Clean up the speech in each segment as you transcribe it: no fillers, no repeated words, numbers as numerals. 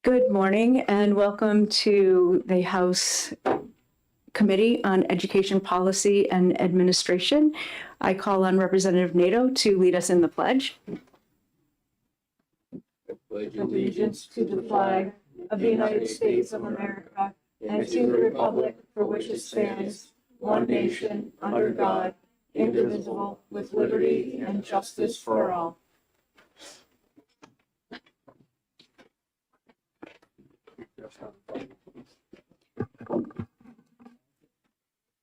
Good morning and welcome to the House Committee on Education Policy and Administration. I call on Representative Nato to lead us in the pledge. Pledge allegiance to the flag of the United States of America and to the republic for which it stands, one nation, under God, indivisible, with liberty and justice for all.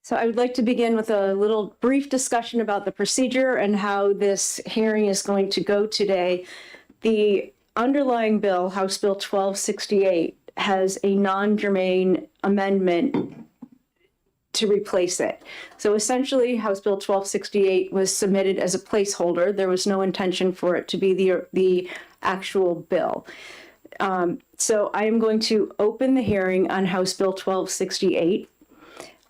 So I would like to begin with a little brief discussion about the procedure and how this hearing is going to go today. The underlying bill, House Bill 1268, has a non-germane amendment to replace it. So essentially, House Bill 1268 was submitted as a placeholder. There was no intention for it to be the actual bill. So I am going to open the hearing on House Bill 1268,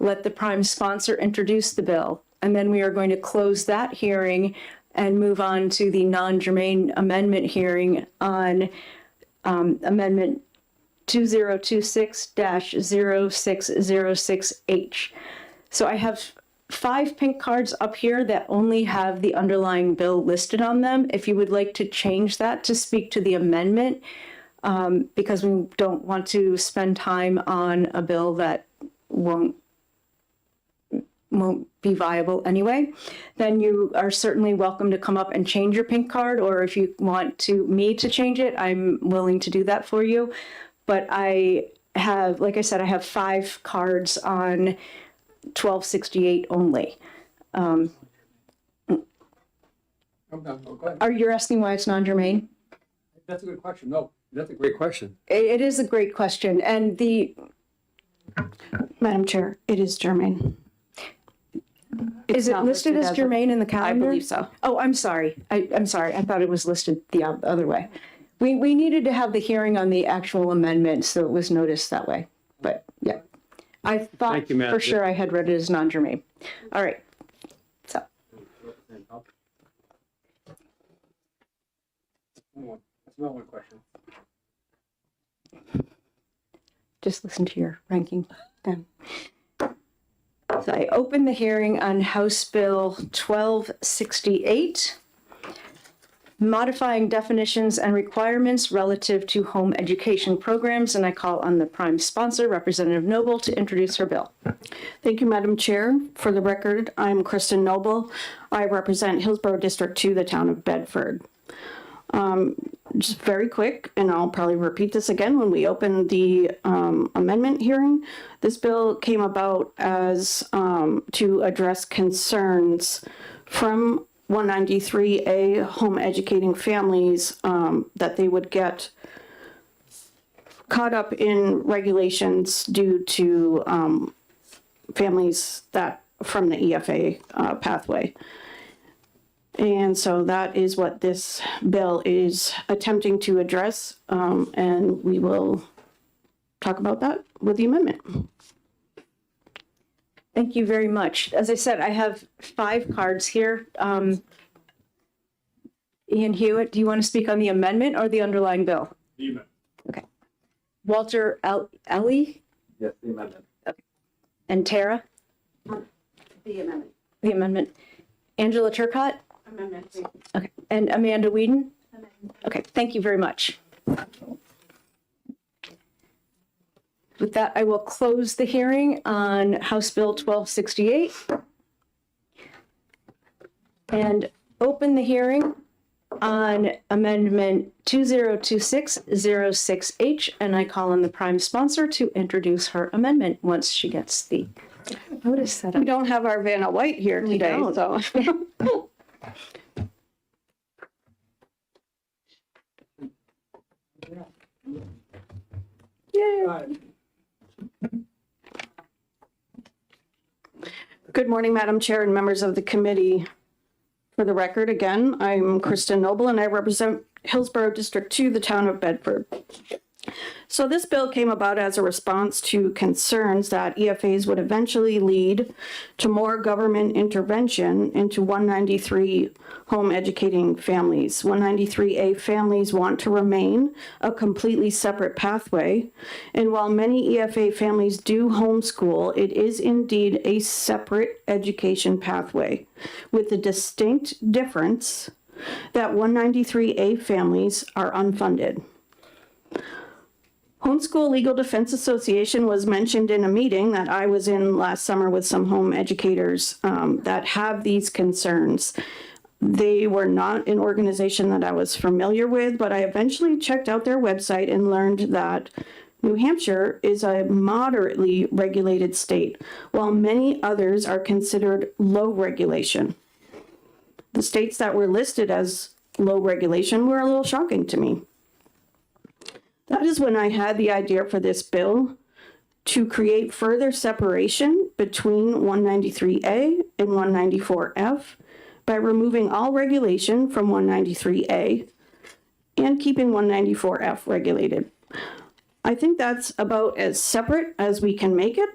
let the prime sponsor introduce the bill, and then we are going to close that hearing and move on to the non-germane amendment hearing on Amendment 2026-0606H. So I have 5 pink cards up here that only have the underlying bill listed on them. If you would like to change that to speak to the amendment, because we don't want to spend time on a bill that won't be viable anyway, then you are certainly welcome to come up and change your pink card, or if you want me to change it, I'm willing to do that for you. But I have, like I said, I have 5 cards on 1268 only. Are you asking why it's non-germane? That's a good question. No, that's a great question. It is a great question. And Madam Chair, it is germane. Is it listed as germane in the I calendar? believe so. Oh, I'm sorry. I'm sorry. I thought it was listed the other way. We needed to have the hearing on the actual amendment, so it was noticed that way. But yeah, I thought Thank you, Madam for sure I had read it as non-germane. All right. So That's not one question. just listen to your ranking then. So I open the hearing on House Bill 1268, modifying definitions and requirements relative to home education programs, and I call on the prime sponsor, Representative Noble, to introduce her bill. Thank you, Madam Chair. For the record, I'm Kristen Noble. I represent Hillsborough District 2, the town of Bedford. Just very quick, and I'll probably repeat this again when we open the amendment hearing. This bill came about as to address concerns from 193A home educating families that they would get caught up in regulations due to families that from the EFA pathway. And so that is what this bill is attempting to address, and we will talk about that with the amendment. Thank you very much. As I said, I have 5 cards here. Ian Hewitt, do you want to speak on the amendment or the underlying bill? The amendment. Okay. Walter Ellie Yes, the amendment. and Tara? The amendment. The amendment. Angela Turcott? Amendment. Okay. And Amanda Whedon? Okay, thank you very much. With that, I will close the hearing on House Bill 1268 and open the hearing on Amendment 2026-06H, and I call on the prime sponsor to introduce her amendment once she gets the notice set We up. don't have our Vanna White here We today, don't. so. Yay. Good morning, Madam Chair and members of the committee. For the record, again, I'm Kristen Noble and I represent Hillsborough District 2, the town of Bedford. So this bill came about as a response to concerns that EFAs would eventually lead to more government intervention into 193 home educating families. 193A families want to remain a completely separate pathway. And while many EFA families do homeschool, it is indeed a separate education pathway with the distinct difference that 193A families are unfunded. Homeschool Legal Defense Association was mentioned in a meeting that I was in last summer with some home educators that have these concerns. They were not an organization that I was familiar with, but I eventually checked out their website and learned that New Hampshire is a moderately regulated state, while many others are considered low regulation. The states that were listed as low regulation were a little shocking to me. That is when I had the idea for this bill to create further separation between 193A and 194F by removing all regulation from 193A and keeping 194F regulated. I think that's about as separate as we can make it.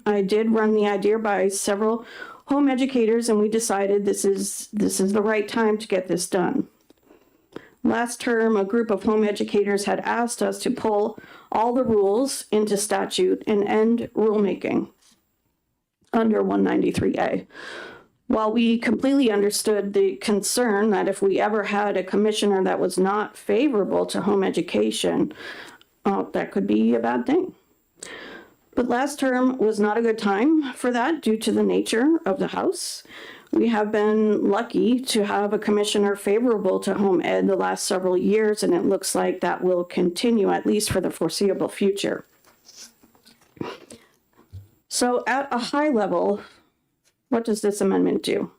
I did run the idea by several home educators and we decided this is the right time to get this done. Last term, a group of home educators had asked us to pull all the rules into statute and end rulemaking under 193A. While we completely understood the concern that if we ever had a commissioner that was not favorable to home education, that could be a bad thing. But last term was not a good time for that due to the nature of the House. We have been lucky to have a commissioner favorable to home ed the last several years, and it looks like that will continue at least for the foreseeable future. So at a high level, what does this amendment do?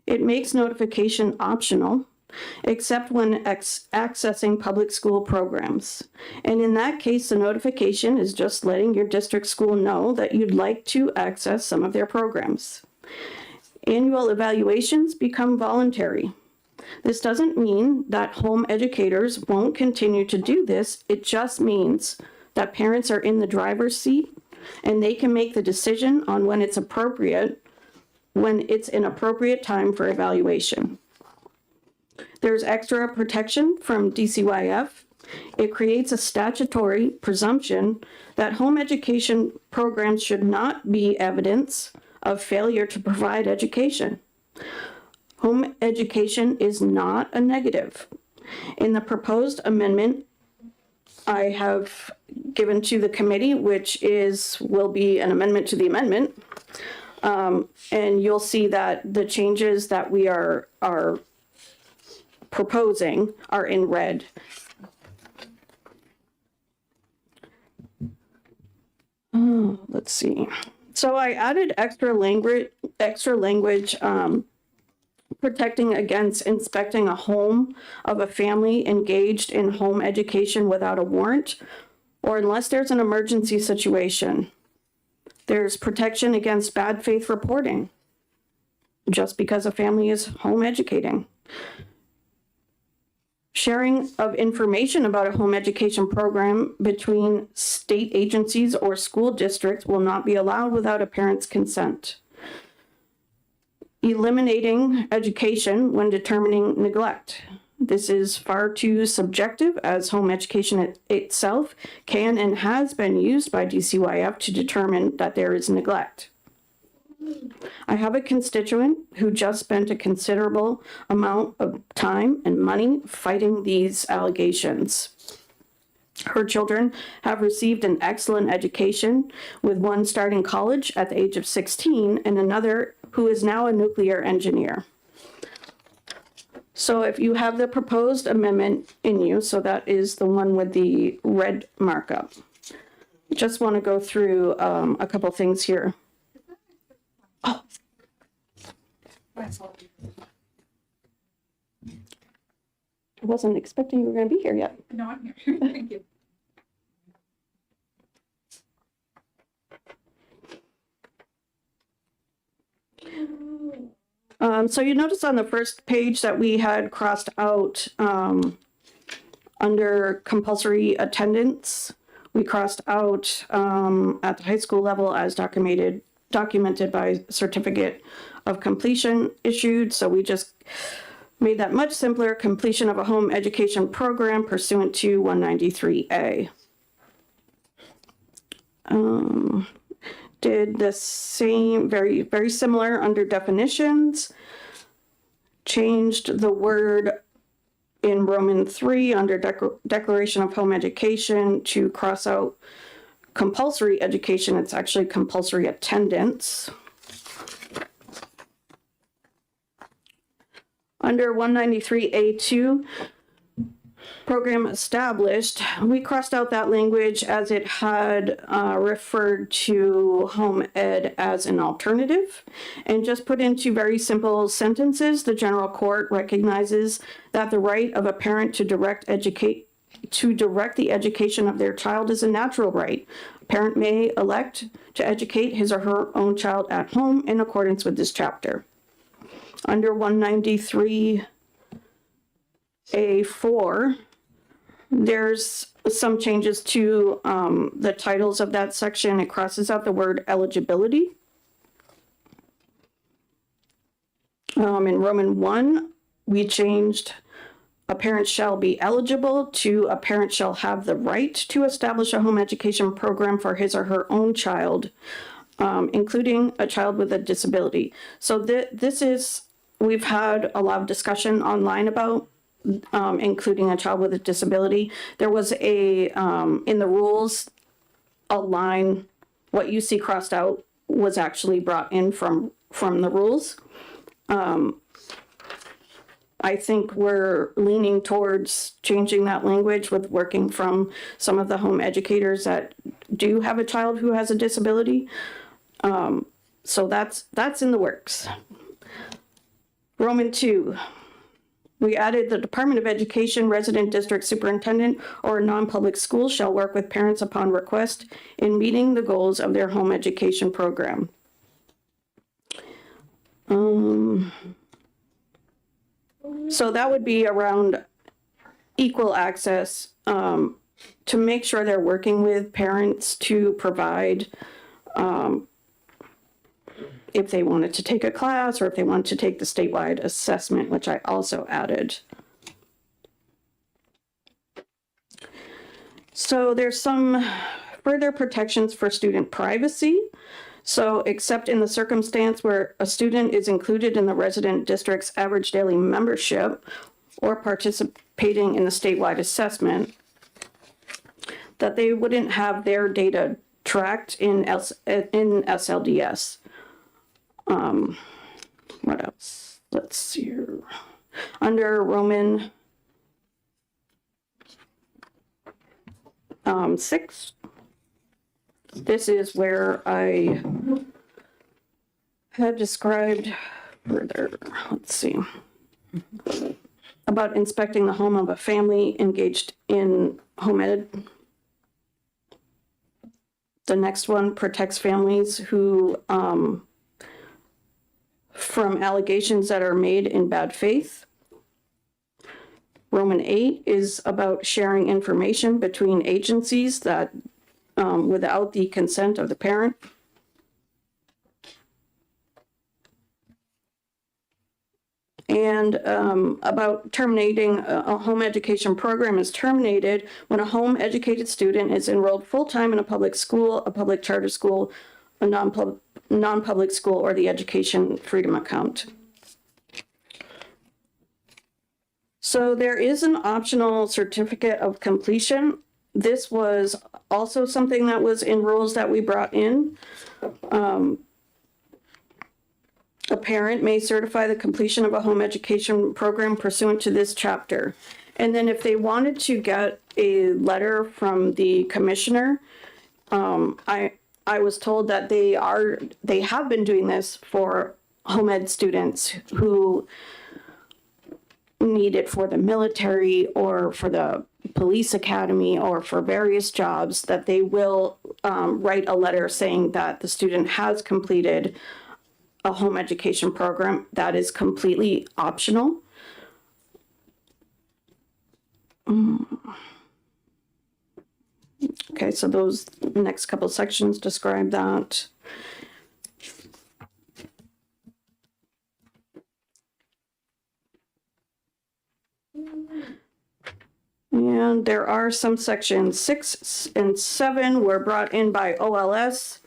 It makes notification optional, except when accessing public school programs. And in that case, the notification is just letting your district school know that you'd like to access some of their programs. Annual evaluations become voluntary. This doesn't mean that home educators won't continue to do this. It just means that parents are in the driver's seat and they can make the decision on when it's appropriate, when it's an appropriate time for evaluation. There's extra protection from DCYF. It creates a statutory presumption that home education programs should not be evidence of failure to provide education. Home education is not a negative. In the proposed amendment I have given to the committee, which will be an amendment to the amendment, and you'll see that the changes that we are proposing are in red. Let's see. So I added extra language protecting against inspecting a home of a family engaged in home education without a warrant, or unless there's an emergency situation. There's protection against bad faith reporting, just because a family is home educating. Sharing of information about a home education program between state agencies or school districts will not be allowed without a parent's consent. Eliminating education when determining neglect. This is far too subjective, as home education itself can and has been used by DCYF to determine that there is neglect. I have a constituent who just spent a considerable amount of time and money fighting these allegations. Her children have received an excellent education, with one starting college at the age of 16 and another who is now a nuclear engineer. So if you have the proposed amendment in you, so that is the one with the red markup. Just want to go through a couple things here. Oh. I wasn't expecting you were going to be here yet. No, I'm here. Thank you. So you notice on the first page that we had crossed out Under compulsory attendance, we crossed out at the high school level as documented by certificate of completion issued. So we just made that much simpler. Completion of a home education program pursuant to 193A. Did the same, very, very similar under definitions. Changed the word in Roman 3 under declaration of home education to cross out compulsory education. It's actually compulsory attendance. Under 193A2, program established, we crossed out that language as it had referred to home ed as an alternative and just put into very simple sentences. The general court recognizes that the right of a parent to direct the education of their child is a natural right. A parent may elect to educate his or her own child at home in accordance with this chapter. Under 193A4, there's some changes to the titles of that section. It crosses out the word eligibility. In Roman 1, we changed a parent shall be eligible to a parent shall have the right to establish a home education program for his or her own child, including a child with a disability. So this is, we've had a lot of discussion online about including a child with a disability. There was a, in the rules, a line, what you see crossed out was actually brought in from the rules. I think we're leaning towards changing that language with working from some of the home educators that do have a child who has a disability. So that's in the works. Roman 2. We added the Department of Education resident district superintendent or a non-public school shall work with parents upon request in meeting the goals of their home education program. So that would be around equal access to make sure they're working with parents to provide if they wanted to take a class or if they wanted to take the statewide assessment, which I also added. So there's some further protections for student privacy. So except in the circumstance where a student is included in the resident district's average daily membership or participating in the statewide assessment, that they wouldn't have their data tracked in SLDS. What else? Let's see here. Under Roman 6, this is where I had described further, let's see, about inspecting the home of a family engaged in home ed. The next one protects families who, from allegations that are made in bad faith. Roman 8 is about sharing information between agencies that without the consent of the parent. And about terminating a home education program is terminated when a home educated student is enrolled full-time in a public school, a public charter school, a non-public school, or the education freedom account. So there is an optional certificate of completion. This was also something that was in rules that we brought in. A parent may certify the completion of a home education program pursuant to this chapter. And then if they wanted to get a letter from the commissioner, I was told that they have been doing this for home ed students who need it for the military or for the police academy or for various jobs, that they will write a letter saying that the student has completed a home education program. That is completely optional. Okay, so those next couple sections describe that. And there are some sections 6 and 7 were brought in by OLS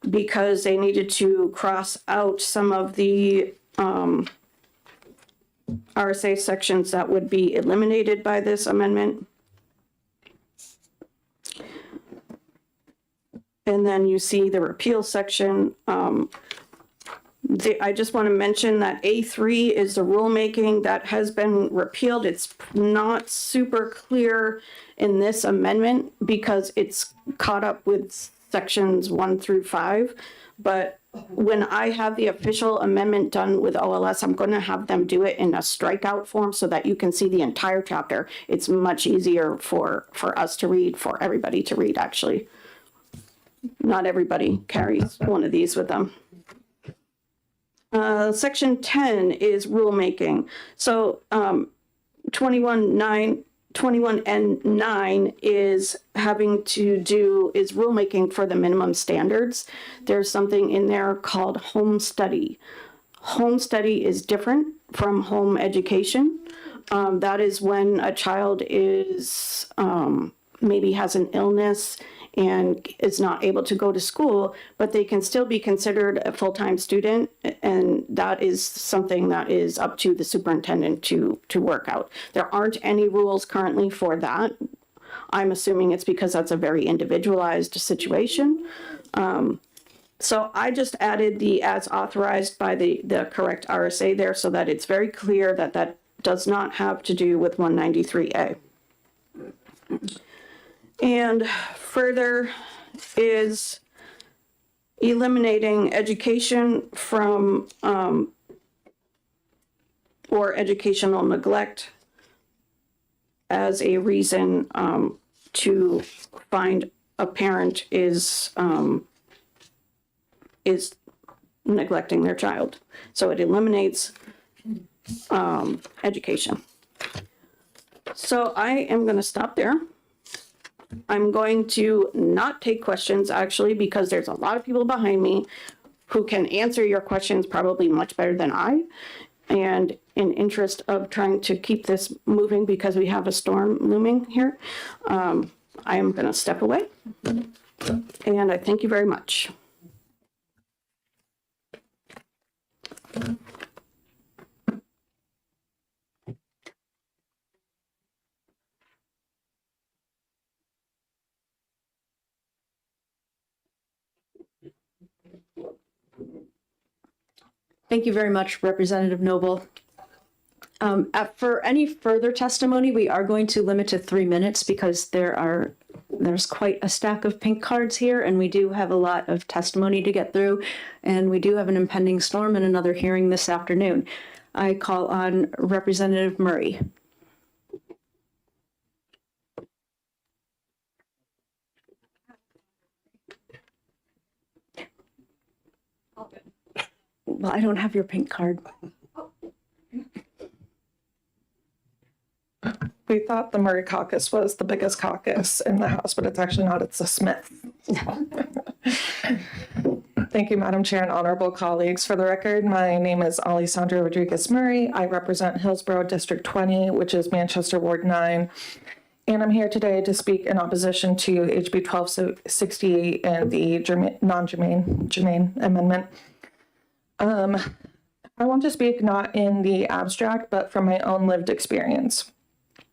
because they needed to cross out some of the RSA sections that would be eliminated by this amendment. And then you see the repeal section. I just want to mention that A3 is the rulemaking that has been repealed. It's not super clear in this amendment because it's caught up with sections 1 through 5. But when I have the official amendment done with OLS, I'm going to have them do it in a strikeout form so that you can see the entire chapter. It's much easier for us to read, for everybody to read, actually. Not everybody carries one of these with them. Section 10 is rulemaking. So 21N9 is having to do, is rulemaking for the minimum standards. There's something in there called home study. Home study is different from home education. That is when a child is maybe has an illness and is not able to go to school, but they can still be considered a full-time student, and that is something that is up to the superintendent to work out. There aren't any rules currently for that. I'm assuming it's because that's a very individualized situation. So I just added the as authorized by the correct RSA there so that it's very clear that that does not have to do with 193A. And further is eliminating education from or educational neglect as a reason to find a parent is neglecting their child. So it eliminates education. So I am going to stop there. I'm going to not take questions, actually, because there's a lot of people behind me who can answer your questions probably much better than I. And in interest of trying to keep this moving because we have a storm looming here, I am going to step away. And I thank you very much. Thank you very much, Representative Noble. For any further testimony, we are going to limit to 3 minutes because there's quite a stack of pink cards here, and we do have a lot of testimony to get through, and we do have an impending storm and another hearing this afternoon. I call on Representative Murray. Well, I don't have your pink card. We thought the Murray caucus was the biggest caucus in the House, but it's actually not. It's the Smith. Thank you, Madam Chair and honorable colleagues. For the record, my name is Alessandra Rodriguez Murray. I represent Hillsborough District 20, which is Manchester Ward 9. And I'm here today to speak in opposition to HB 1268 and the non-germane amendment. I want to speak not in the abstract, but from my own lived experience.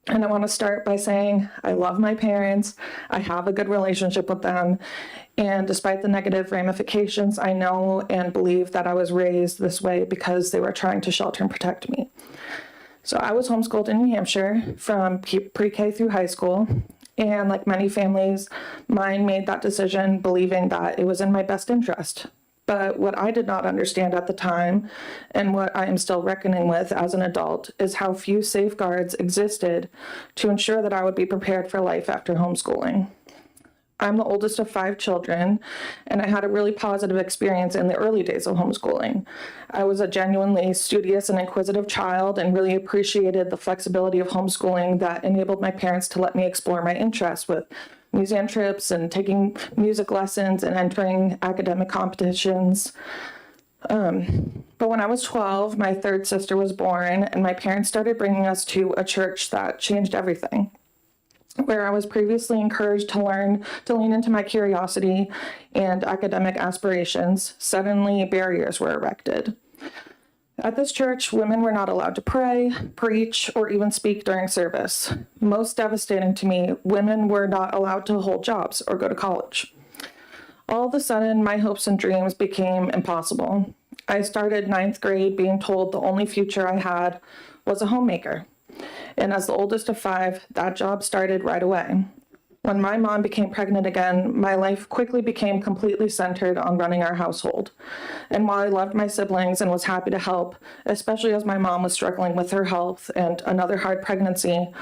And I want to start by saying I love my parents. I have a good relationship with them. And despite the negative ramifications, I know and believe that I was raised this way because they were trying to shelter and protect me. So I was homeschooled in New Hampshire from pre-K through high school. And like many families, mine made that decision believing that it was in my best interest. But what I did not understand at the time, and what I am still reckoning with as an adult, is how few safeguards existed to ensure that I would be prepared for life after homeschooling. I'm the oldest of 5 children, and I had a really positive experience in the early days of homeschooling. I was a genuinely studious and inquisitive child and really appreciated the flexibility of homeschooling that enabled my parents to let me explore my interests with museum trips and taking music lessons and entering academic competitions. But when I was 12, my third sister was born, and my parents started bringing us to a church that changed everything. Where I was previously encouraged to lean into my curiosity and academic aspirations, suddenly barriers were erected. At this church, women were not allowed to pray, preach, or even speak during service. Most devastating to me, women were not allowed to hold jobs or go to college. All of a sudden, my hopes and dreams became impossible. I started 9th grade being told the only future I had was a homemaker. And as the oldest of 5, that job started right away. When my mom became pregnant again, my life quickly became completely centered on running our household. And while I loved my siblings and was happy to help, especially as my mom was struggling with her health and another hard pregnancy,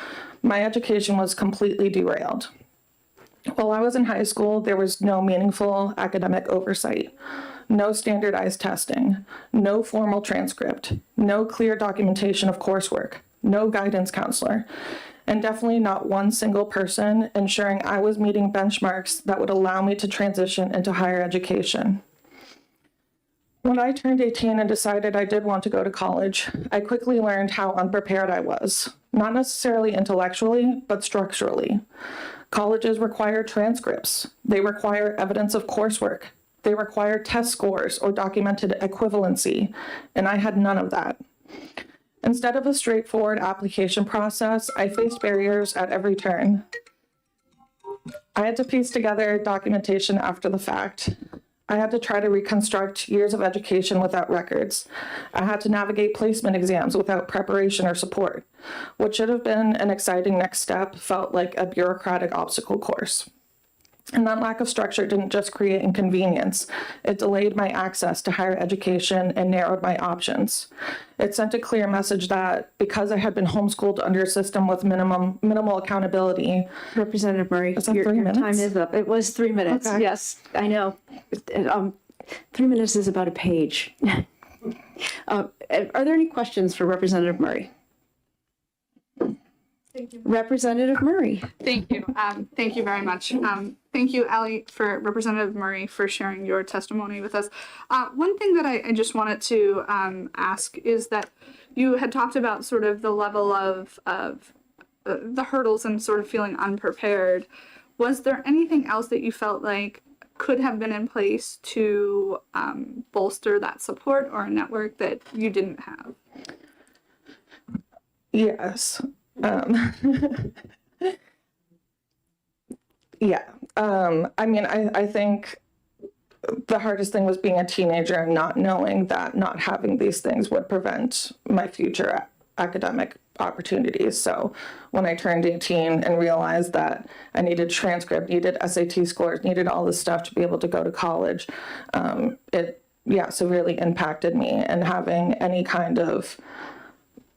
my education was completely derailed. While I was in high school, there was no meaningful academic oversight, no standardized testing, no formal transcript, no clear documentation of coursework, no guidance counselor, and definitely not one single person ensuring I was meeting benchmarks that would allow me to transition into higher education. When I turned 18 and decided I did want to go to college, I quickly learned how unprepared I was, not necessarily intellectually, but structurally. Colleges require transcripts. They require evidence of coursework. They require test scores or documented equivalency, and I had none of that. Instead of a straightforward application process, I faced barriers at every turn. I had to piece together documentation after the fact. I had to try to reconstruct years of education without records. I had to navigate placement exams without preparation or support. What should have been an exciting next step felt like a bureaucratic obstacle course. And that lack of structure didn't just create inconvenience, it delayed my access to higher education and narrowed my options. It sent a clear message that because I had been homeschooled under a system with minimal accountability. Representative Murray, Is that your 3 time minutes? is up. It was 3 minutes. Okay. Yes, I know. 3 minutes is about a page. Are there any questions for Representative Murray? Thank you. Representative Murray. Thank you. Thank you very much. Thank you, Ally, for Representative Murray, for sharing your testimony with us. One thing that I just wanted to ask is that you had talked about sort of the level of the hurdles and sort of feeling unprepared. Was there anything else that you felt like could have been in place to bolster that support or a network that you didn't have? Yes. Yeah. I mean, I think the hardest thing was being a teenager and not knowing that not having these things would prevent my future academic opportunities. So when I turned 18 and realized that I needed transcript, needed SAT scores, needed all this stuff to be able to go to college, it severely impacted me. And having any kind of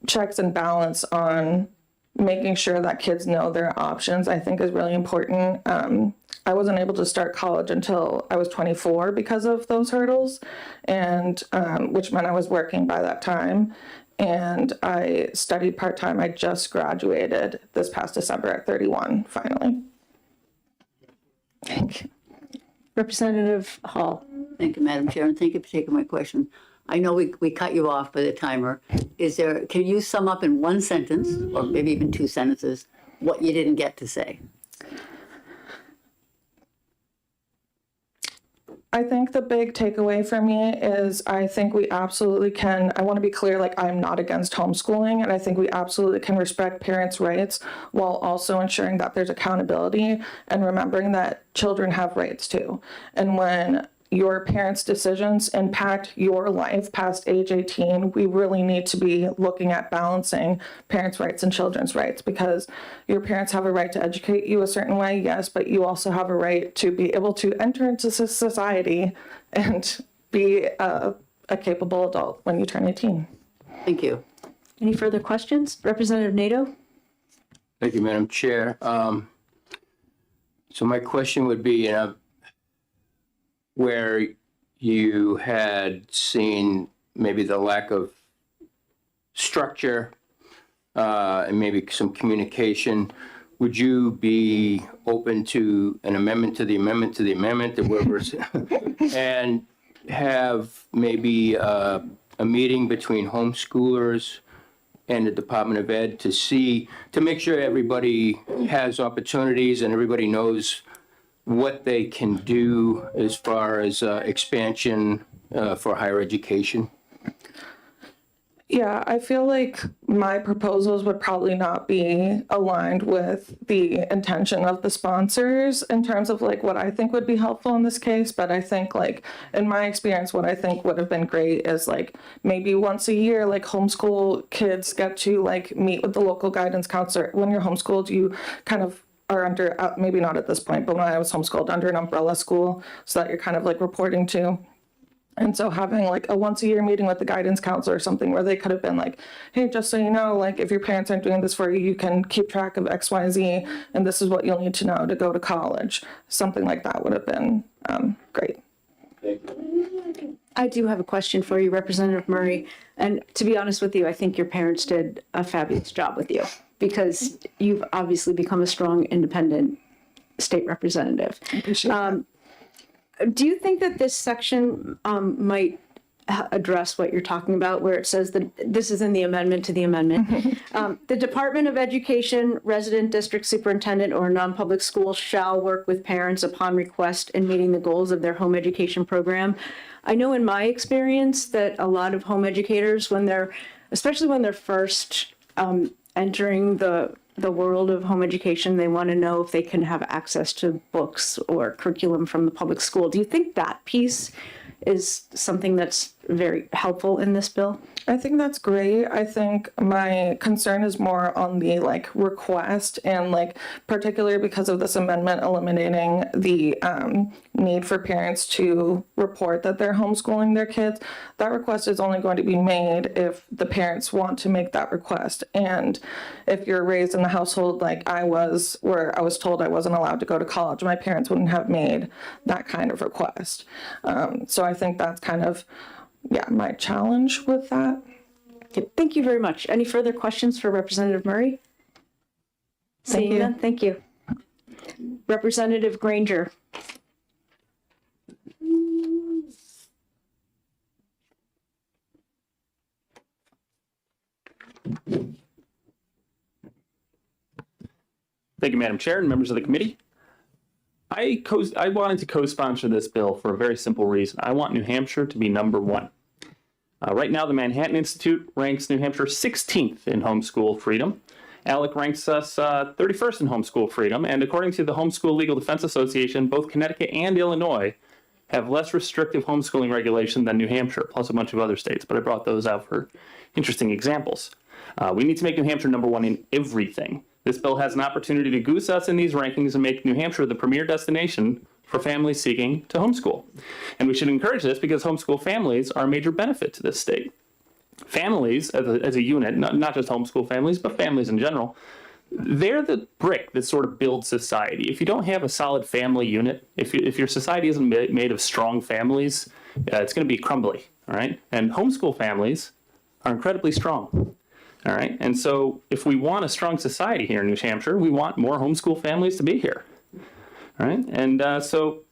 checks and balance on making sure that kids know their options, I think, is really important. I wasn't able to start college until I was 24 because of those hurdles, and which meant I was working by that time. And I studied part-time. I just graduated this past December at 31, finally. Thank you. Representative Hall. Thank you, Madam Chair, and thank you for taking my question. I know we cut you off by the timer. Can you sum up in one sentence, or maybe even 2 sentences, what you didn't get to say? I think the big takeaway for me is I think we absolutely can, I want to be clear, like, I'm not against homeschooling, and I think we absolutely can respect parents' rights while also ensuring that there's accountability and remembering that children have rights too. And when your parents' decisions impact your life past age 18, we really need to be looking at balancing parents' rights and children's rights, because your parents have a right to educate you a certain way, yes, but you also have a right to be able to enter into society and be a capable adult when you turn 18. Thank you. Any further questions? Representative Nato? Thank you, Madam Chair. So my question would be, where you had seen maybe the lack of structure and maybe some communication, would you be open to an amendment to the amendment to the amendment, and have maybe a meeting between homeschoolers and the Department of Ed to make sure everybody has opportunities and everybody knows what they can do as far as expansion for higher education? Yeah, I feel like my proposals would probably not be aligned with the intention of the sponsors in terms of like what I think would be helpful in this case. But I think like in my experience, what I think would have been great is like maybe once a year, like homeschool kids get to like meet with the local guidance counselor. When you're homeschooled, you kind of are under, maybe not at this point, but when I was homeschooled, under an umbrella school, so that you're kind of like reporting to. And so having like a once a year meeting with the guidance counselor or something where they could have been like, hey, just so you know, like if your parents aren't doing this for you, you can keep track of X, Y, Z, and this is what you'll need to know to go to college. Something like that would have been great. I do have a question for you, Representative Murray. And to be honest with you, I think your parents did a fabulous job with you because you've obviously become a strong, independent state representative. Do you think that this section might address what you're talking about, where it says that this is in the amendment to the amendment? The Department of Education, resident district superintendent, or non-public school shall work with parents upon request in meeting the goals of their home education program. I know in my experience that a lot of home educators, especially when they're first entering the world of home education, they want to know if they can have access to books or curriculum from the public school. Do you think that piece is something that's very helpful in this bill? I think that's great. I think my concern is more on the like request, and like particularly because of this amendment eliminating the need for parents to report that they're homeschooling their kids. That request is only going to be made if the parents want to make that request. And if you're raised in the household like I was, where I was told I wasn't allowed to go to college, my parents wouldn't have made that kind of request. So I think that's kind of my challenge with that. Okay, thank you very much. Any further questions for Representative Murray? Seeing none, thank you. Representative Granger. Thank you, Madam Chair and members of the committee. I wanted to co-sponsor this bill for a very simple reason. I want New Hampshire to be #1. Right now, the Manhattan Institute ranks New Hampshire 16th in homeschool freedom. ALEC ranks us 31st in homeschool freedom. And according to the Homeschool Legal Defense Association, both Connecticut and Illinois have less restrictive homeschooling regulation than New Hampshire, plus a bunch of other states. But I brought those out for interesting examples. We need to make New Hampshire #1 in everything. This bill has an opportunity to goose us in these rankings and make New Hampshire the premier destination for families seeking to homeschool. And we should encourage this because homeschool families are a major benefit to this state. Families as a unit, not just homeschool families, but families in general, they're the brick that sort of builds society. If you don't have a solid family unit, if your society isn't made of strong families, it's going to be crumbly, all right? And homeschool families are incredibly strong. All right, and so if we want a strong society here in New Hampshire, we want more homeschool families to be here. All right, and so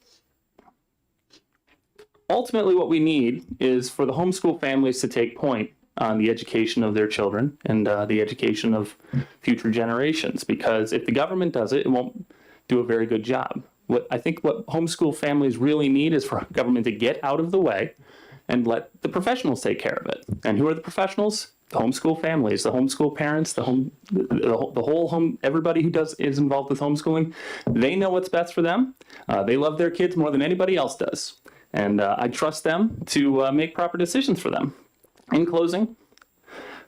ultimately what we need is for the homeschool families to take point on the education of their children and the education of future generations, because if the government does it, it won't do a very good job. I think what homeschool families really need is for government to get out of the way and let the professionals take care of it. And who are the professionals? The homeschool families, the homeschool parents, the whole home, everybody who is involved with homeschooling, they know what's best for them. They love their kids more than anybody else does. And I trust them to make proper decisions for them. In closing,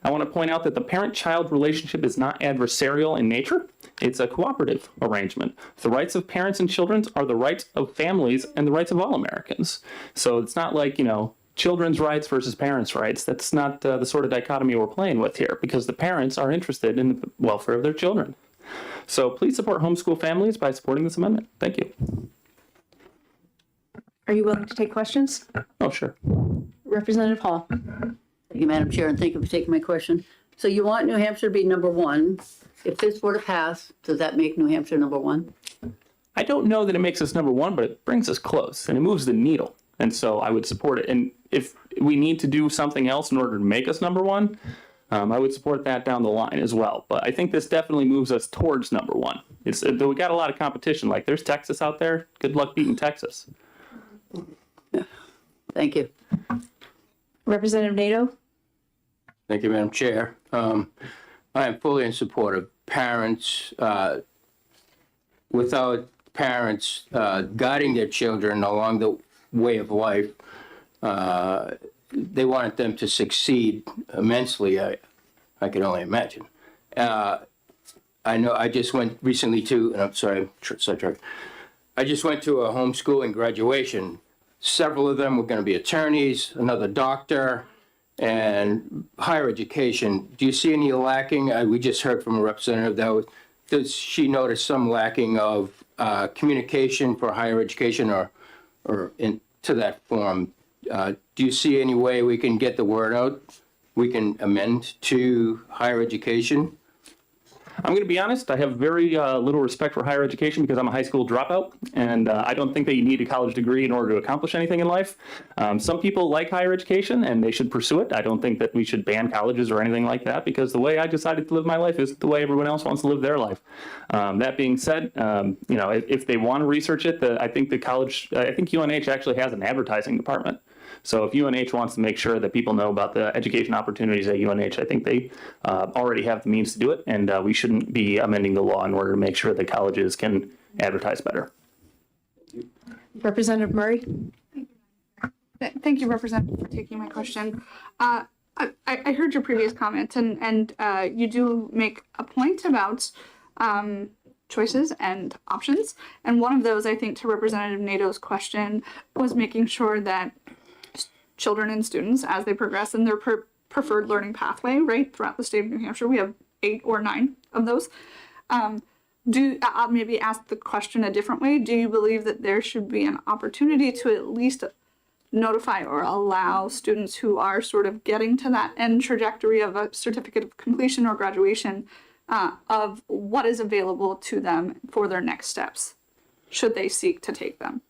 I want to point out that the parent-child relationship is not adversarial in nature. It's a cooperative arrangement. The rights of parents and children are the rights of families and the rights of all Americans. So it's not like, children's rights versus parents' rights. That's not the sort of dichotomy we're playing with here, because the parents are interested in the welfare of their children. So please support homeschool families by supporting this amendment. Thank you. Are you willing to take questions? Oh, sure. Representative Hall? Thank you, Madam Chair, and thank you for taking my question. So you want New Hampshire to be number one. If this were to pass, does that make New Hampshire number one? I don't know that it makes us number one, but it brings us close and it moves the needle. And so I would support it. And if we need to do something else in order to make us number one, I would support that down the line as well. But I think this definitely moves us towards number one. We got a lot of competition. Like there's Texas out there. Good luck beating Texas. Thank you. Representative Nato? Thank you, Madam Chair. I am fully in support of parents. Without parents guiding their children along the way of life, they wanted them to succeed immensely. I can only imagine. I know I just went recently to, and I'm sorry, sidetracked. I just went to a homeschooling graduation. Several of them were going to be attorneys, another doctor, and higher education. Do you see any lacking? We just heard from a representative that does she notice some lacking of communication for higher education or into that form? Do you see any way we can get the word out? We can amend to higher education? I'm going to be honest, I have very little respect for higher education because I'm a high school dropout, and I don't think that you need a college degree in order to accomplish anything in life. Some people like higher education, and they should pursue it. I don't think that we should ban colleges or anything like that because the way I decided to live my life is the way everyone else wants to live their life. That being said, if they want to research it, I think UNH actually has an advertising department. So if UNH wants to make sure that people know about the education opportunities at UNH, I think they already have the means to do it, and we shouldn't be amending the law in order to make sure that colleges can advertise better. Representative Murray? Thank you, Representative, for taking my question. I heard your previous comment, and you do make a point about choices and options. And one of those, I think, to Representative Nato's question was making sure that children and students, as they progress in their preferred learning pathway, right, throughout the state of New Hampshire, we have 8 or 9 of those. I'll maybe ask the question a different way. Do you believe that there should be an opportunity to at least notify or allow students who are sort of getting to that end trajectory of a certificate of completion or graduation of what is available to them for their next steps, should they seek to take them?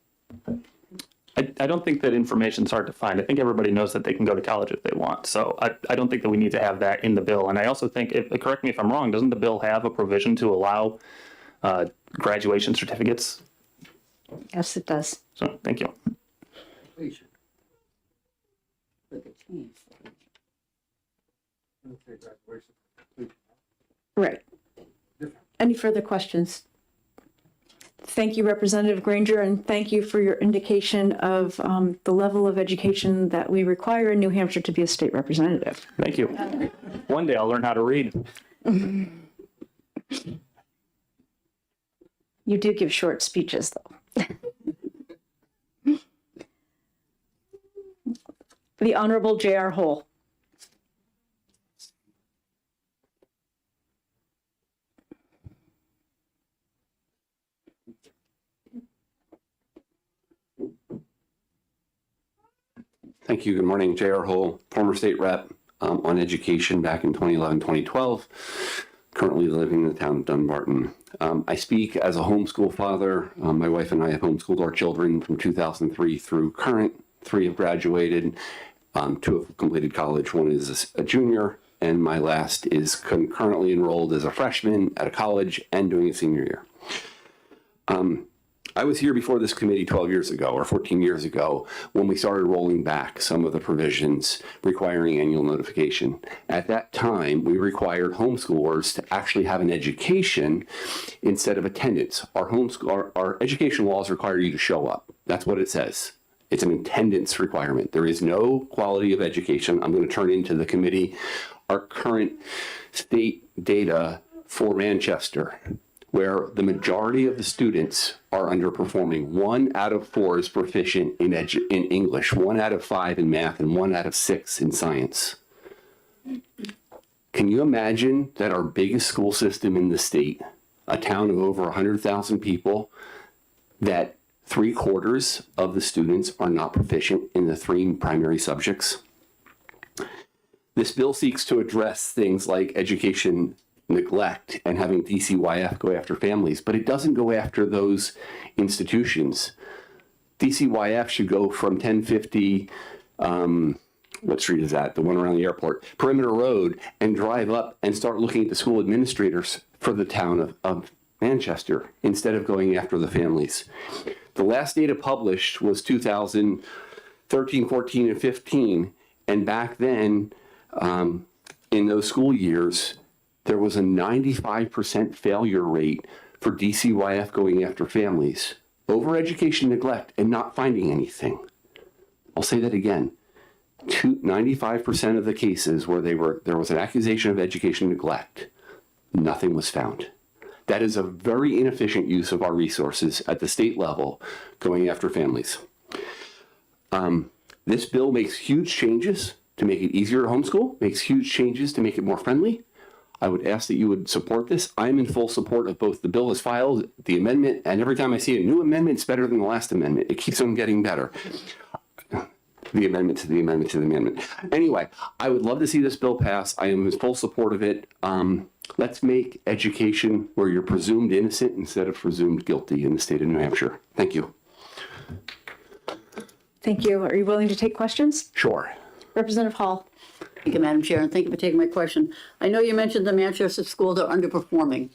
I don't think that information's hard to find. I think everybody knows that they can go to college if they want. So I don't think that we need to have that in the bill. And I also think, correct me if I'm wrong, doesn't the bill have a provision to allow graduation certificates? Yes, it does. So thank you. Right. Any further questions? Thank you, Representative Granger, and thank you for your indication of the level of education that we require in New Hampshire to be a state representative. Thank you. One day I'll learn how to read. You do give short speeches, though. The Honorable J.R. Hole. Thank you. Good morning. J.R. Hole, former state rep on education back in 2011, 2012, currently living in the town of Dunbarton. I speak as a homeschool father. My wife and I have homeschooled our children from 2003 through current. 3 have graduated, 2 have completed college. 1 is a junior, and my last is currently enrolled as a freshman at a college and doing a senior year. I was here before this committee 12 years ago or 14 years ago when we started rolling back some of the provisions requiring annual notification. At that time, we required homeschoolers to actually have an education instead of attendance. Our education laws require you to show up. That's what it says. It's an attendance requirement. There is no quality of education. I'm going to turn into the committee our current state data for Manchester, where the majority of the students are underperforming. 1 out of 4 is proficient in English, 1 out of 5 in math, and 1 out of 6 in science. Can you imagine that our biggest school system in the state a town of over 100,000 people, that 3/4 of the students are not proficient in the 3 primary subjects. This bill seeks to address things like education neglect and having DCYF go after families, but it doesn't go after those institutions. DCYF should go from 1050, what street is that? The one around the airport, Perimeter Road, and drive up and start looking at the school administrators for the town of Manchester instead of going after the families. The last data published was 2013, 14, and 15. And back then, in those school years, there was a 95% failure rate for DCYF going after families over education neglect and not finding anything. I'll say that again. 95% of the cases where there was an accusation of education neglect, nothing was found. That is a very inefficient use of our resources at the state level going after families. This bill makes huge changes to make it easier to homeschool, makes huge changes to make it more friendly. I would ask that you would support this. I'm in full support of both the bill as filed, the amendment, and every time I see a new amendment, it's better than the last amendment. It keeps on getting better. The amendment to the amendment to the amendment. Anyway, I would love to see this bill pass. I am in full support of it. Let's make education where you're presumed innocent instead of presumed guilty in the state of New Hampshire. Thank you. Thank you. Are you willing to take questions? Sure. Representative Hall. Thank you, Madam Chair, and thank you for taking my question. I know you mentioned the Manchester schools are underperforming.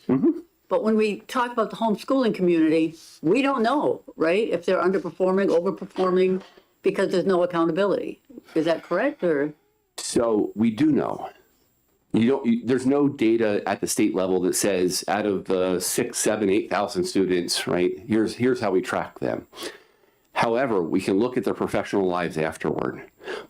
But when we talk about the homeschooling community, we don't know, right? If they're underperforming, overperforming, because there's no accountability. Is that correct, or? So we do know. There's no data at the state level that says out of the 6, 7, 8,000 students, right? Here's how we track them. However, we can look at their professional lives afterward.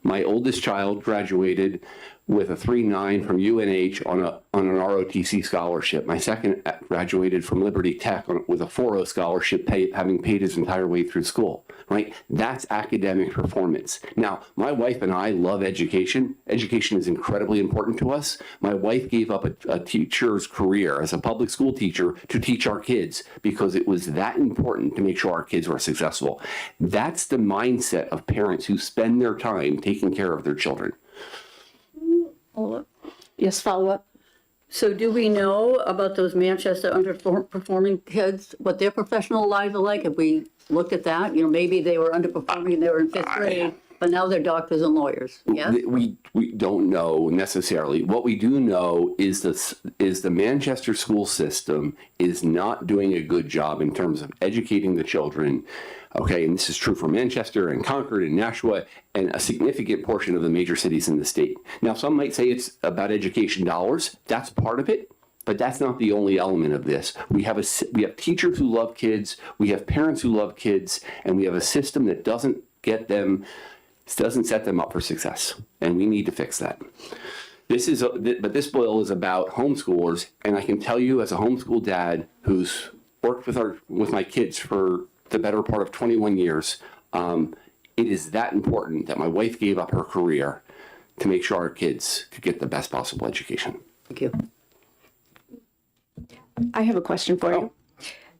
My oldest child graduated with a 3.9 from UNH on an ROTC scholarship. My second graduated from Liberty Tech with a 4.0 scholarship, having paid his entire way through school, right? That's academic performance. Now, my wife and I love education. Education is incredibly important to us. My wife gave up a teacher's career as a public school teacher to teach our kids because it was that important to make sure our kids were successful. That's the mindset of parents who spend their time taking care of their children. Yes, follow up. So do we know about those Manchester underperforming kids, what their professional lives are like? Have we looked at that? You know, maybe they were underperforming and they were in 5th grade, but now they're doctors and lawyers. Yes? We don't know necessarily. What we do know is the Manchester school system is not doing a good job in terms of educating the children. Okay, and this is true for Manchester and Concord and Nashua and a significant portion of the major cities in the state. Now, some might say it's about education dollars. That's part of it, but that's not the only element of this. We have teachers who love kids, we have parents who love kids, and we have a system that doesn't set them up for success, and we need to fix that. But this bill is about homeschoolers, and I can tell you as a homeschool dad who's worked with my kids for the better part of 21 years, it is that important that my wife gave up her career to make sure our kids could get the best possible education. Thank you. I have a question for you.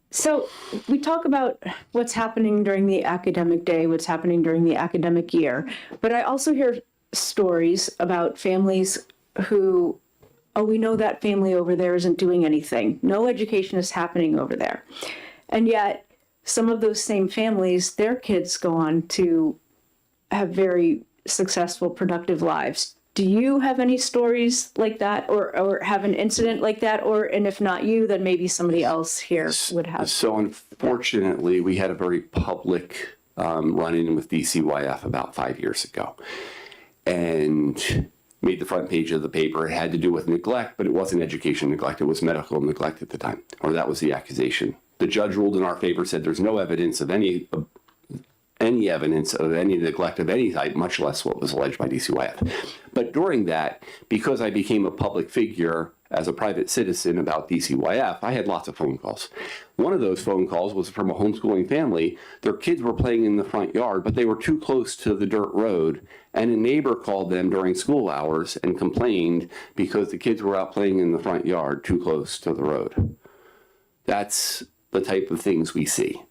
So we talk about what's happening during the academic day, what's happening during the academic year, but I also hear stories about families who, oh, we know that family over there isn't doing anything. No education is happening over there. And yet some of those same families, their kids go on to have very successful, productive lives. Do you have any stories like that or have an incident like that? And if not you, then maybe somebody else here would have. So unfortunately, we had a very public run-in with DCYF about 5 years ago and made the front page of the paper. It had to do with neglect, but it wasn't education neglect. It was medical neglect at the time, or that was the accusation. The judge ruled in our favor, said there's no evidence of any evidence of any neglect of any type, much less what was alleged by DCYF. But during that, because I became a public figure as a private citizen about DCYF, I had lots of phone calls. One of those phone calls was from a homeschooling family. Their kids were playing in the front yard, but they were too close to the dirt road. And a neighbor called them during school hours and complained because the kids were out playing in the front yard too close to the road. That's the type of things we see.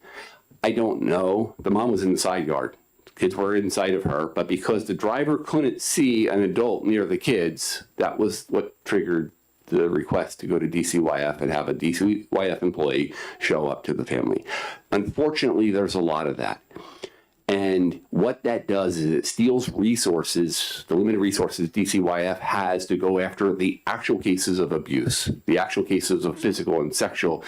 I don't know. The mom was in the side yard. Kids were inside of her, but because the driver couldn't see an adult near the kids, that was what triggered the request to go to DCYF and have a DCYF employee show up to the family. Unfortunately, there's a lot of that. And what that does is it steals resources, the limited resources DCYF has to go after the actual cases of abuse, the actual cases of physical and sexual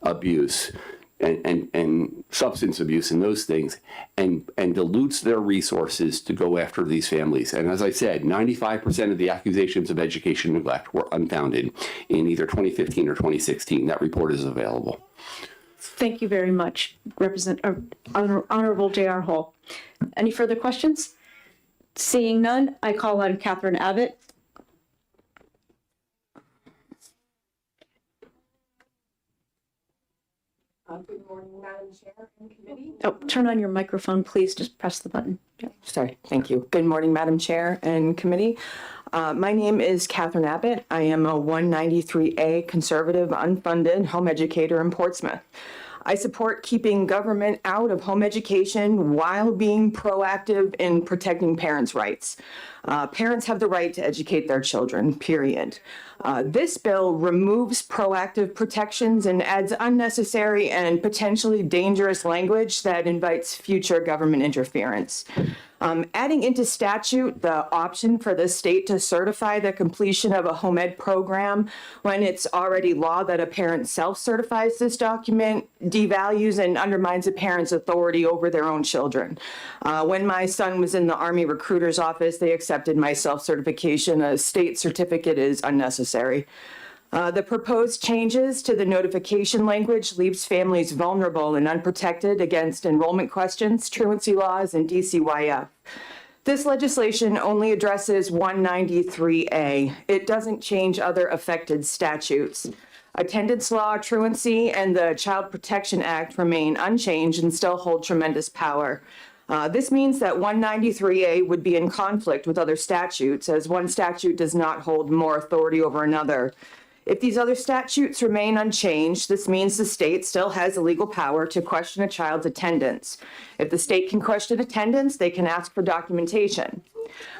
abuse and substance abuse and those things, and dilutes their resources to go after these families. And as I said, 95% of the accusations of education neglect were unfounded in either 2015 or 2016. That report is available. Thank you very much, Honorable J.R. Hull. Any further questions? Seeing none, I call on Catherine Abbott. Good morning, Madam Chair and committee. Oh, turn on your microphone, please. Just press the button. Yep. Sorry, thank you. Good morning, Madam Chair and committee. My name is Catherine Abbott. I am a 193A conservative unfunded home educator in Portsmouth. I support keeping government out of home education while being proactive in protecting parents' rights. Parents have the right to educate their children, period. This bill removes proactive protections and adds unnecessary and potentially dangerous language that invites future government interference. Adding into statute the option for the state to certify the completion of a home ed program when it's already law that a parent self-certifies this document devalues and undermines a parent's authority over their own children. When my son was in the Army recruiter's office, they accepted my self-certification. A state certificate is unnecessary. The proposed changes to the notification language leaves families vulnerable and unprotected against enrollment questions, truancy laws, and DCYF. This legislation only addresses 193A. It doesn't change other affected statutes. Attendance law, truancy, and the Child Protection Act remain unchanged and still hold tremendous power. This means that 193A would be in conflict with other statutes, as one statute does not hold more authority over another. If these other statutes remain unchanged, this means the state still has the legal power to question a child's attendance. If the state can question attendance, they can ask for documentation.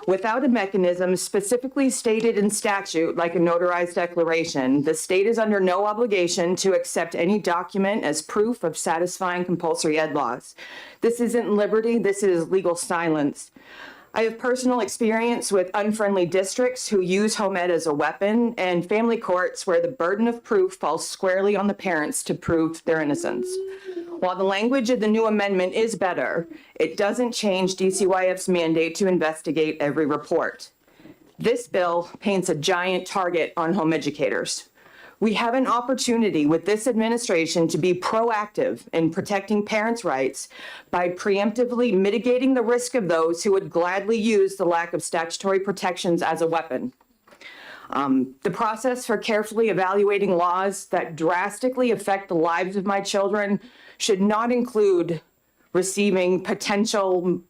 Without a mechanism specifically stated in statute, like a notarized declaration, the state is under no obligation to accept any document as proof of satisfying compulsory ed laws. This isn't liberty, this is legal silence. I have personal experience with unfriendly districts who use home ed as a weapon and family courts where the burden of proof falls squarely on the parents to prove their innocence. While the language of the new amendment is better, it doesn't change DCYF's mandate to investigate every report. This bill paints a giant target on home educators. We have an opportunity with this administration to be proactive in protecting parents' rights by preemptively mitigating the risk of those who would gladly use the lack of statutory protections as a weapon. The process for carefully evaluating laws that drastically affect the lives of my children should not include receiving potential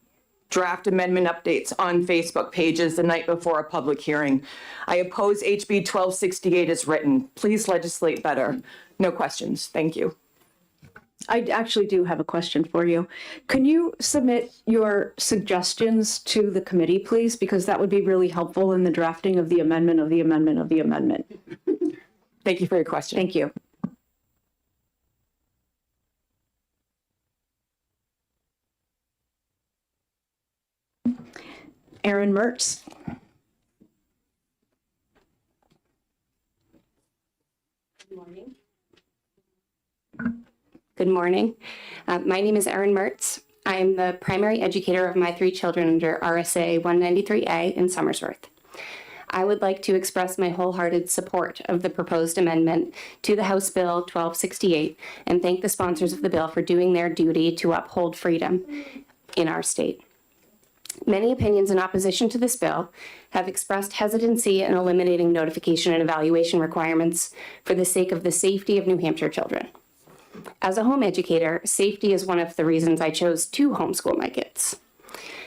draft amendment updates on Facebook pages the night before a public hearing. I oppose HB 1268 as written. Please legislate better. No questions. Thank you. I actually do have a question for you. Can you submit your suggestions to the committee, please? Because that would be really helpful in the drafting of the amendment of the amendment of the amendment. Thank you for your question. Thank you. Aaron Mertz. Good morning. My name is Erin Mertz. I am the primary educator of my 3 children under RSA 193A in Somersworth. I would like to express my wholehearted support of the proposed amendment to the House Bill 1268 and thank the sponsors of the bill for doing their duty to uphold freedom in our state. Many opinions in opposition to this bill have expressed hesitancy in eliminating notification and evaluation requirements for the sake of the safety of New Hampshire children. As a home educator, safety is one of the reasons I chose to homeschool my kids.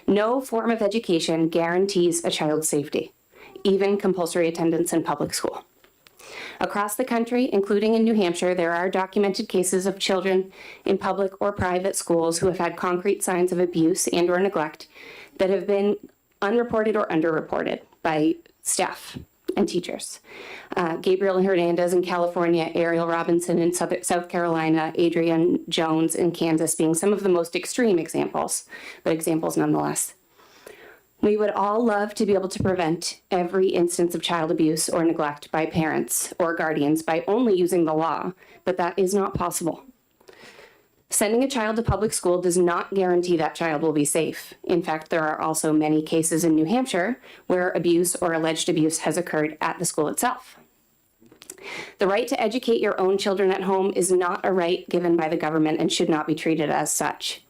No form of education guarantees a child's safety, even compulsory attendance in public school. Across the country, including in New Hampshire, there are documented cases of children in public or private schools who have had concrete signs of abuse and or neglect that have been unreported or underreported by staff and teachers. Gabriel Hernandez in California, Ariel Robinson in South Carolina, Adrienne Jones in Kansas being some of the most extreme examples, but examples nonetheless. We would all love to be able to prevent every instance of child abuse or neglect by parents or guardians by only using the law, but that is not possible. Sending a child to public school does not guarantee that child will be safe. In fact, there are also many cases in New Hampshire where abuse or alleged abuse has occurred at the school itself. The right to educate your own children at home is not a right given by the government and should not be treated as such.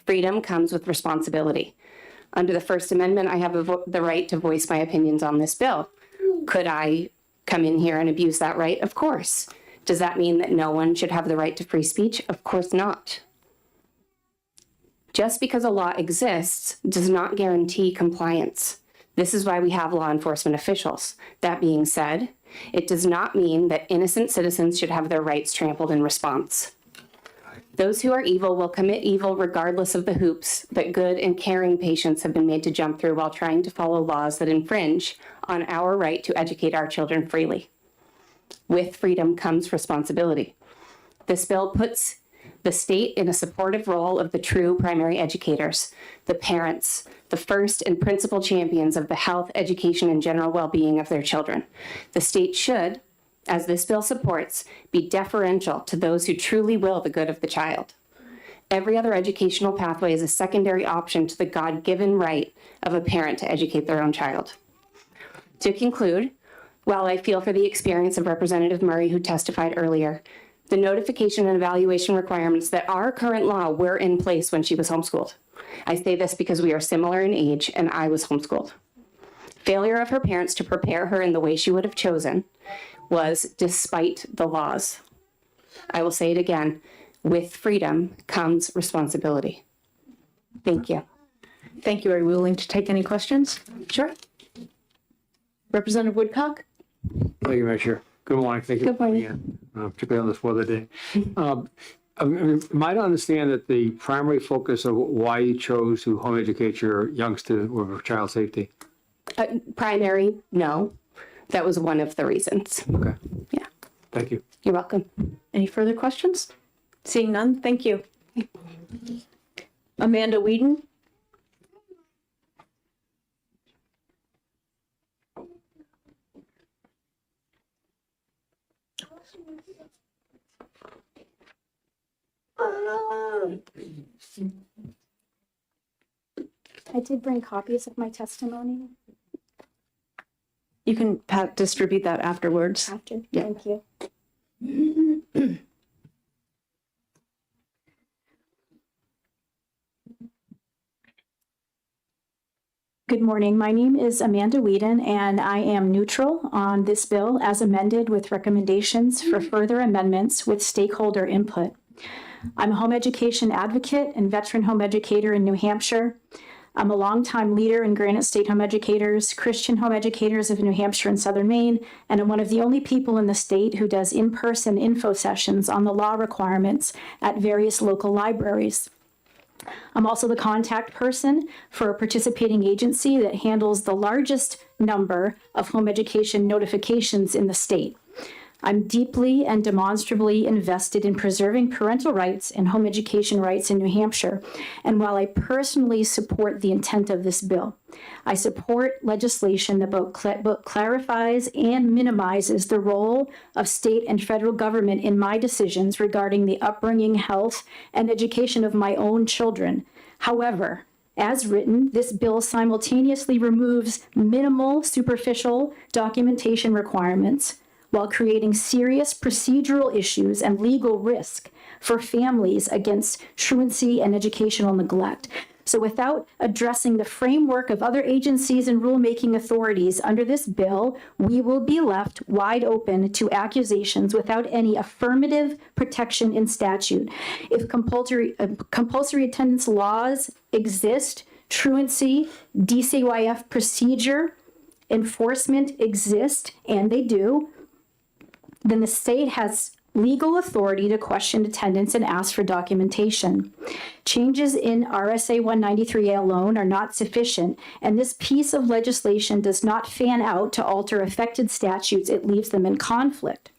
Freedom comes with responsibility. Under the First Amendment, I have the right to voice my opinions on this bill. Could I come in here and abuse that right? Of course. Does that mean that no one should have the right to free speech? Of course not. Just because a law exists does not guarantee compliance. This is why we have law enforcement officials. That being said, it does not mean that innocent citizens should have their rights trampled in response. Those who are evil will commit evil regardless of the hoops that good and caring patients have been made to jump through while trying to follow laws that infringe on our right to educate our children freely. With freedom comes responsibility. This bill puts the state in a supportive role of the true primary educators, the parents, the first and principal champions of the health, education, and general well-being of their children. The state should, as this bill supports, be deferential to those who truly will the good of the child. Every other educational pathway is a secondary option to the God-given right of a parent to educate their own child. To conclude, while I feel for the experience of Representative Murray, who testified earlier, the notification and evaluation requirements that our current law were in place when she was homeschooled. I say this because we are similar in age and I was homeschooled. Failure of her parents to prepare her in the way she would have chosen was despite the laws. I will say it again, with freedom comes responsibility. Thank you. Thank you. Are you willing to take any questions? Sure. Representative Woodcock? Thank you, Madam Chair. Good morning. Thank you. Good morning. Again, particularly on this weather day. I mean, am I to understand that the primary focus of why you chose to home educate your youngster was child safety? Primary, no. That was one of the reasons. Okay. Yeah. Thank you. You're welcome. Any further questions? Seeing none, thank you. Amanda Whedon? I did bring copies of my testimony You can distribute that afterwards. after. Yeah. Thank you. Good morning. My name is Amanda Whedon, and I am neutral on this bill as amended with recommendations for further amendments with stakeholder input. I'm a home education advocate and veteran home educator in New Hampshire. I'm a longtime leader in Granite State Home Educators, Christian Home Educators of New Hampshire and Southern Maine, and I'm one of the only people in the state who does in-person info sessions on the law requirements at various local libraries. I'm also the contact person for a participating agency that handles the largest number of home education notifications in the state. I'm deeply and demonstrably invested in preserving parental rights and home education rights in New Hampshire. And while I personally support the intent of this bill, I support legislation that both clarifies and minimizes the role of state and federal government in my decisions regarding the upbringing, health, and education of my own children. However, as written, this bill simultaneously removes minimal superficial documentation requirements while creating serious procedural issues and legal risk for families against truancy and educational neglect. So without addressing the framework of other agencies and rulemaking authorities under this bill, we will be left wide open to accusations without any affirmative protection in statute. If compulsory attendance laws exist, truancy, DCYF procedure, enforcement exist, and they do, then the state has legal authority to question attendance and ask for documentation. Changes in RSA 193A alone are not sufficient, and this piece of legislation does not fan out to alter affected statutes. It leaves them in conflict.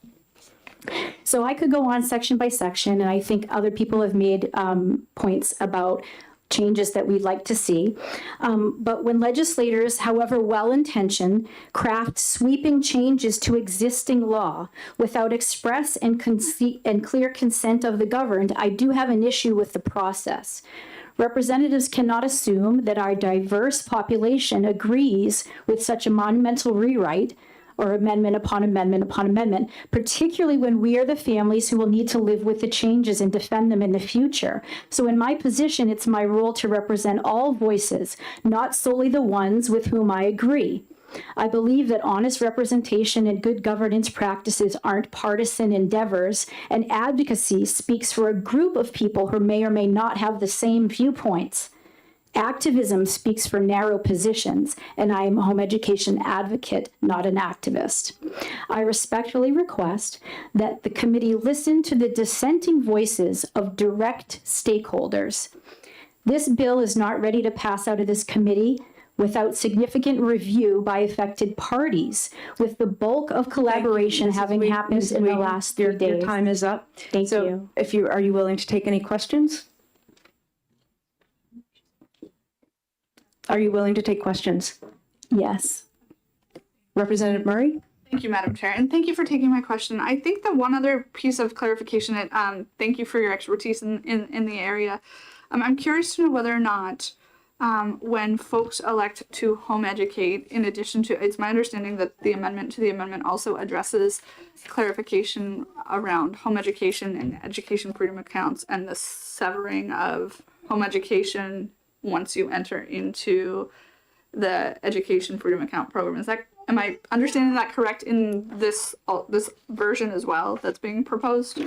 So I could go on section by section, and I think other people have made points about changes that we'd like to see. But when legislators, however well-intentioned, craft sweeping changes to existing law without express and clear consent of the governed, I do have an issue with the process. Representatives cannot assume that our diverse population agrees with such a monumental rewrite or amendment upon amendment upon amendment, particularly when we are the families who will need to live with the changes and defend them in the future. So in my position, it's my role to represent all voices, not solely the ones with whom I agree. I believe that honest representation and good governance practices aren't partisan endeavors, and advocacy speaks for a group of people who may or may not have the same viewpoints. Activism speaks for narrow positions, and I am a home education advocate, not an activist. I respectfully request that the committee listen to the dissenting voices of direct stakeholders. This bill is not ready to pass out of this committee without significant review by affected parties, with the bulk of collaboration having happened in the last 3 days. Your time is up. Thank So you. are you willing to take any questions? Are you willing to take questions? Yes. Representative Murray? Thank you, Madam Chair, and thank you for taking my question. I think the one other piece of clarification, thank you for your expertise in the area. I'm curious to know whether or not when folks elect to home educate, in addition to, it's my understanding that the amendment to the amendment also addresses clarification around home education and education freedom accounts and the severing of home education once you enter into the education freedom account program. Am I understanding that correct in this version as well that's being proposed?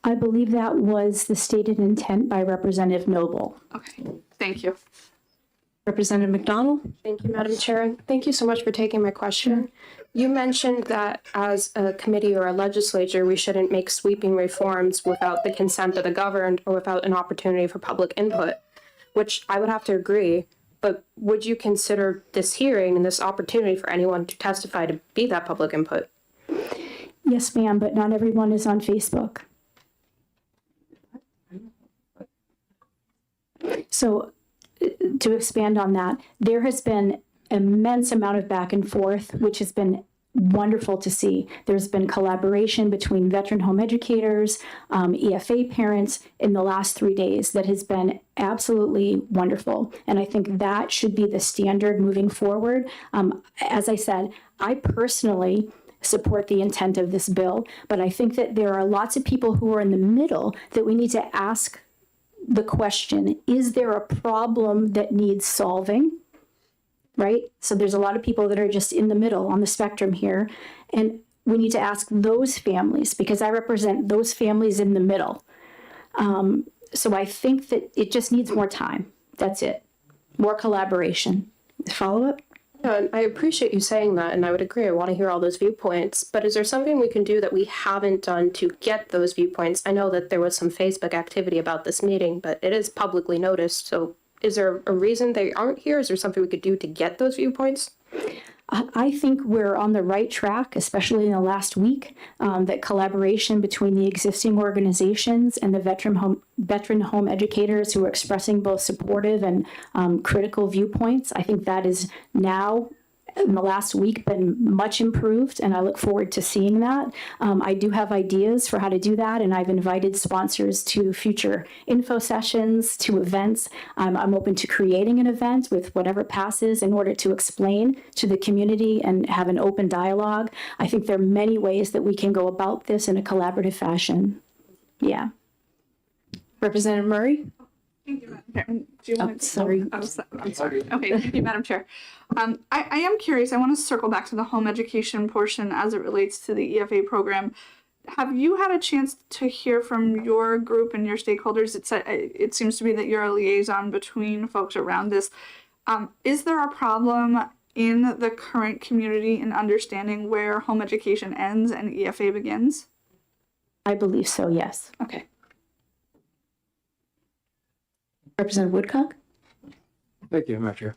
I believe that was the stated intent by Representative Noble. Okay, thank you. Representative McDonald? Thank you, Madam Chair. Thank you so much for taking my question. You mentioned that as a committee or a legislature, we shouldn't make sweeping reforms without the consent of the governed or without an opportunity for public input, which I would have to agree. But would you consider this hearing and this opportunity for anyone to testify to be that public input? Yes, ma'am, but not everyone is on Facebook. So to expand on that, there has been immense amount of back and forth, which has been wonderful to see. There's been collaboration between veteran home educators, EFA parents in the last 3 days that has been absolutely wonderful. And I think that should be the standard moving forward. As I said, I personally support the intent of this bill, but I think that there are lots of people who are in the middle that we need to ask the question, is there a problem that needs solving? Right? So there's a lot of people that are just in the middle on the spectrum here. And we need to ask those families, because I represent those families in the middle. So I think that it just needs more time. That's it. More collaboration. Follow-up? Yeah, and I appreciate you saying that, and I would agree. I want to hear all those viewpoints. But is there something we can do that we haven't done to get those viewpoints? I know that there was some Facebook activity about this meeting, but it is publicly noticed. So is there a reason they aren't here? Is there something we could do to get those viewpoints? I think we're on the right track, especially in the last week, that collaboration between the existing organizations and the veteran home educators who are expressing both supportive and critical viewpoints. I think that is now, in the last week, been much improved, and I look forward to seeing that. I do have ideas for how to do that, and I've invited sponsors to future info sessions, to events. I'm open to creating an event with whatever passes in order to explain to the community and have an open dialogue. I think there are many ways that we can go about this in a collaborative fashion. Yeah. Representative Murray? Thank you, Madam Chair. Do you want to? sorry. I'm sorry. Okay, thank you, Madam Chair. I am curious. I want to circle back to the home education portion as it relates to the EFA program. Have you had a chance to hear from your group and your stakeholders? It seems to me that you're a liaison between folks around this. Is there a problem in the current community in understanding where home education ends and EFA begins? I believe so, yes. Okay. Representative Woodcock? Thank you, Madam Chair.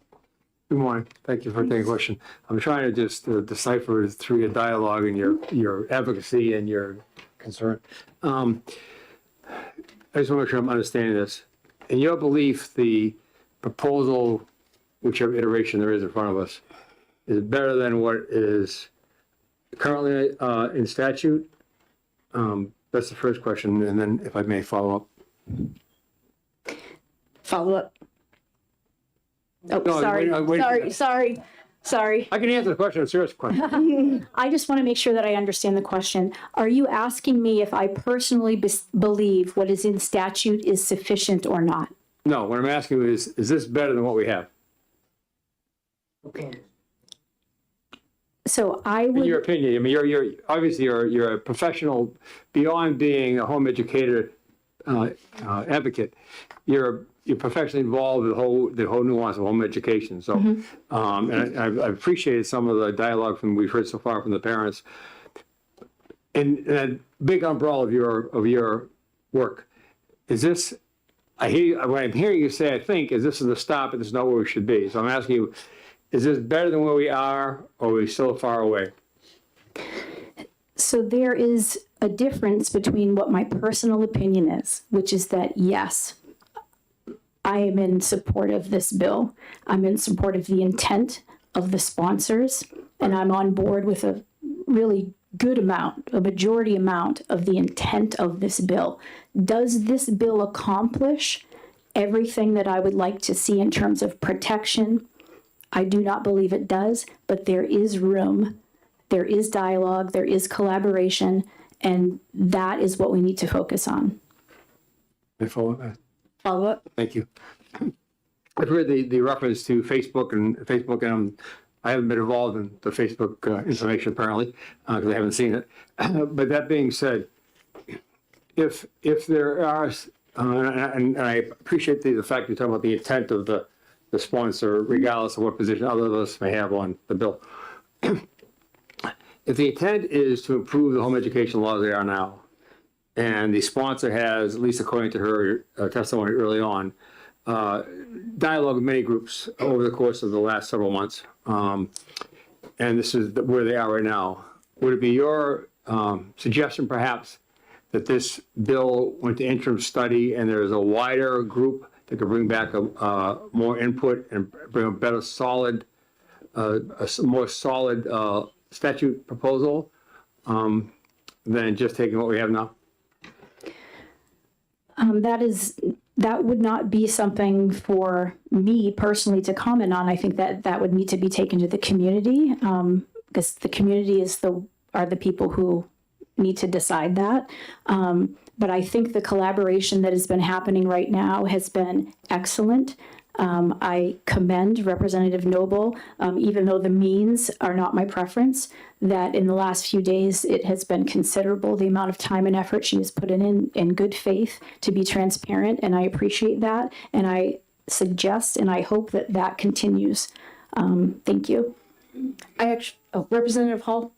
Good morning. Thank you for taking the question. I'm trying to just decipher through your dialogue and your advocacy and your concern. I just want to make sure I'm understanding this. In your belief, the proposal, whichever iteration there is in front of us, is better than what is currently in statute? That's the first question, and then if I may follow up. Follow up. Oh, No, sorry. I can answer the question, a serious question. I just want to make sure that I understand the question. Are you asking me if I personally believe what is in statute is sufficient or not? No, what I'm asking you is this better than what we have? So I In would. your opinion, I mean, you're obviously you're a professional beyond being a home educator advocate. You're professionally involved with the whole nuance of home education. So, and I appreciated some of the dialogue we've heard so far from the parents. And a big umbrella of your work is this. What I'm hearing you say, I think, is this is the stop and this is not where we should be. So I'm asking you, is this better than where we are, or are we still far away? So there is a difference between what my personal opinion is, which is that, yes, I am in support of this bill. I'm in support of the intent of the sponsors, and I'm on board with a really good amount, a majority amount of the intent of this bill. Does this bill accomplish everything that I would like to see in terms of protection? I do not believe it does, but there is room, there is dialogue, there is collaboration, and that is what we need to focus on. Follow up. Thank you. I've heard the reference to Facebook and I haven't been involved in the Facebook information apparently, because I haven't seen it. But that being said, if there are, and I appreciate the fact you're talking about the intent of the sponsor, regardless of what position other of us may have on the bill. If the intent is to improve the home education laws they are now, and the sponsor has, at least according to her testimony early on, dialogue with many groups over the course of the last several months, and this is where they are right now. Would it be your suggestion, perhaps, that this bill went to interim study and there's a wider group that could bring back more input and bring a better solid, more solid statute proposal than just taking what we have now? That would not be something for me personally to comment on. I think that would need to be taken to the community, because the community are the people who need to decide that. But I think the collaboration that has been happening right now has been excellent. I commend Representative Noble, even though the means are not my preference, that in the last few days it has been considerable, the amount of time and effort she has put in good faith to be transparent, and I appreciate that. And I suggest and I hope that continues. Thank you. Representative Hall?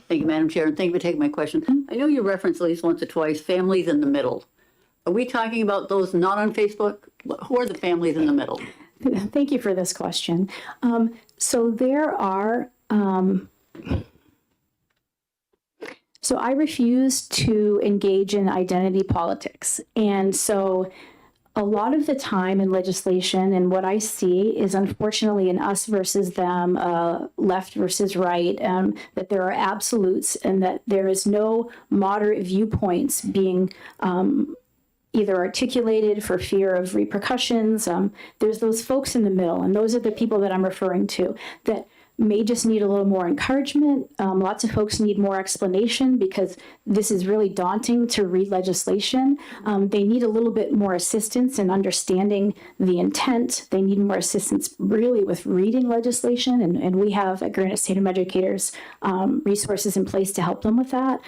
Thank you, Madam Chair, and thank you for taking my question. I know you referenced at least once or twice families in the middle. Are we talking about those not on Facebook? Who are the families in the middle? Thank you for this question. So there are, so I refuse to engage in identity politics. And so a lot of the time in legislation and what I see is unfortunately an us versus them, left versus right, that there are absolutes and that there is no moderate viewpoints being either articulated for fear of repercussions. There's those folks in the middle, and those are the people that I'm referring to that may just need a little more encouragement. Lots of folks need more explanation because this is really daunting to read legislation. They need a little bit more assistance in understanding the intent. They need more assistance really with reading legislation, and we have at Granite State Home Educators resources in place to help them with that.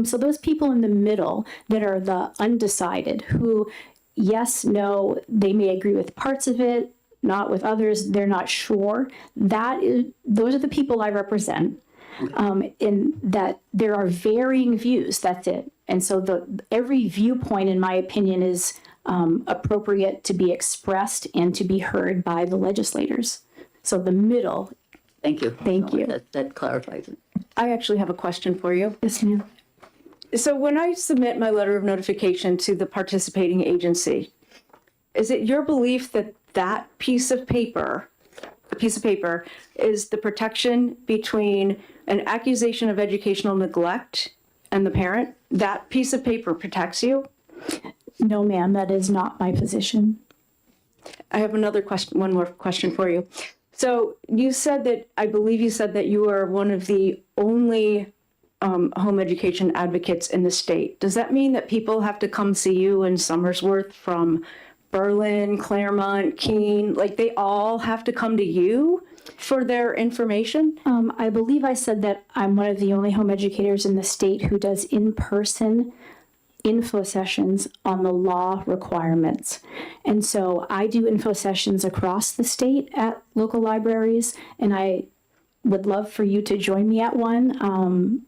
So those people in the middle that are the undecided who, yes, no, they may agree with parts of it, not with others, they're not sure. Those are the people I represent. In that there are varying views, that's it. And so every viewpoint, in my opinion, is appropriate to be expressed and to be heard by the legislators. So the middle. Thank you. Thank you. That clarifies it. I actually have a question for you. Yes, ma'am. So when I submit my letter of notification to the participating agency, is it your belief that that piece of paper is the protection between an accusation of educational neglect and the parent? That piece of paper protects you? No, ma'am, that is not my position. I have another question, one more question for you. So you said that, I believe you said that you are one of the only home education advocates in the state. Does that mean that people have to come see you in Somersworth from Berlin, Claremont, Keene? Like they all have to come to you for their information? I believe I said that I'm one of the only home educators in the state who does in-person info sessions on the law requirements. And so I do info sessions across the state at local libraries, and I would love for you to join me at one.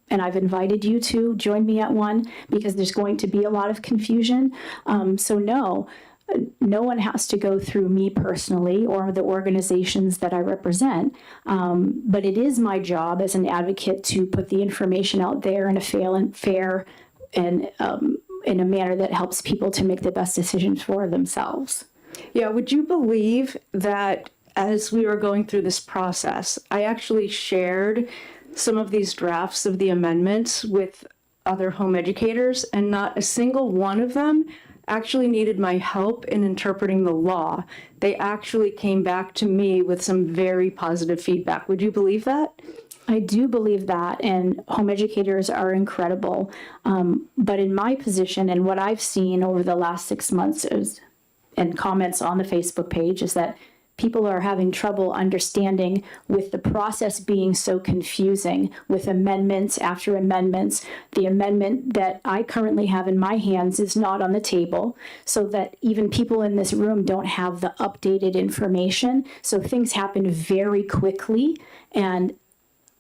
And I've invited you to join me at one because there's going to be a lot of confusion. So no one has to go through me personally or the organizations that I represent. But it is my job as an advocate to put the information out there in a fair and in a manner that helps people to make the best decisions for themselves. Yeah, would you believe that as we were going through this process, I actually shared some of these drafts of the amendments with other home educators, and not a single one of them actually needed my help in interpreting the law. They actually came back to me with some very positive feedback. Would you believe that? I do believe that, and home educators are incredible. But in my position and what I've seen over the last 6 months and comments on the Facebook page is that people are having trouble understanding with the process being so confusing with amendments after amendments. The amendment that I currently have in my hands is not on the table, so that even people in this room don't have the updated information. So things happen very quickly, and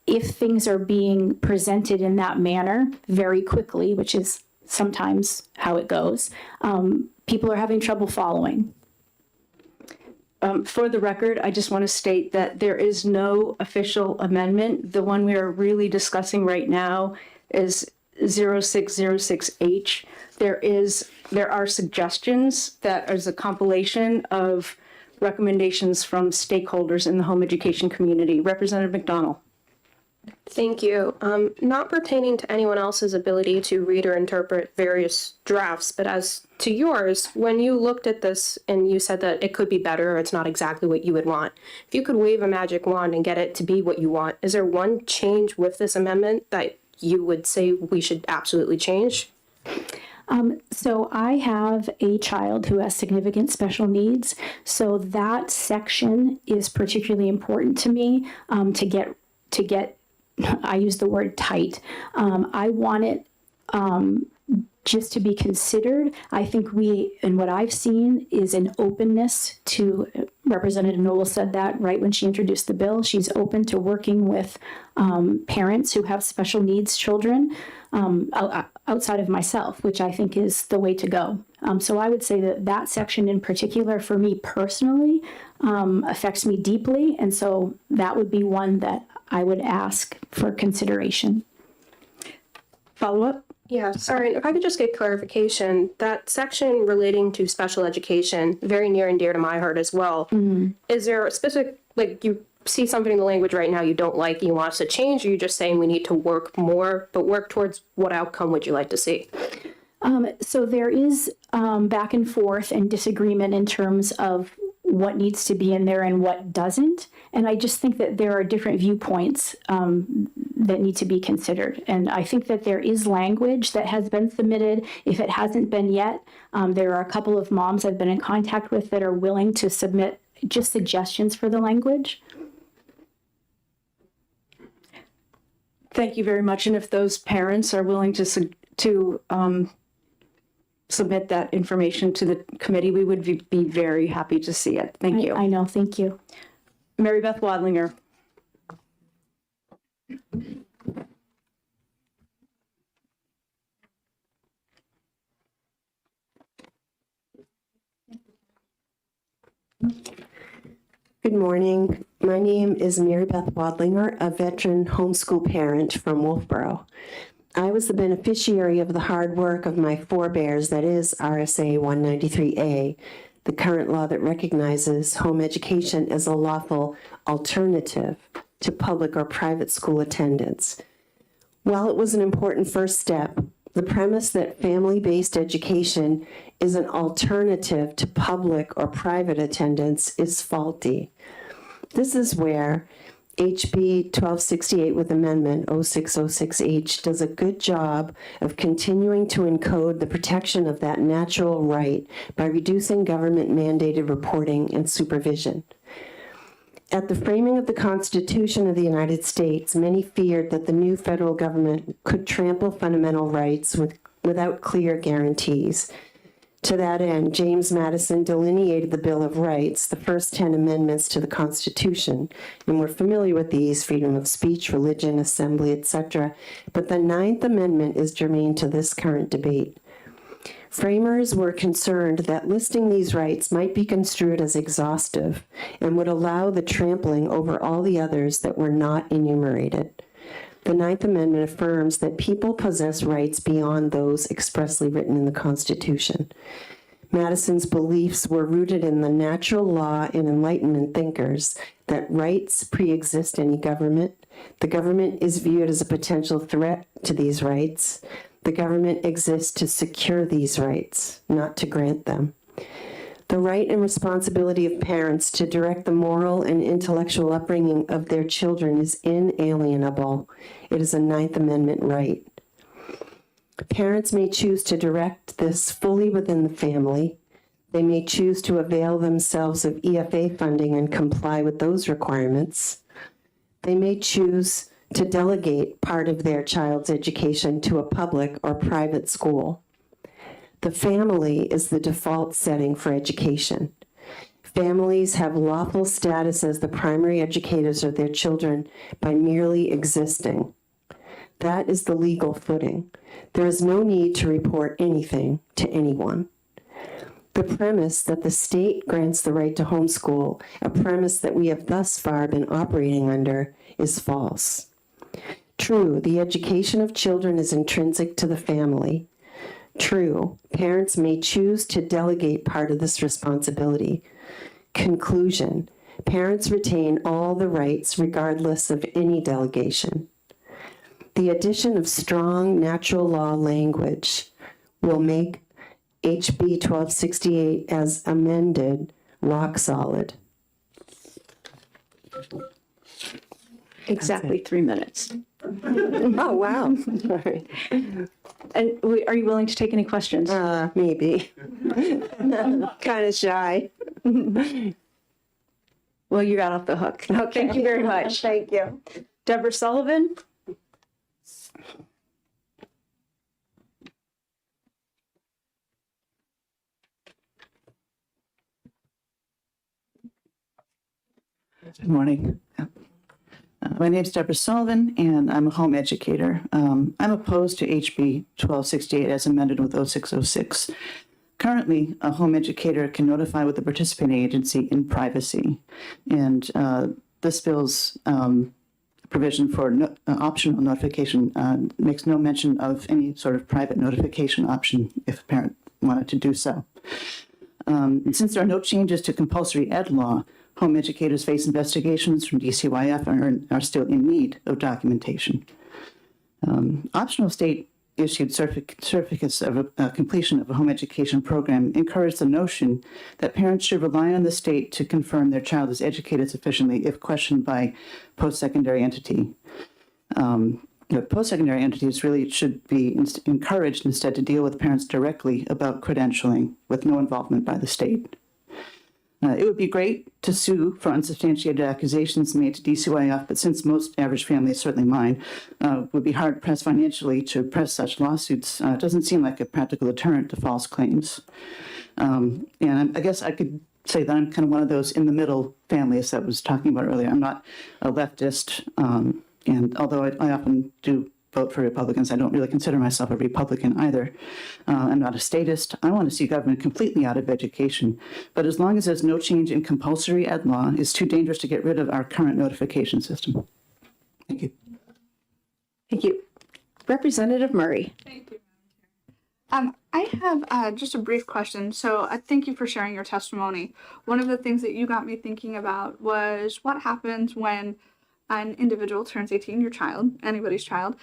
if things are being presented in that manner very quickly, which is sometimes how it goes, people are having trouble following. For the record, I just want to state that there is no official amendment. The one we are really discussing right now is 0606H. There are suggestions that is a compilation of recommendations from stakeholders in the home education community. Representative McDonald. Thank you. Not pertaining to anyone else's ability to read or interpret various drafts, but as to yours, when you looked at this and you said that it could be better or it's not exactly what you would want, if you could wave a magic wand and get it to be what you want, is there one change with this amendment that you would say we should absolutely change? So I have a child who has significant special needs. So that section is particularly important to me to get I use the word tight. I want it just to be considered. I think and what I've seen is an openness to, Representative Noble said that right when she introduced the bill, she's open to working with parents who have special needs children outside of myself, which I think is the way to go. So I would say that section in particular for me personally affects me deeply. And so that would be one that I would ask for consideration. Follow up? Yeah, sorry, if I could just get clarification, that section relating to special education, very near and dear to my heart as well. Mm-hmm. Is there a specific, like you see something in the language right now you don't like, you want us to change, or you're just saying we need to work more, but work towards what outcome would you like to see? So there is back and forth and disagreement in terms of what needs to be in there and what doesn't. And I just think that there are different viewpoints that need to be considered. And I think that there is language that has been submitted. If it hasn't been yet, there are a couple of moms I've been in contact with that are willing to submit just suggestions for the language. Thank you very much. And if those parents are willing to submit that information to the committee, we would be very happy to see it. Thank you. I know, thank you. Mary Beth Wadlinger. Good morning. My name is Mary Beth Wadlinger, a veteran homeschool parent from Wolfboro. I was the beneficiary of the hard work of my forebears, that is RSA 193A, the current law that recognizes home education as a lawful alternative to public or private school attendance. While it was an important first step, the premise that family-based education is an alternative to public or private attendance is faulty. This is where HB 1268 with Amendment 0606H does a good job of continuing to encode the protection of that natural right by reducing government-mandated reporting and supervision. At the framing of the Constitution of the United States, many feared that the new federal government could trample fundamental rights without clear guarantees. To that end, James Madison delineated the Bill of Rights, the first 10 amendments to the Constitution, and we're familiar with these: freedom of speech, religion, assembly, etc. But the 9th Amendment is germane to this current debate. Framers were concerned that listing these rights might be construed as exhaustive and would allow the trampling over all the others that were not enumerated. The 9th Amendment affirms that people possess rights beyond those expressly written in the Constitution. Madison's beliefs were rooted in the natural law and Enlightenment thinkers that rights pre-exist any government. The government is viewed as a potential threat to these rights. The government exists to secure these rights, not to grant them. The right and responsibility of parents to direct the moral and intellectual upbringing of their children is inalienable. It is a 9th Amendment right. Parents may choose to direct this fully within the family. They may choose to avail themselves of EFA funding and comply with those requirements. They may choose to delegate part of their child's education to a public or private school. The family is the default setting for education. Families have lawful status as the primary educators of their children by merely existing. That is the legal footing. There is no need to report anything to anyone. The premise that the state grants the right to homeschool, a premise that we have thus far been operating under, is false. True, the education of children is intrinsic to the family. True, parents may choose to delegate part of this responsibility. Conclusion, parents retain all the rights regardless of any delegation. The addition of strong natural law language will make HB 1268 as amended rock solid. Exactly 3 minutes. Oh, wow. All right. And are you willing to take any questions? Maybe. Kind of shy. Well, you got off the hook. Okay. Thank you very much. Thank you. Deborah Sullivan? Good morning. My name is Deborah Sullivan, and I'm a home educator. I'm opposed to HB 1268 as amended with 0606. Currently, a home educator can notify with the participating agency in privacy, and this bill's provision for optional notification makes no mention of any sort of private notification option if a parent wanted to do so. And since there are no changes to compulsory ed law, home educators face investigations from DCYF and are still in need of documentation. Optional state-issued certificates of completion of a home education program encourage the notion that parents should rely on the state to confirm their child is educated sufficiently if questioned by post-secondary entity. Post-secondary entities really should be encouraged instead to deal with parents directly about credentialing with no involvement by the state. It would be great to sue for unsubstantiated accusations made to DCYF, but since most average families, certainly mine, would be hard pressed financially to press such lawsuits, it doesn't seem like a practical deterrent to false claims. And I guess I could say that I'm kind of one of those in the middle families that was talking about earlier. I'm not a leftist, and although I often do vote for Republicans, I don't really consider myself a Republican either. I'm not a statist. I want to see government completely out of education. But as long as there's no change in compulsory ed law, it's too dangerous to get rid of our current notification system. Thank you. Thank you. Representative Murray. I have just a brief question. So thank you for sharing your testimony. One of the things that you got me thinking about was what happens when an individual turns 18, your child, anybody's child,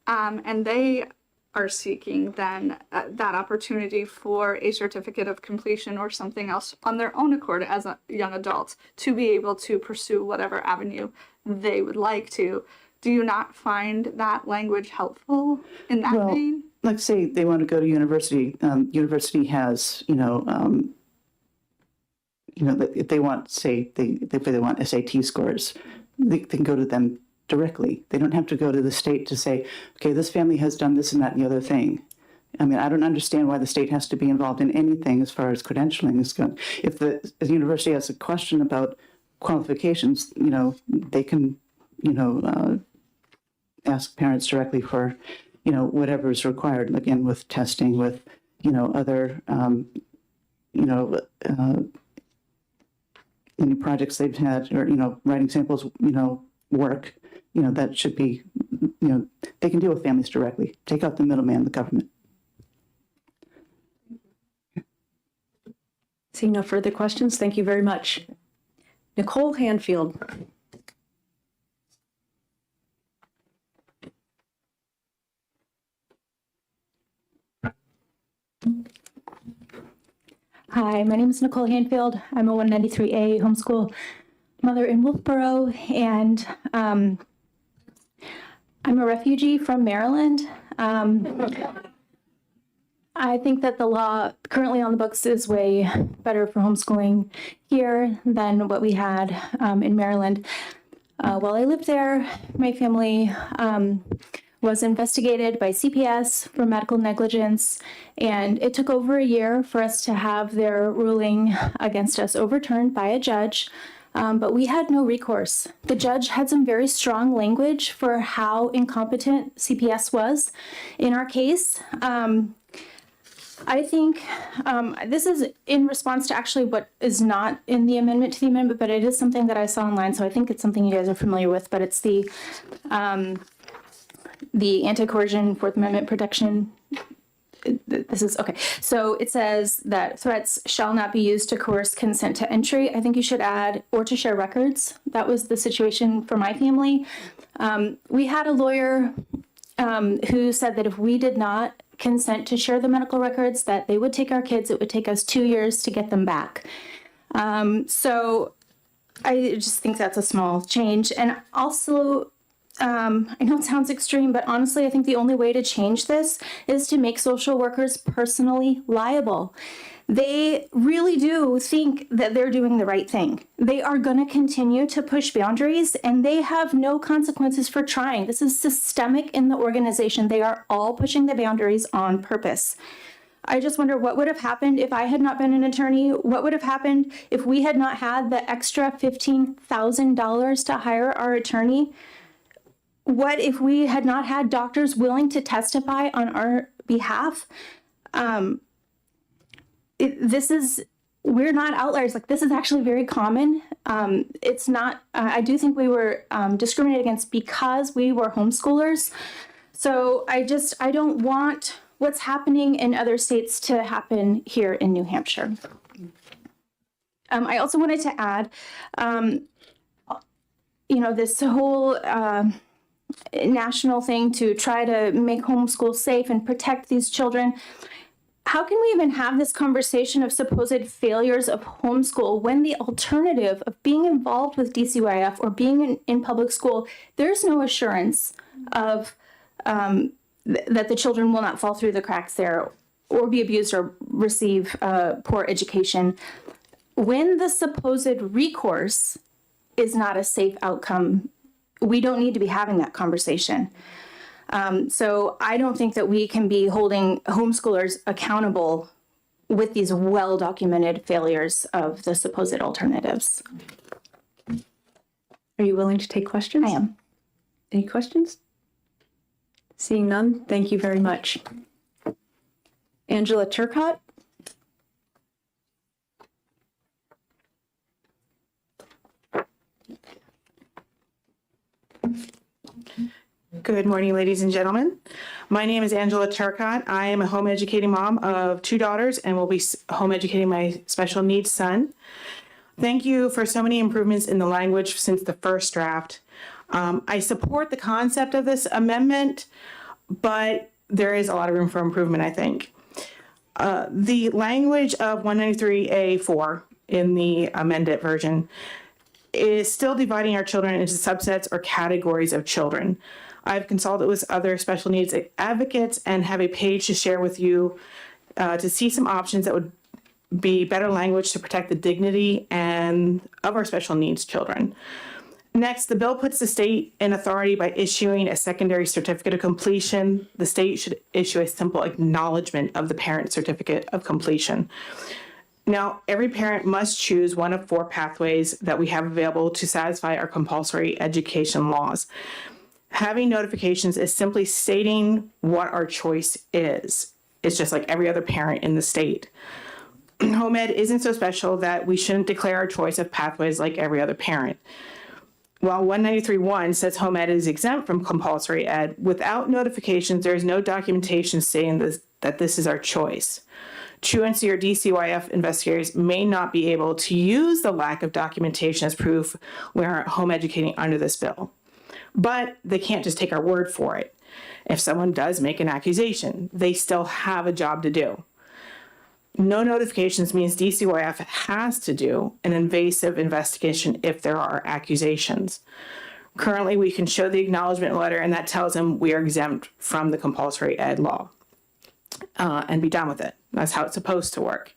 and they are seeking then that opportunity for a certificate of completion or something else on their own accord as a young adult to be able to pursue whatever avenue they would like to. Do you not find that language helpful in that vein? Like say they want to go to university. University has, if they want, say, they want SAT scores, they can go to them directly. They don't have to go to the state to say, okay, this family has done this and that and the other thing. I mean, I don't understand why the state has to be involved in anything as far as credentialing is concerned. If the university has a question about qualifications, they can, ask parents directly for, whatever is required, again, with testing, with, other, any projects they've had or, writing samples, work, that should be, they can deal with families directly. Take out the middleman, the government. Seeing no further questions, thank you very much. Nicole Hanfield. Hi, my name is Nicole Hanfield. I'm a 193A homeschool mother in Wolfboro, and I'm a refugee from Maryland. I think that the law currently on the books is way better for homeschooling here than what we had in Maryland. While I lived there, my family was investigated by CPS for medical negligence, and it took over a year for us to have their ruling against us overturned by a judge, but we had no recourse. The judge had some very strong language for how incompetent CPS was in our case. I think this is in response to actually what is not in the amendment to the amendment, but it is something that I saw online, so I think it's something you guys are familiar with, but it's the anti-coercion Fourth Amendment protection. This is okay. So it says that threats shall not be used to coerce consent to entry. I think you should add or to share records. That was the situation for my family. We had a lawyer who said that if we did not consent to share the medical records, that they would take our kids. It would take us 2 years to get them back. So I just think that's a small change. And also, I know it sounds extreme, but honestly, I think the only way to change this is to make social workers personally liable. They really do think that they're doing the right thing. They are going to continue to push boundaries, and they have no consequences for trying. This is systemic in the organization. They are all pushing the boundaries on purpose. I just wonder what would have happened if I had not been an attorney. What would have happened if we had not had the extra $15,000 to hire our attorney? What if we had not had doctors willing to testify on our behalf? We're not outliers. Like, this is actually very common. It's not, I do think we were discriminated against because we were homeschoolers. So I don't want what's happening in other states to happen here in New Hampshire. I also wanted to add, this whole national thing to try to make homeschool safe and protect these children. How can we even have this conversation of supposed failures of homeschool when the alternative of being involved with DCYF or being in public school, there's no assurance of that the children will not fall through the cracks there or be abused or receive poor education. when the supposed recourse is not a safe outcome, we don't need to be having that conversation. So I don't think that we can be holding homeschoolers accountable with these well-documented failures of the supposed alternatives. Are you willing to take questions? I am. Any questions? Seeing none, thank you very much. Angela Turcott? Good morning, ladies and gentlemen. My name is Angela Turcott. I am a home educating mom of 2 daughters and will be home educating my special needs son. Thank you for so many improvements in the language since the first draft. I support the concept of this amendment, but there is a lot of room for improvement, I think. The language of 193A4 in the amended version is still dividing our children into subsets or categories of children. I've consulted with other special needs advocates and have a page to share with you to see some options that would be better language to protect the dignity and of our special needs children. Next, the bill puts the state in authority by issuing a secondary certificate of completion. The state should issue a simple acknowledgement of the parent certificate of completion. Now, every parent must choose one of 4 pathways that we have available to satisfy our compulsory education laws. Having notifications is simply stating what our choice is. It's just like every other parent in the state. Home ed isn't so special that we shouldn't declare our choice of pathways like every other parent. While 193.1 says home ed is exempt from compulsory ed, without notifications, there is no documentation saying that this is our choice. Truancy or DCYF investigators may not be able to use the lack of documentation as proof we are home educating under this bill. But they can't just take our word for it. If someone does make an accusation, they still have a job to do. No notifications means DCYF has to do an invasive investigation if there are accusations. Currently, we can show the acknowledgement letter and that tells them we are exempt from the compulsory ed law and be done with it. That's how it's supposed to work.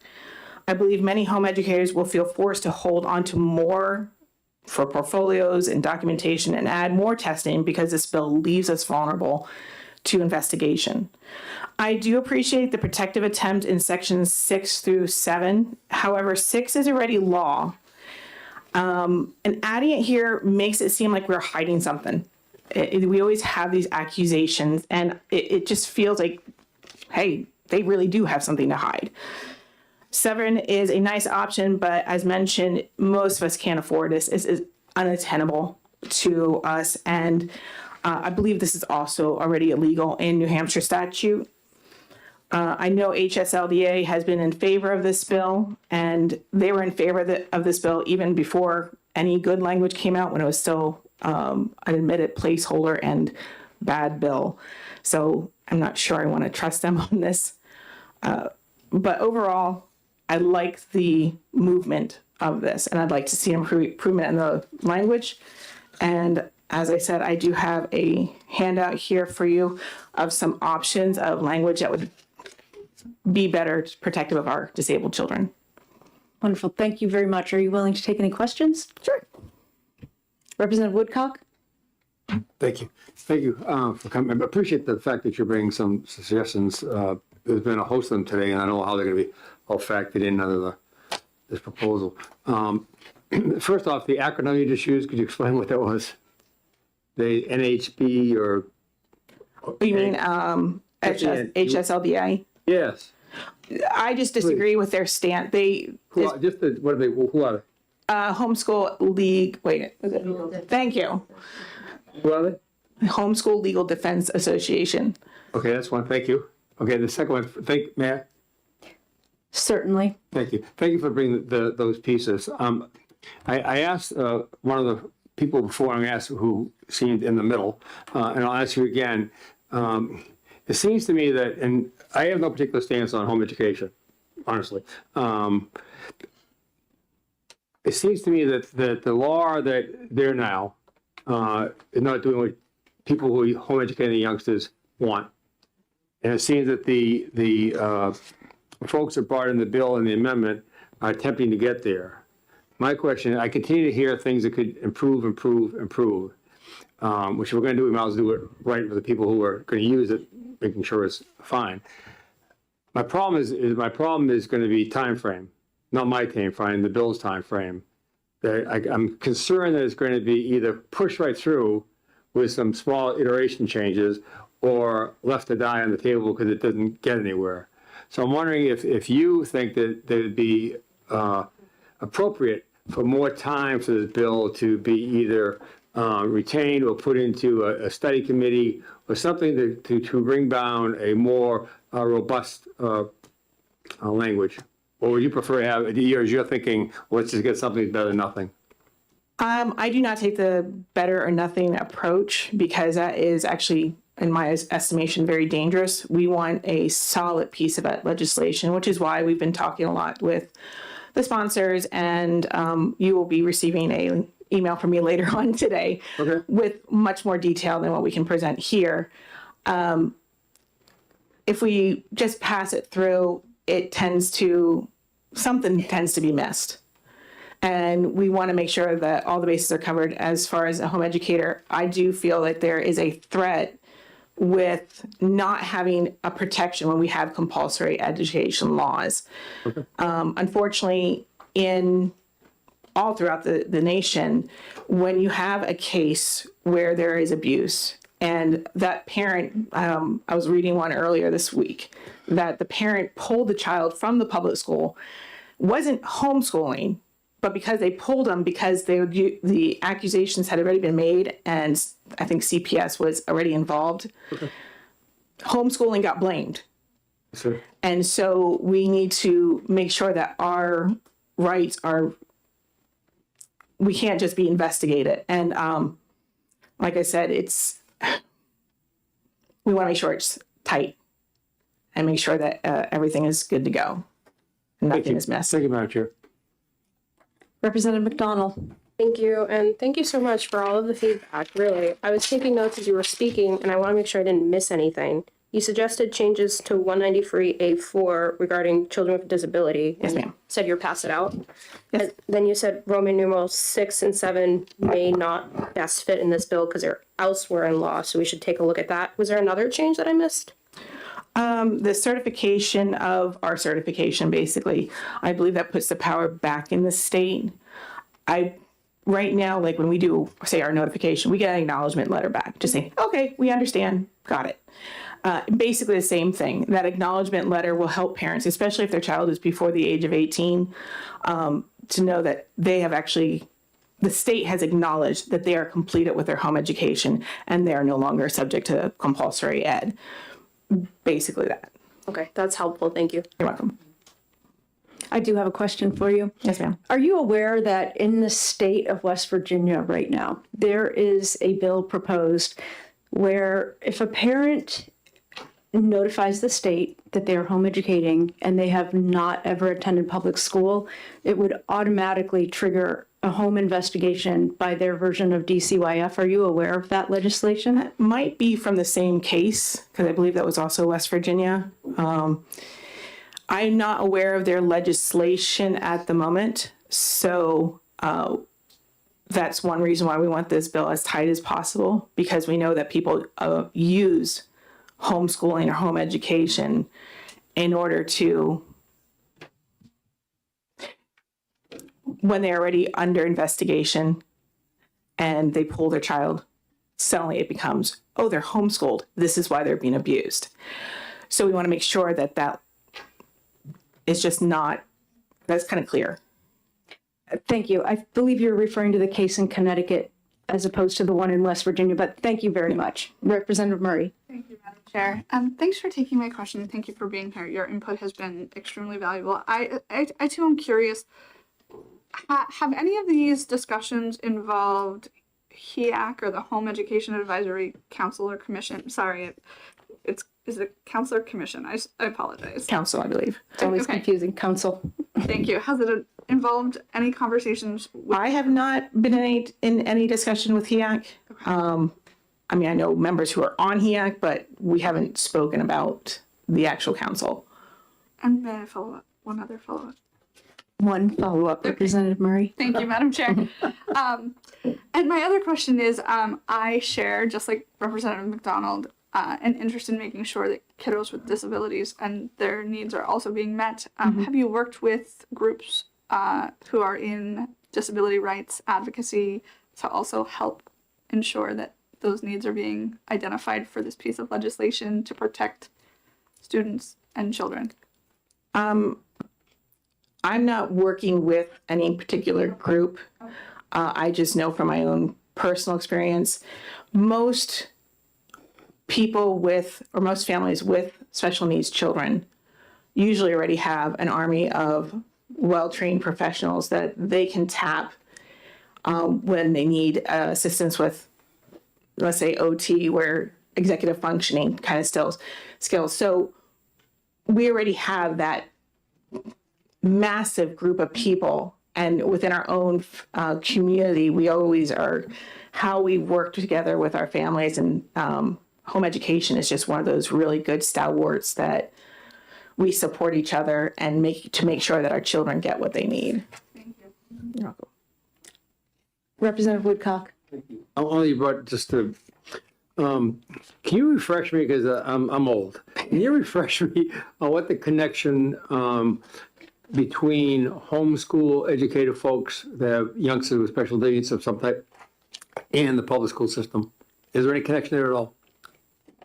I believe many home educators will feel forced to hold on to more for portfolios and documentation and add more testing because this bill leaves us vulnerable to investigation. I do appreciate the protective attempt in sections 6 through 7. However, 6 is already law. And adding it here makes it seem like we're hiding something. We always have these accusations and it just feels like, hey, they really do have something to hide. 7 is a nice option, but as mentioned, most of us can't afford this. This is unattainable to us. And I believe this is also already illegal in New Hampshire statute. I know HSLDA has been in favor of this bill, and they were in favor of this bill even before any good language came out, when it was still an admitted placeholder and bad bill. So I'm not sure I want to trust them on this. But overall, I like the movement of this, and I'd like to see improvement in the language. And as I said, I do have a handout here for you of some options of language that would be better protective of our disabled children. Wonderful. Thank you very much. Are you willing to take any questions? Sure. Representative Woodcock? Thank you. Thank you for coming. I appreciate the fact that you're bringing some suggestions. There's been a host of them today, and I don't know how they're going to be all factored in under this proposal. First off, the acronym you just used, could you explain what that was? The NHB or? You mean HSLDA? Yes. I just disagree with their stand. Who are they? Who are they? Homeschool League. Wait, was it? Thank you. Who are they? Homeschool Legal Defense Association. Okay, that's one. Thank you. Okay, the second one. May I? Certainly. Thank you. Thank you for bringing those pieces. I asked one of the people before, and I asked who seemed in the middle, and I'll ask you again. It seems to me that, and I have no particular stance on home education, honestly. It seems to me that the law that there now is not doing what people who are home educating youngsters want. And it seems that the folks that brought in the bill and the amendment are attempting to get there. My question, I continue to hear things that could improve, which we're going to do. We might as well do it right for the people who are going to use it, making sure it's fine. My problem is going to be time frame, not my time frame, the bill's time frame. I'm concerned that it's going to be either pushed right through with some small iteration changes or left to die on the table because it doesn't get anywhere. So I'm wondering if you think that it would be appropriate for more time for this bill to be either retained or put into a study committee or something to bring down a more robust language. Or would you prefer to have, you're thinking, let's just get something better than nothing? I do not take the better or nothing approach because that is actually, in my estimation, very dangerous. We want a solid piece of legislation, which is why we've been talking a lot with the sponsors, and you will be receiving an email from me later on today with much more detail than what we can present here. If we just pass it through, something tends to be missed. And we want to make sure that all the bases are covered. As far as a home educator, I do feel that there is a threat with not having a protection when we have compulsory education laws. Unfortunately, in all throughout the nation, when you have a case where there is abuse and that parent, I was reading one earlier this week, that the parent pulled the child from the public school, wasn't homeschooling, but because they pulled them because the accusations had already been made and I think CPS was already involved, homeschooling got blamed. Sure. And so we need to make sure that our rights we can't just be investigated. And like I said, we want to make sure it's tight and make sure that everything is good to go. And nothing is missed. Thank you, Madam Chair. Representative McDonald. Thank you, and thank you so much for all of the feedback, really. I was taking notes as you were speaking, and I want to make sure I didn't miss anything. You suggested changes to 193A4 regarding children with disability. Yes, ma'am. Said you'll pass it out. Yes. And then you said Roman numerals 6 and 7 may not best fit in this bill because they're elsewhere in law, so we should take a look at that. Was there another change that I missed? The certification of our certification, basically, I believe that puts the power back in the state. Right now, like when we do, say, our notification, we get an acknowledgement letter back, just saying, okay, we understand, got it. Basically the same thing. That acknowledgement letter will help parents, especially if their child is before the age of 18, to know that they have actually, the state has acknowledged that they are completed with their home education and they are no longer subject to compulsory ed. Basically that. Okay, that's helpful. Thank you. You're welcome. I do have a question for you. Yes, ma'am. Are you aware that in the state of West Virginia right now, there is a bill proposed where if a parent notifies the state that they're home educating and they have not ever attended public school, it would automatically trigger a home investigation by their version of DCYF. Are you aware of that legislation? That might be from the same case, because I believe that was also West Virginia. I'm not aware of their legislation at the moment, so that's one reason why we want this bill as tight as possible, because we know that people use homeschooling or home education in order to, when they're already under investigation and they pull their child, suddenly it becomes, oh, they're homeschooled. This is why they're being abused. So we want to make sure that that is just not, that's kind of clear. Thank you. I believe you're referring to the case in Connecticut as opposed to the one in West Virginia, but thank you very much. Representative Murray. Thank you, Madam Chair. Thanks for taking my question. Thank you for being here. Your input has been extremely valuable. I too am curious, have any of these discussions involved HEAC or the Home Education Advisory Council or Commission? Sorry, is it council or commission? I apologize. Council, I believe. It's always confusing. Council. Thank you. Has it involved any conversations? I have not been in any discussion with HEAC. I mean, I know members who are on HEAC, but we haven't spoken about the actual council. And may I follow up? One other follow-up. One follow-up, Representative Murray. Thank you, Madam Chair. And my other question is, I share, just like Representative McDonald, an interest in making sure that kiddos with disabilities and their needs are also being met. Have you worked with groups who are in disability rights advocacy to also help ensure that those needs are being identified for this piece of legislation to protect students and children? I'm not working with any particular group. I just know from my own personal experience, most people with, or most families with special needs children usually already have an army of well-trained professionals that they can tap when they need assistance with, let's say, OT, where executive functioning kind of skills. So we already have that massive group of people, and within our own community, we always are how we work together with our families, and home education is just one of those really good stalwarts that we support each other and make sure that our children get what they need. Thank you. You're welcome. Representative Woodcock. Only brought just to, can you refresh me, because I'm old. Can you refresh me on what the connection between homeschool educated folks that have youngsters with special needs of some type and the public school system? Is there any connection there at all?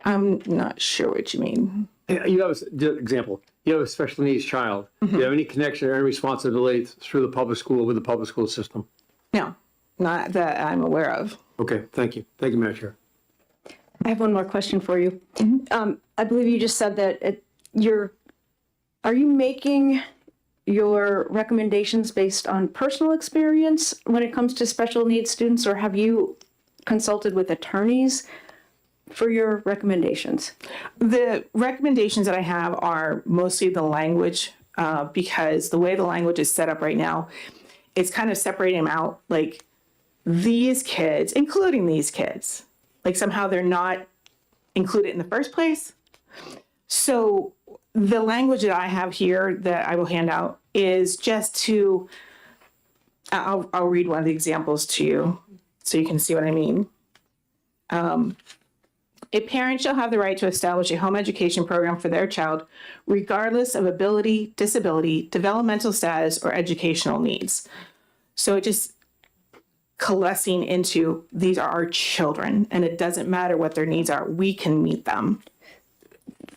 I'm not sure what you mean. You have, example, you have a special needs child. Do you have any connection or any responsibility through the public school with the public school system? No, not that I'm aware of. Okay, thank you. Thank you, Madam Chair. I have one more question for you. I believe you just said that are you making your recommendations based on personal experience when it comes to special needs students, or have you consulted with attorneys for your recommendations? The recommendations that I have are mostly the language, because the way the language is set up right now, it's kind of separating them out, like these kids, including these kids, like somehow they're not included in the first place. So the language that I have here that I will hand out is just to, I'll read one of the examples to you so you can see what I mean. A parent shall have the right to establish a home education program for their child, regardless of ability, disability, developmental status, or educational needs. So it just coalescing into, these are our children, and it doesn't matter what their needs are, we can meet them.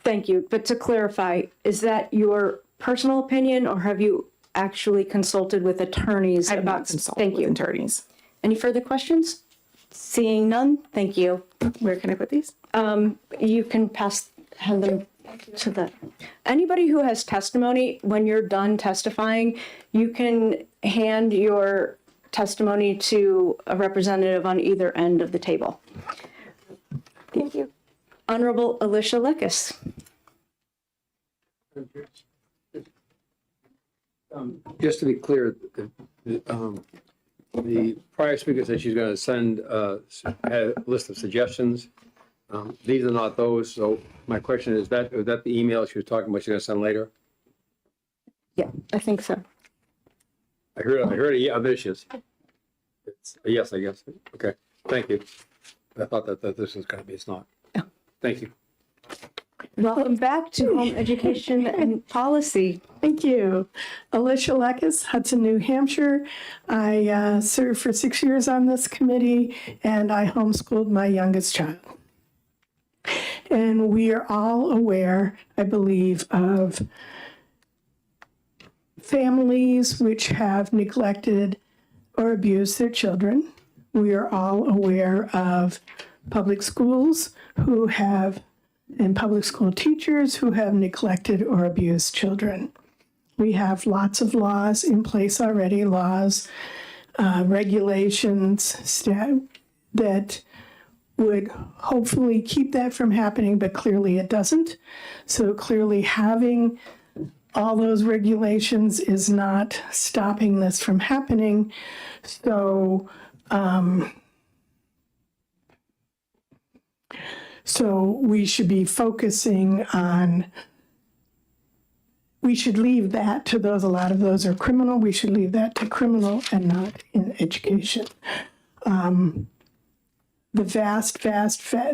Thank you. But to clarify, is that your personal opinion, or have you actually consulted with attorneys I've about? not consulted Thank with you. attorneys. Any further questions? Seeing none, thank you. Where can I put these? You can hand them to anybody who has testimony. When you're done testifying, you can hand your testimony to a representative on either end of the table. Thank you. Honorable Alicia Lekis. Just to be clear, the prior speaker said she's going to send a list of suggestions. These are not those. So my question is that the email she was talking about she's going to send later? Yeah, I think so. I heard a yeah, there she is. It's a yes, I guess. Okay, thank you. I thought that this was going to be, it's not. Thank you. Welcome back to Home Education and Policy. Thank you. Alicia Lekis, Hudson, New Hampshire. I served for 6 years on this committee, and I homeschooled my youngest child. And we are all aware, I believe, of families which have neglected or abused their children. We are all aware of public schools who have, and public school teachers who have neglected or abused children. We have lots of laws in place already, regulations that would hopefully keep that from happening, but clearly it doesn't. So clearly having all those regulations is not stopping this from happening. So, so we should be focusing on we should leave that to those, a lot of those are criminal, we should leave that to criminal and not in education. The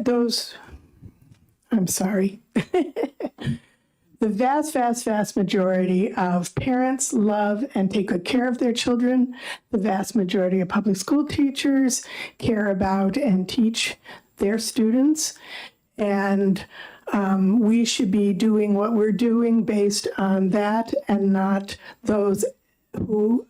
those, I'm sorry. The vast majority of parents love and take good care of their children. The vast majority of public school teachers care about and teach their students. And we should be doing what we're doing based on that and not those who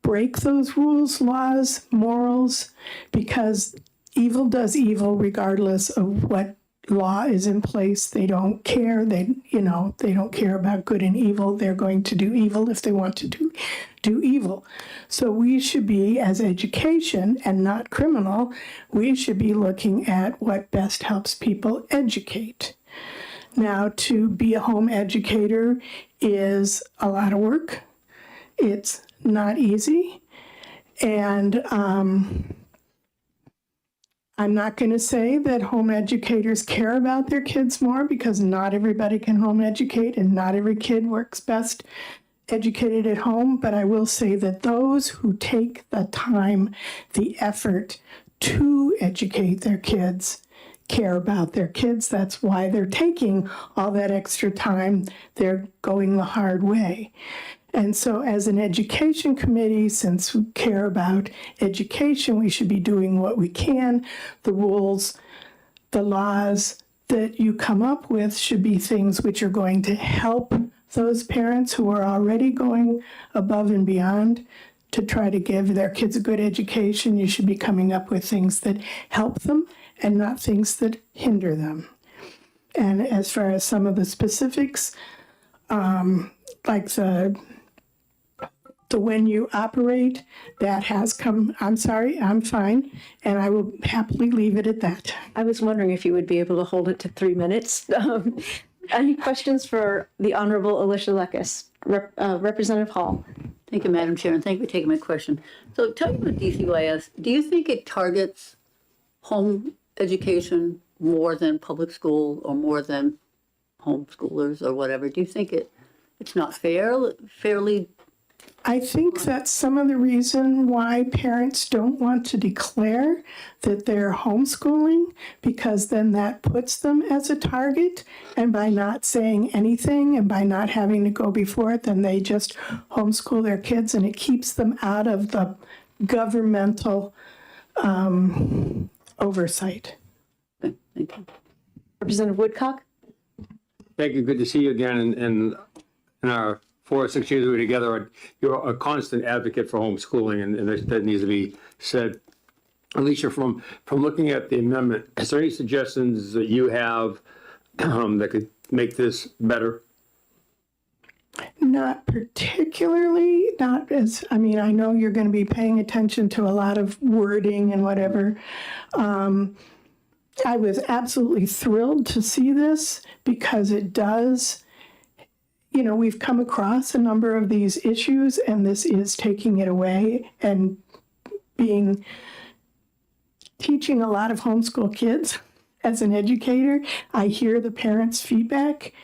break those rules, laws, morals, because evil does evil regardless of what law is in place. They don't care. They don't care about good and evil. They're going to do evil if they want to do evil. So we should be, as education and not criminal, we should be looking at what best helps people educate. Now, to be a home educator is a lot of work. It's not easy. And I'm not going to say that home educators care about their kids more, because not everybody can home educate and not every kid works best educated at home. But I will say that those who take the time, the effort to educate their kids care about their kids. That's why they're taking all that extra time. They're going the hard way. And so as an education committee, since we care about education, we should be doing what we can. The rules, the laws that you come up with should be things which are going to help those parents who are already going above and beyond to try to give their kids a good education. You should be coming up with things that help them and not things that hinder them. And as far as some of the specifics, like the when you operate, that has come, I'm sorry, I'm fine, and I will happily leave it at that. I was wondering if you would be able to hold it to 3 minutes. Any questions for the Honorable Alicia Lekis? Representative Hall. Thank you, Madam Chair, and thank you for taking my question. So tell me about DCYS. Do you think it targets home education more than public school or more than homeschoolers or whatever? Do you think it's not fairly? I think that's some of the reason why parents don't want to declare that they're homeschooling, because then that puts them as a target. And by not saying anything and by not having to go before it, then they just homeschool their kids, and it keeps them out of the governmental oversight. Thank you. Representative Woodcock. Thank you. Good to see you again. And in our 4 or 6 years we were together, you're a constant advocate for homeschooling, and that needs to be said. Alicia, from looking at the amendment, is there any suggestions that you have that could make this better? Not particularly, not as, I mean, I know you're going to be paying attention to a lot of wording and whatever. I was absolutely thrilled to see this, because it does, we've come across a number of these issues, and this is taking it away and teaching a lot of homeschool kids. As an educator, I hear the parents' feedback,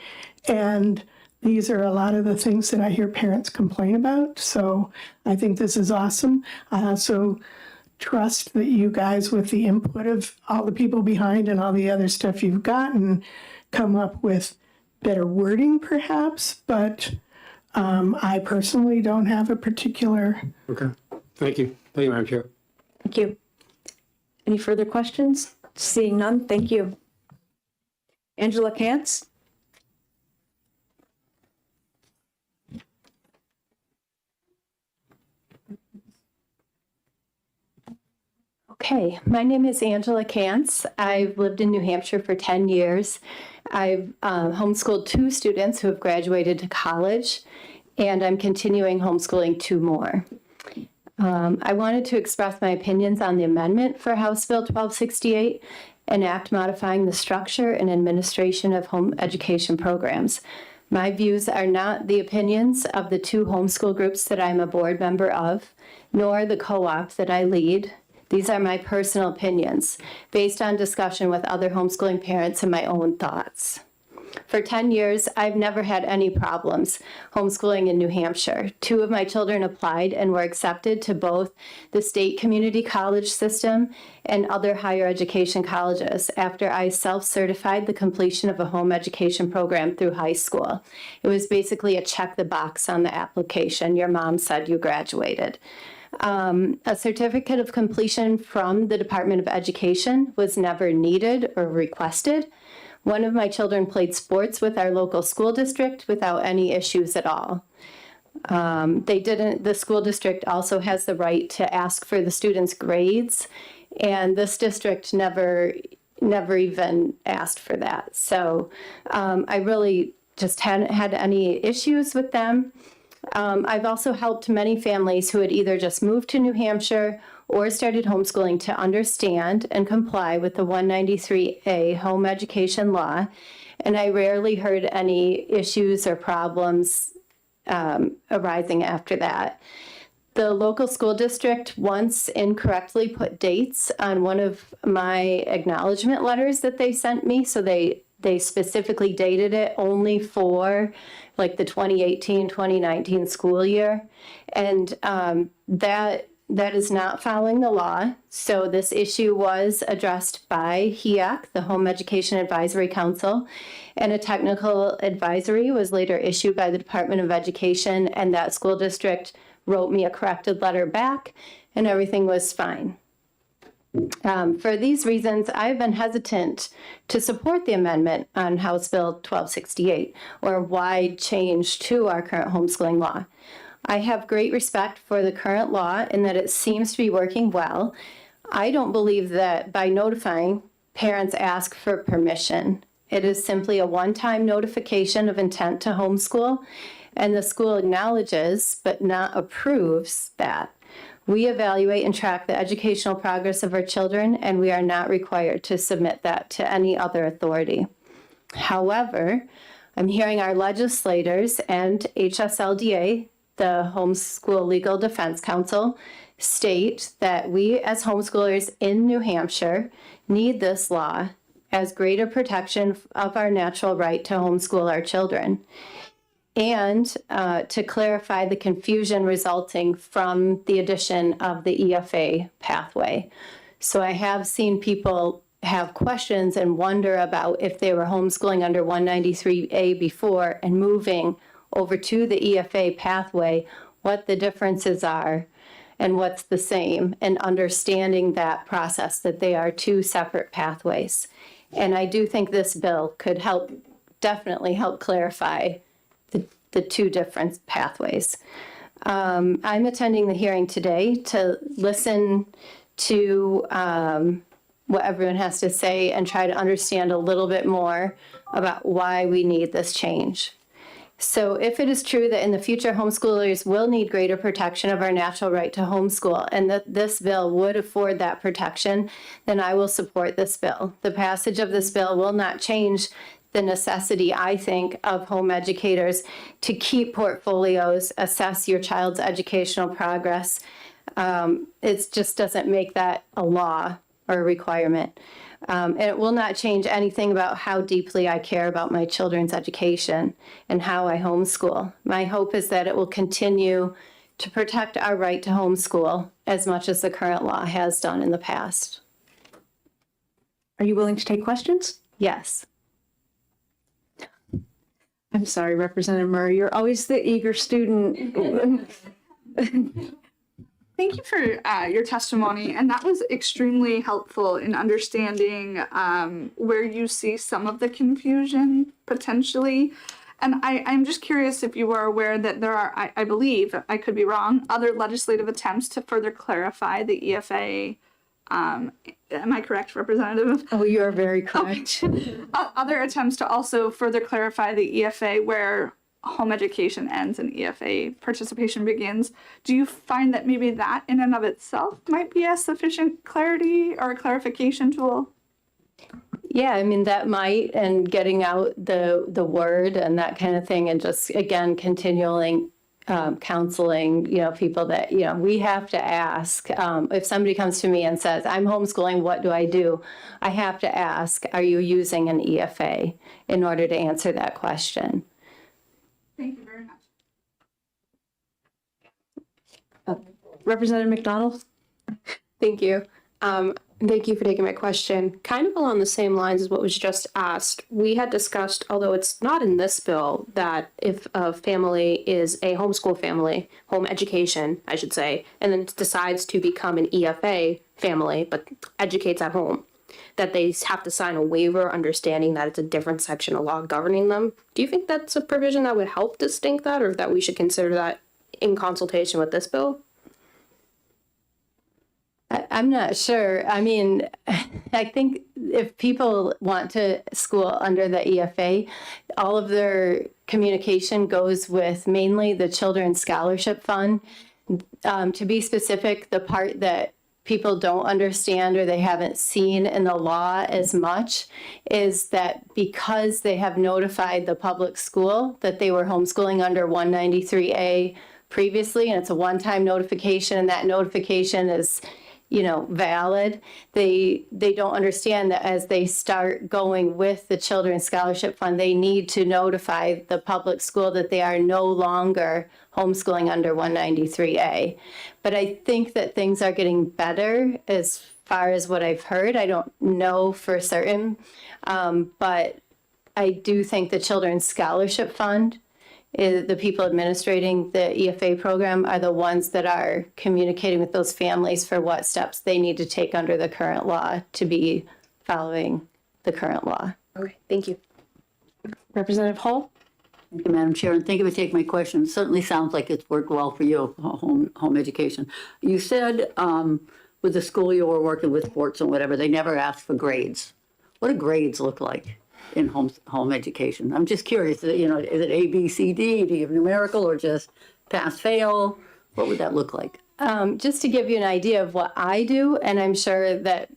and these are a lot of the things that I hear parents complain about. So I think this is awesome. I also trust that you guys, with the input of all the people behind and all the other stuff you've gotten, come up with better wording perhaps, but I personally don't have a particular. Okay. Thank you. Thank you, Madam Chair. Thank you. Any further questions? Seeing none, thank you. Angela Kantz. Okay, my name is Angela Kantz. I've lived in New Hampshire for 10 years. I've homeschooled 2 students who have graduated to college, and I'm continuing homeschooling 2 more. I wanted to express my opinions on the amendment for House Bill 1268, an act modifying the structure and administration of home education programs. My views are not the opinions of the 2 homeschool groups that I'm a board member of, nor the co-op that I lead. These are my personal opinions, based on discussion with other homeschooling parents and my own thoughts. For 10 years, I've never had any problems homeschooling in New Hampshire. 2 of my children applied and were accepted to both the state community college system and other higher education colleges after I self-certified the completion of a home education program through high school. It was basically a check the box on the application. Your mom said you graduated. A certificate of completion from the Department of Education was never needed or requested. One of my children played sports with our local school district without any issues at all. The school district also has the right to ask for the students' grades, and this district never even asked for that. So I really just hadn't had any issues with them. I've also helped many families who had either just moved to New Hampshire or started homeschooling to understand and comply with the 193A home education law, and I rarely heard any issues or problems arising after that. The local school district once incorrectly put dates on one of my acknowledgement letters that they sent me, so they specifically dated it only for like the 2018-2019 school year, and that is not following the law. So this issue was addressed by HEAC, the Home Education Advisory Council, and a technical advisory was later issued by the Department of Education, and that school district wrote me a corrected letter back, and everything was fine. For these reasons, I've been hesitant to support the amendment on House Bill 1268, or a wide change to our current homeschooling law. I have great respect for the current law in that it seems to be working well. I don't believe that by notifying, parents ask for permission. It is simply a one-time notification of intent to homeschool, and the school acknowledges but not approves that. We evaluate and track the educational progress of our children, and we are not required to submit that to any other authority. However, I'm hearing our legislators and HSLDA, the Homeschool Legal Defense Council, state that we as homeschoolers in New Hampshire need this law as greater protection of our natural right to homeschool our children, and to clarify the confusion resulting from the addition of the EFA pathway. So I have seen people have questions and wonder about if they were homeschooling under 193A before and moving over to the EFA pathway, what the differences are and what's the same, and understanding that process, that they are 2 separate pathways. And I do think this bill could definitely help clarify the 2 different pathways. I'm attending the hearing today to listen to what everyone has to say and try to understand a little bit more about why we need this change. So if it is true that in the future homeschoolers will need greater protection of our natural right to homeschool, and that this bill would afford that protection, then I will support this bill. The passage of this bill will not change the necessity, I think, of home educators to keep portfolios, assess your child's educational progress. It just doesn't make that a law or a requirement. And it will not change anything about how deeply I care about my children's education and how I homeschool. My hope is that it will continue to protect our right to homeschool as much as the current law has done in the past. Are you willing to take questions? Yes. I'm sorry, Representative Murray, you're always the eager student. Thank you for your testimony, and that was extremely helpful in understanding where you see some of the confusion potentially. And I'm just curious if you are aware that there are, I believe, I could be wrong, other legislative attempts to further clarify the EFA. Am I correct, Representative? Oh, you are very correct. Other attempts to also further clarify the EFA where home education ends and EFA participation begins. Do you find that maybe that in and of itself might be a sufficient clarity or a clarification tool? Yeah, I mean, that might, and getting out the word and that kind of thing, and just, again, continuing counseling, people that, we have to ask. If somebody comes to me and says, I'm homeschooling, what do? I have to ask, are you using an EFA in order to answer that question? Thank you very much. Representative McDonald? Thank you. Thank you for taking my question. Kind of along the same lines as what was just asked, we had discussed, although it's not in this bill, that if a family is a homeschool family, home education, I should say, and then decides to become an EFA family, but educates at home, that they have to sign a waiver understanding that it's a different section of law governing them. Do you think that's a provision that would help distinct that, or that we should consider that in consultation with this bill? I'm not sure. I mean, I think if people want to school under the EFA, all of their communication goes with mainly the Children's Scholarship Fund. To be specific, the part that people don't understand or they haven't seen in the law as much is that because they have notified the public school that they were homeschooling under 193A previously, and it's a one-time notification, and that notification is valid, they don't understand that as they start going with the Children's Scholarship Fund, they need to notify the public school that they are no longer homeschooling under 193A. But I think that things are getting better as far as what I've heard. I don't know for certain, but I do think the Children's Scholarship Fund, the people administrating the EFA program, are the ones that are communicating with those families for what steps they need to take under the current law to be following the current law. Okay, thank you. Representative Hall? Thank you, Madam Chair, and thank you for taking my question. It certainly sounds like it's worked well for you, home education. You said with the school you were working with, sports and whatever, they never asked for grades. What do grades look like in home education? I'm just curious, is it A, B, C, D? Do you have numerical or just pass, fail? What would that look like? Just to give you an idea of what I do, and I'm sure that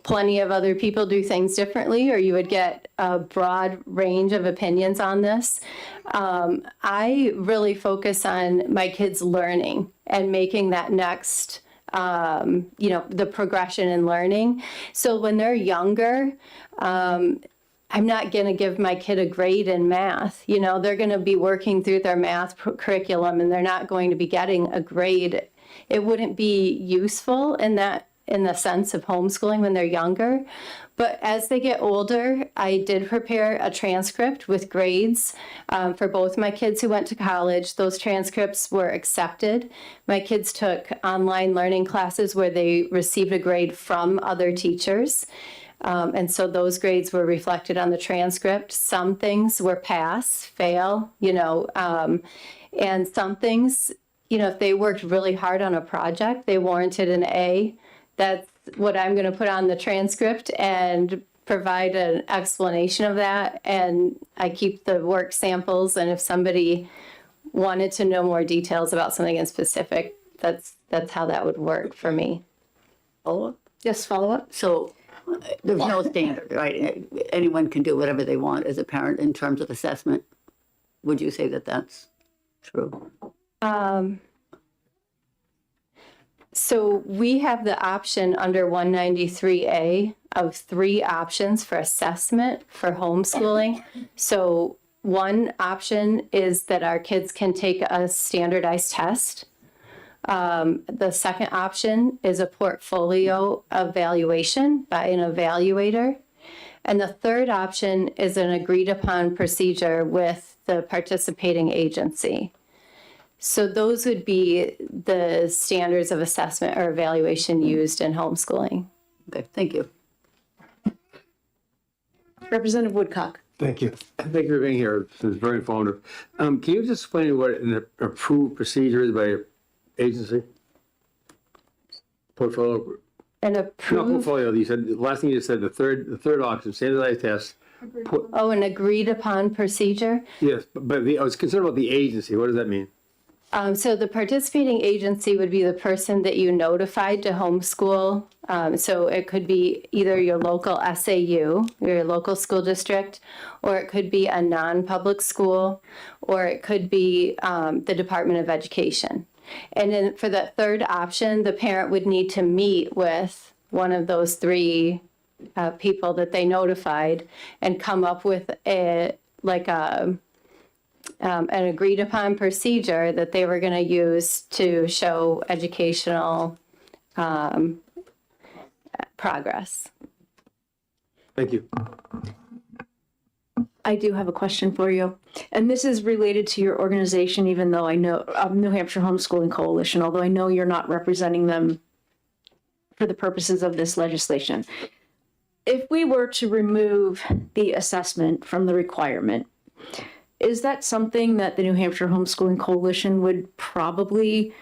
plenty of other people do things differently, or you would get a broad range of opinions on this. I really focus on my kids' learning and making that next the progression in learning. So when they're younger, I'm not going to give my kid a grade in math. They're going to be working through their math curriculum, and they're not going to be getting a grade. It wouldn't be useful in the sense of homeschooling when they're younger. But as they get older, I did prepare a transcript with grades for both my kids who went to college. Those transcripts were accepted. My kids took online learning classes where they received a grade from other teachers. And so those grades were reflected on the transcript. Some things were pass, fail, and some things, if they worked really hard on a project, they warranted an A. That's what I'm going to put on the transcript and provide an explanation of that. And I keep the work samples. And if somebody wanted to know more details about something in specific, that's how that would work for me. Follow-up? Yes, follow-up. So there's no standard, right? Anyone can do whatever they want as a parent in terms of assessment. Would you say that that's true? So we have the option under 193A of 3 options for assessment for homeschooling. So one option is that our kids can take a standardized test. The second option is a portfolio evaluation by an evaluator. And the third option is an agreed upon procedure with the participating agency. So those would be the standards of assessment or evaluation used in homeschooling. Okay, thank you. Representative Woodcock? Thank you. Thank you for being here. This is very informative. Can you just explain what an approved procedure is by agency? Portfolio? An No, approved, portfolio. You said, the last thing you said, the third option, standardized test. an agreed upon procedure. Yes, but I was concerned about the agency. What does that mean? So the participating agency would be the person that you notified to homeschool. So it could be either your local SAU, your local school district, or it could be a non-public school, or it could be the Department of Education. And then for the third option, the parent would need to meet with one of those three people that they notified and come up with an agreed upon procedure that they were going to use to show educational progress. Thank you. I do have a question for you. And this is related to your organization, even though I know New Hampshire Homeschooling Coalition, although I know you're not representing them for the purposes of this legislation. If we were to remove the assessment from the requirement, is that something that the New Hampshire Homeschooling Coalition would probably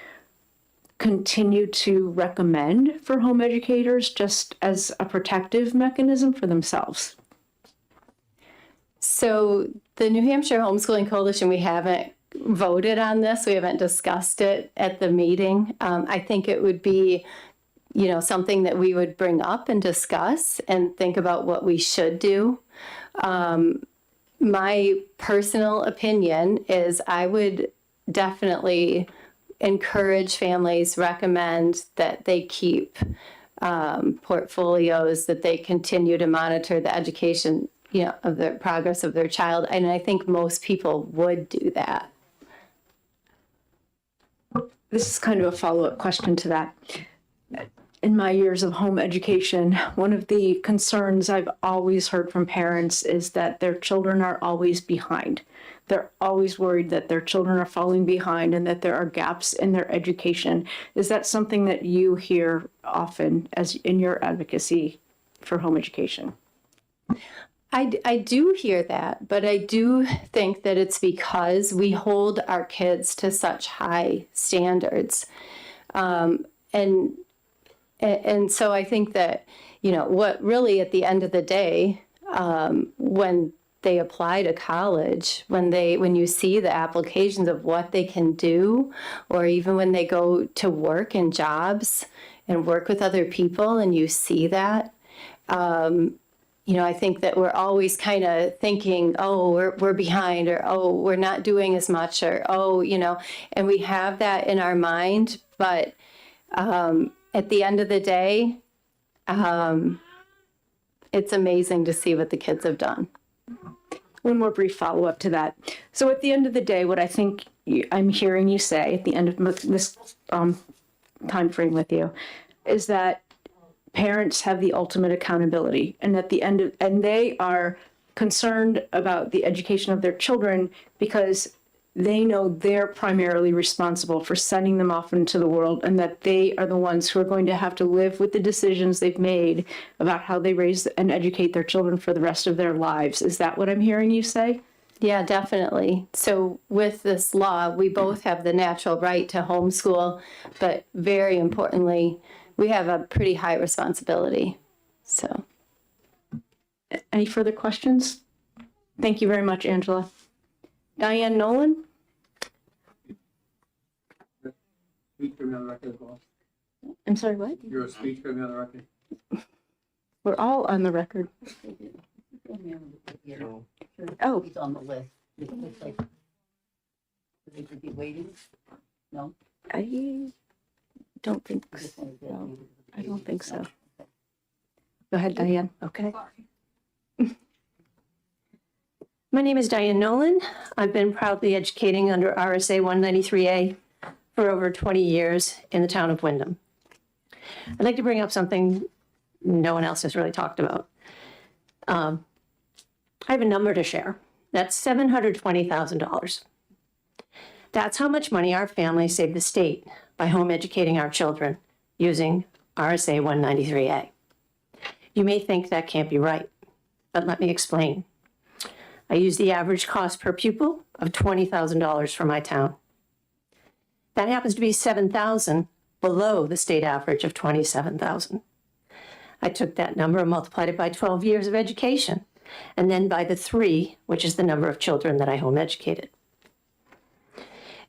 continue to recommend for home educators just as a protective mechanism for themselves? So the New Hampshire Homeschooling Coalition, we haven't voted on this. We haven't discussed it at the meeting. I think it would be, something that we would bring up and discuss and think about what we should do. My personal opinion is I would definitely encourage families, recommend that they keep portfolios, that they continue to monitor the education, of the progress of their child. And I think most people would do that. This is kind of a follow-up question to that. In my years of home education, one of the concerns I've always heard from parents is that their children are always behind. They're always worried that their children are falling behind and that there are gaps in their education. Is that something that you hear often as in your advocacy for home education? I do hear that, but I do think that it's because we hold our kids to such high standards. And so I think that, what really at the end of the day, when they apply to college, when you see the applications of what they can do, or even when they go to work in jobs and work with other people and you see that, I think that we're always kind of thinking, oh, we're behind, or, oh, we're not doing as much, or, oh, and we have that in our mind. But at the end of the day, it's amazing to see what the kids have done. One more brief follow-up to that. So at the end of the day, what I think I'm hearing you say at the end of this time frame with you is that parents have the ultimate accountability, and at the end of, and they are concerned about the education of their children because they know they're primarily responsible for sending them off into the world, and that they are the ones who are going to have to live with the decisions they've made about how they raise and educate their children for the rest of their lives. Is that what I'm hearing you say? Yeah, definitely. So with this law, we both have the natural right to homeschool, but very importantly, we have a pretty high responsibility. So, any further questions? Thank you very much, Angela. Diane Nolan? Speech from the record as well. I'm sorry, what? Your speech from the record. We're all on the record. Oh. He's on the list. They could be waiting? No? I don't think so. I don't think so. Go ahead, Diane. Okay. My name is Diane Nolan. I've been proudly educating under RSA 193A for over 20 years in the town of Wyndham. I'd like to bring up something no one else has really talked about. I have a number to share. That's $720,000. That's how much money our family saved the state by home educating our children using RSA 193A. You may think that can't be right, but let me explain. I use the average cost per pupil of $20,000 for my town. That happens to be $7,000 below the state average of $27,000. I took that number and multiplied it by 12 years of education, and then by the 3, which is the number of children that I home educated.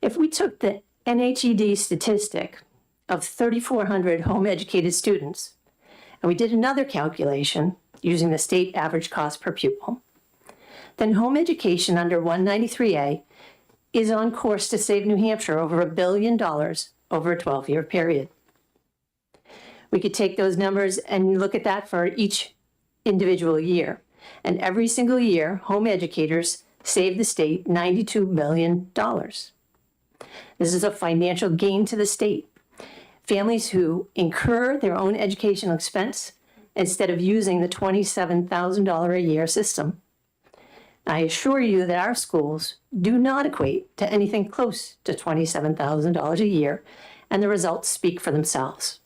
If we took the NHED statistic of 3,400 home educated students, and we did another calculation using the state average cost per pupil, then home education under 193A is on course to save New Hampshire over $1 billion over a 12-year period. We could take those numbers and look at that for each individual year. And every single year, home educators save the state $92 million. This is a financial gain to the state. Families who incur their own educational expense instead of using the $27,000 a year system. I assure you that our schools do not equate to anything close to $27,000 a year, and the results speak for themselves.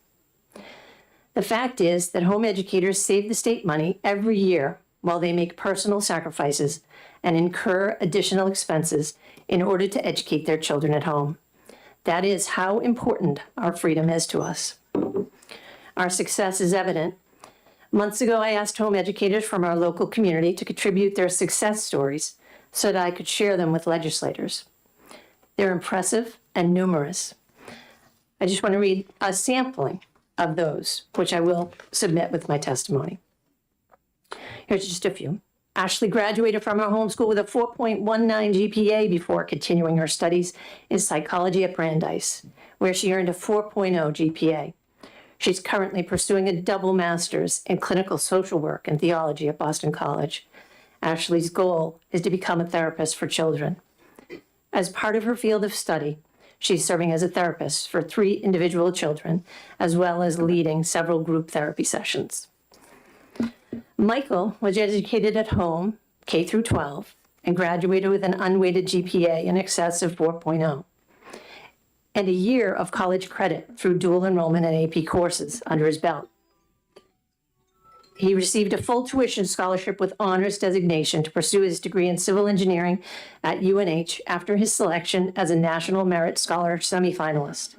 The fact is that home educators save the state money every year while they make personal sacrifices and incur additional expenses in order to educate their children at home. That is how important our freedom is to us. Our success is evident. Months ago, I asked home educators from our local community to contribute their success stories so that I could share them with legislators. They're impressive and numerous. I just want to read a sampling of those, which I will submit with my testimony. Here's just a few. Ashley graduated from her homeschool with a 4.19 GPA before continuing her studies in psychology at Brandeis, where she earned a 4.0 GPA. She's currently pursuing a double master's in clinical social work and theology at Boston College. Ashley's goal is to become a therapist for children. As part of her field of study, she's serving as a therapist for 3 individual children, as well as leading several group therapy sessions. Michael was educated at home, K through 12, and graduated with an unweighted GPA in excess of 4.0, and a year of college credit through dual enrollment and AP courses under his belt. He received a full tuition scholarship with honors designation to pursue his degree in civil engineering at UNH after his selection as a National Merit Scholar semifinalist.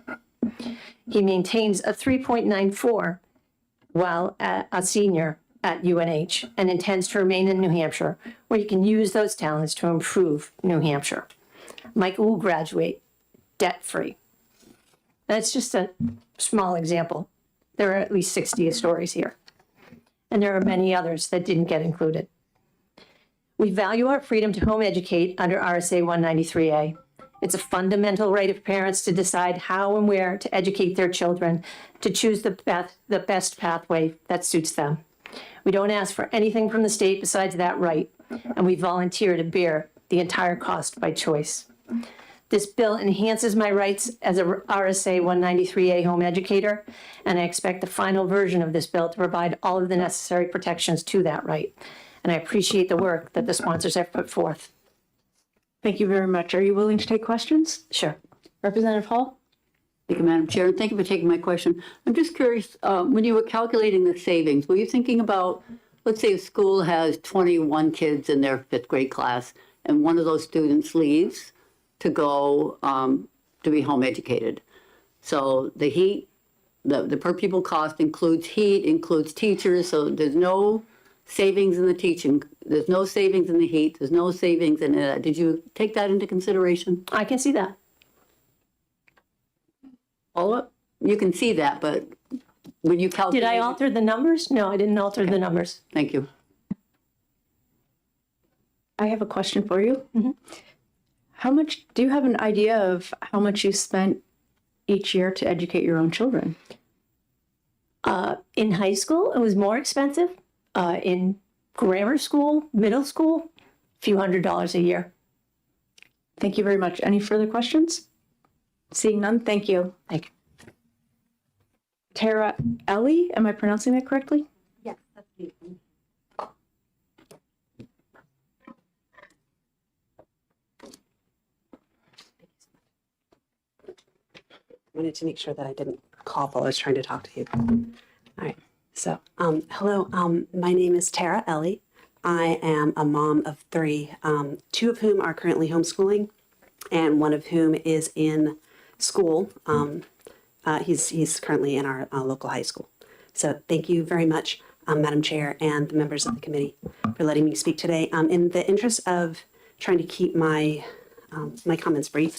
He maintains a 3.94 while a senior at UNH and intends to remain in New Hampshire, where he can use those talents to improve New Hampshire. Michael will graduate debt-free. That's just a small example. There are at least 60 stories here. And there are many others that didn't get included. We value our freedom to home educate under RSA 193A. It's a fundamental right of parents to decide how and where to educate their children, to choose the best pathway that suits them. We don't ask for anything from the state besides that right, and we volunteer to bear the entire cost by choice. This bill enhances my rights as a RSA 193A home educator, and I expect the final version of this bill to provide all of the necessary protections to that right. And I appreciate the work that the sponsors have put forth. Thank you very much. Are you willing to take questions? Sure. Representative Hall? Thank you, Madam Chair, and thank you for taking my question. I'm just curious, when you were calculating the savings, were you thinking about, let's say a school has 21 kids in their 5th grade class, and one of those students leaves to go to be home educated. So the heat, the per pupil cost includes heat, includes teachers, so there's no savings in the teaching, there's no savings in the heat, there's no savings in it. Did you take that into consideration? I can see that. Follow-up? You can see that, but when you calculate... Did I alter the numbers? No, I didn't alter the numbers. Thank you. I have a question for you. Mm-hmm. How much, do you have an idea of how much you spent each year to educate your own children? In high school, it was more expensive. In grammar school, middle school, a few $100s a year. Thank you very much. Any further questions? Seeing none, thank you. Thank you. Tara Ellie, am I pronouncing that correctly? Yes, that's me. Wanted to make sure that I didn't cough while I was trying to talk to you. All right. So, hello. My name is Tara Ellie. I am a mom of 3, 2 of whom are currently homeschooling, and one of whom is in school. He's currently in our local high school. So, thank you very much, Madam Chair and the members of the committee, for letting me speak today. In the interest of trying to keep my my comments brief,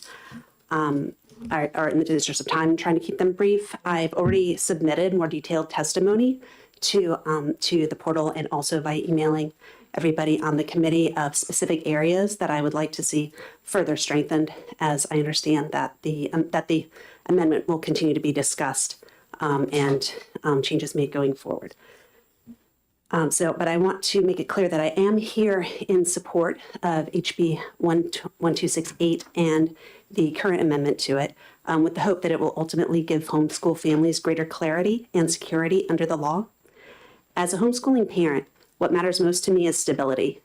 are in the interest of time, trying to keep them brief. I've already submitted more detailed testimony to the portal and also by emailing everybody on the committee of specific areas that I would like to see further strengthened, as I understand that the amendment will continue to be discussed and changes made going forward. But I want to make it clear that I am here in support of HB 1268 and the current amendment to it, with the hope that it will ultimately give homeschool families greater clarity and security under the law. As a homeschooling parent, what matters most to me is stability.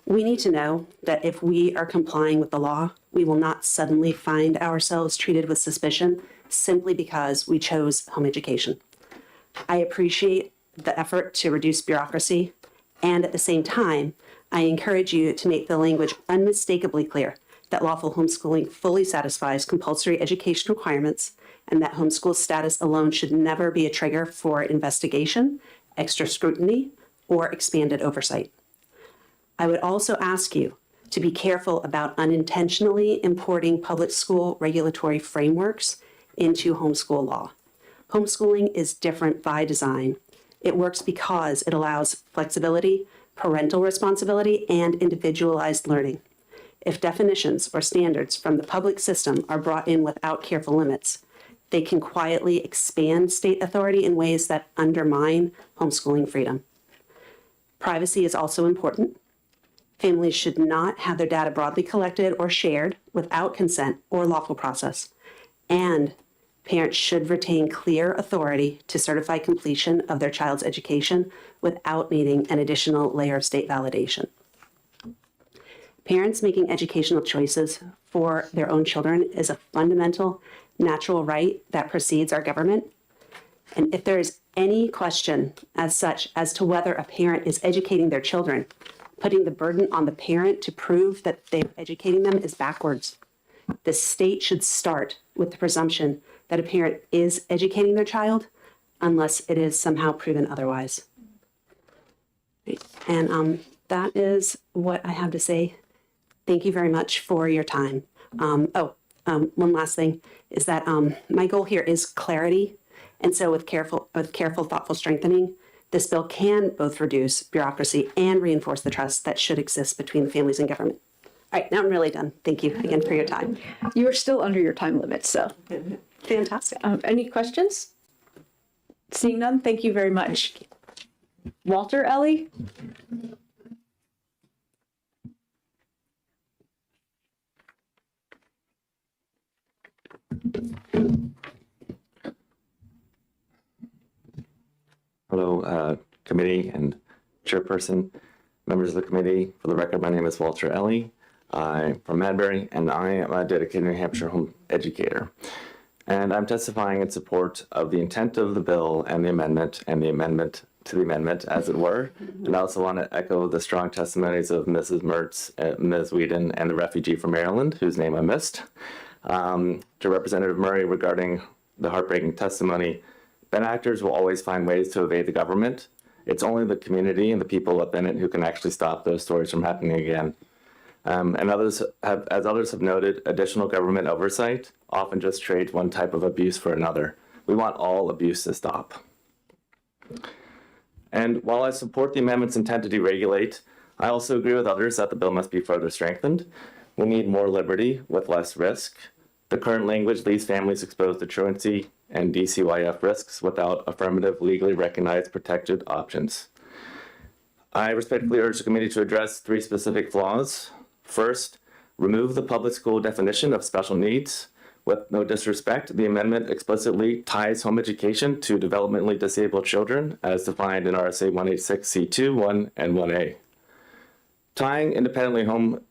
We need to know that if we are complying with the law, we will not suddenly find ourselves treated with suspicion simply because we chose home education. I appreciate the effort to reduce bureaucracy, and at the same time, I encourage you to make the language unmistakably clear that lawful homeschooling fully satisfies compulsory education requirements and that homeschool status alone should never be a trigger for investigation, extra scrutiny, or expanded oversight. I would also ask you to be careful about unintentionally importing public school regulatory frameworks into homeschool law. Homeschooling is different by design. It works because it allows flexibility, parental responsibility, and individualized learning. If definitions or standards from the public system are brought in without careful limits, they can quietly expand state authority in ways that undermine homeschooling freedom. Privacy is also important. Families should not have their data broadly collected or shared without consent or lawful process. And parents should retain clear authority to certify completion of their child's education without needing an additional layer of state validation. Parents making educational choices for their own children is a fundamental natural right that precedes our government. And if there is any question as such as to whether a parent is educating their children, putting the burden on the parent to prove that they're educating them is backwards. The state should start with the presumption that a parent is educating their child unless it is somehow proven otherwise. And that is what I have to say. Thank you very much for your time. One last thing is that my goal here is clarity. And so with careful, thoughtful strengthening, this bill can both reduce bureaucracy and reinforce the trust that should exist between families and government. All right, now I'm really done. Thank you again for your time. You are still under your time limit, so. Fantastic. Any questions? Seeing none, thank you very much. Walter, Ellie? Hello, committee and chairperson, members of the committee. For the record, my name is Walter Ellie. I'm from Madbury, and I am a dedicated New Hampshire home educator. And I'm testifying in support of the intent of the bill and the amendment to the amendment, as it were. And I also want to echo the strong testimonies of Mrs. Mertz, Ms. Whedon, and the refugee from Maryland, whose name I missed. To Representative Murray regarding the heartbreaking testimony, bad actors will always find ways to evade the government. It's only the community and the people within it who can actually stop those stories from happening again. And as others have noted, additional government oversight often just trades one type of abuse for another. We want all abuse to stop. And while I support the amendment's intent to deregulate, I also agree with others that the bill must be further strengthened. We need more liberty with less risk. The current language leaves families exposed to truancy and DCYF risks without affirmative, legally recognized protected options. I respectfully urge the committee to address 3 specific flaws. First, remove the public school definition of special needs. With no disrespect, the amendment explicitly ties home education to developmentally disabled children as defined in RSA 186C2, 1, and 1A. Tying independent home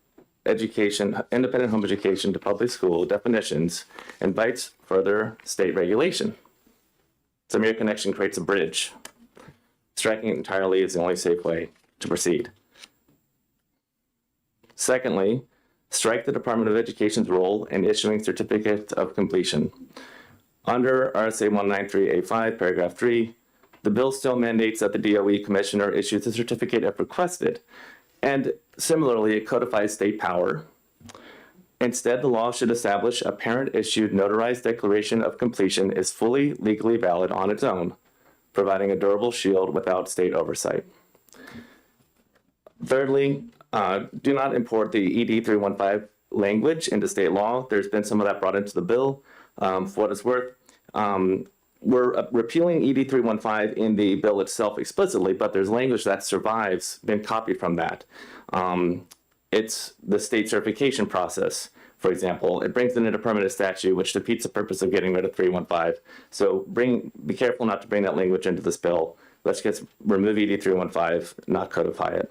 education to public school definitions invites further state regulation. So mere connection creates a bridge. Striking it entirely is the only safe way to proceed. Secondly, strike the Department of Education's role in issuing certificates of completion. Under RSA 193A5, paragraph 3, the bill still mandates that the DOE commissioner issues a certificate if requested. And similarly, it codifies state power. Instead, the law should establish a parent-issued notarized declaration of completion is fully legally valid on its own, providing a durable shield without state oversight. Thirdly, do not import the ED 315 language into state law. There's been some of that brought into the bill. For what it's worth, we're repealing ED 315 in the bill itself explicitly, but there's language that survives, been copied from that. It's the state certification process, for example. It brings in a permanent statute, which defeats the purpose of getting rid of 315. So be careful not to bring that language into this bill. Let's just remove ED 315, not codify it.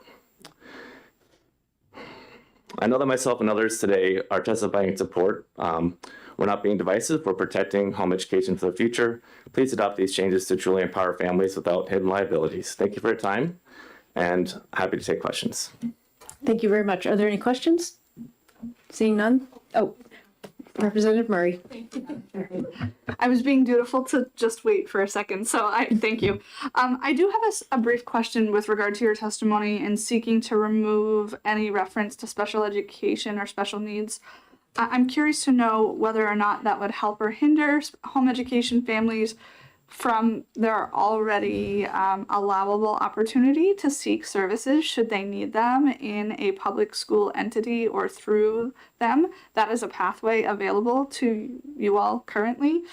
I know that myself and others today are testifying in support. We're not being divisive. We're protecting home education for the future. Please adopt these changes to truly empower families without hidden liabilities. Thank you for your time, and happy to take questions. Thank you very much. Are there any questions? Seeing none? Oh, Representative Murray. I was being dutiful to just wait for a second, so I thank you. I do have a brief question with regard to your testimony and seeking to remove any reference to special education or special needs. I'm curious to know whether or not that would help or hinder home education families from their already allowable opportunity to seek services should they need them in a public school entity or through them. That is a pathway available to you all currently.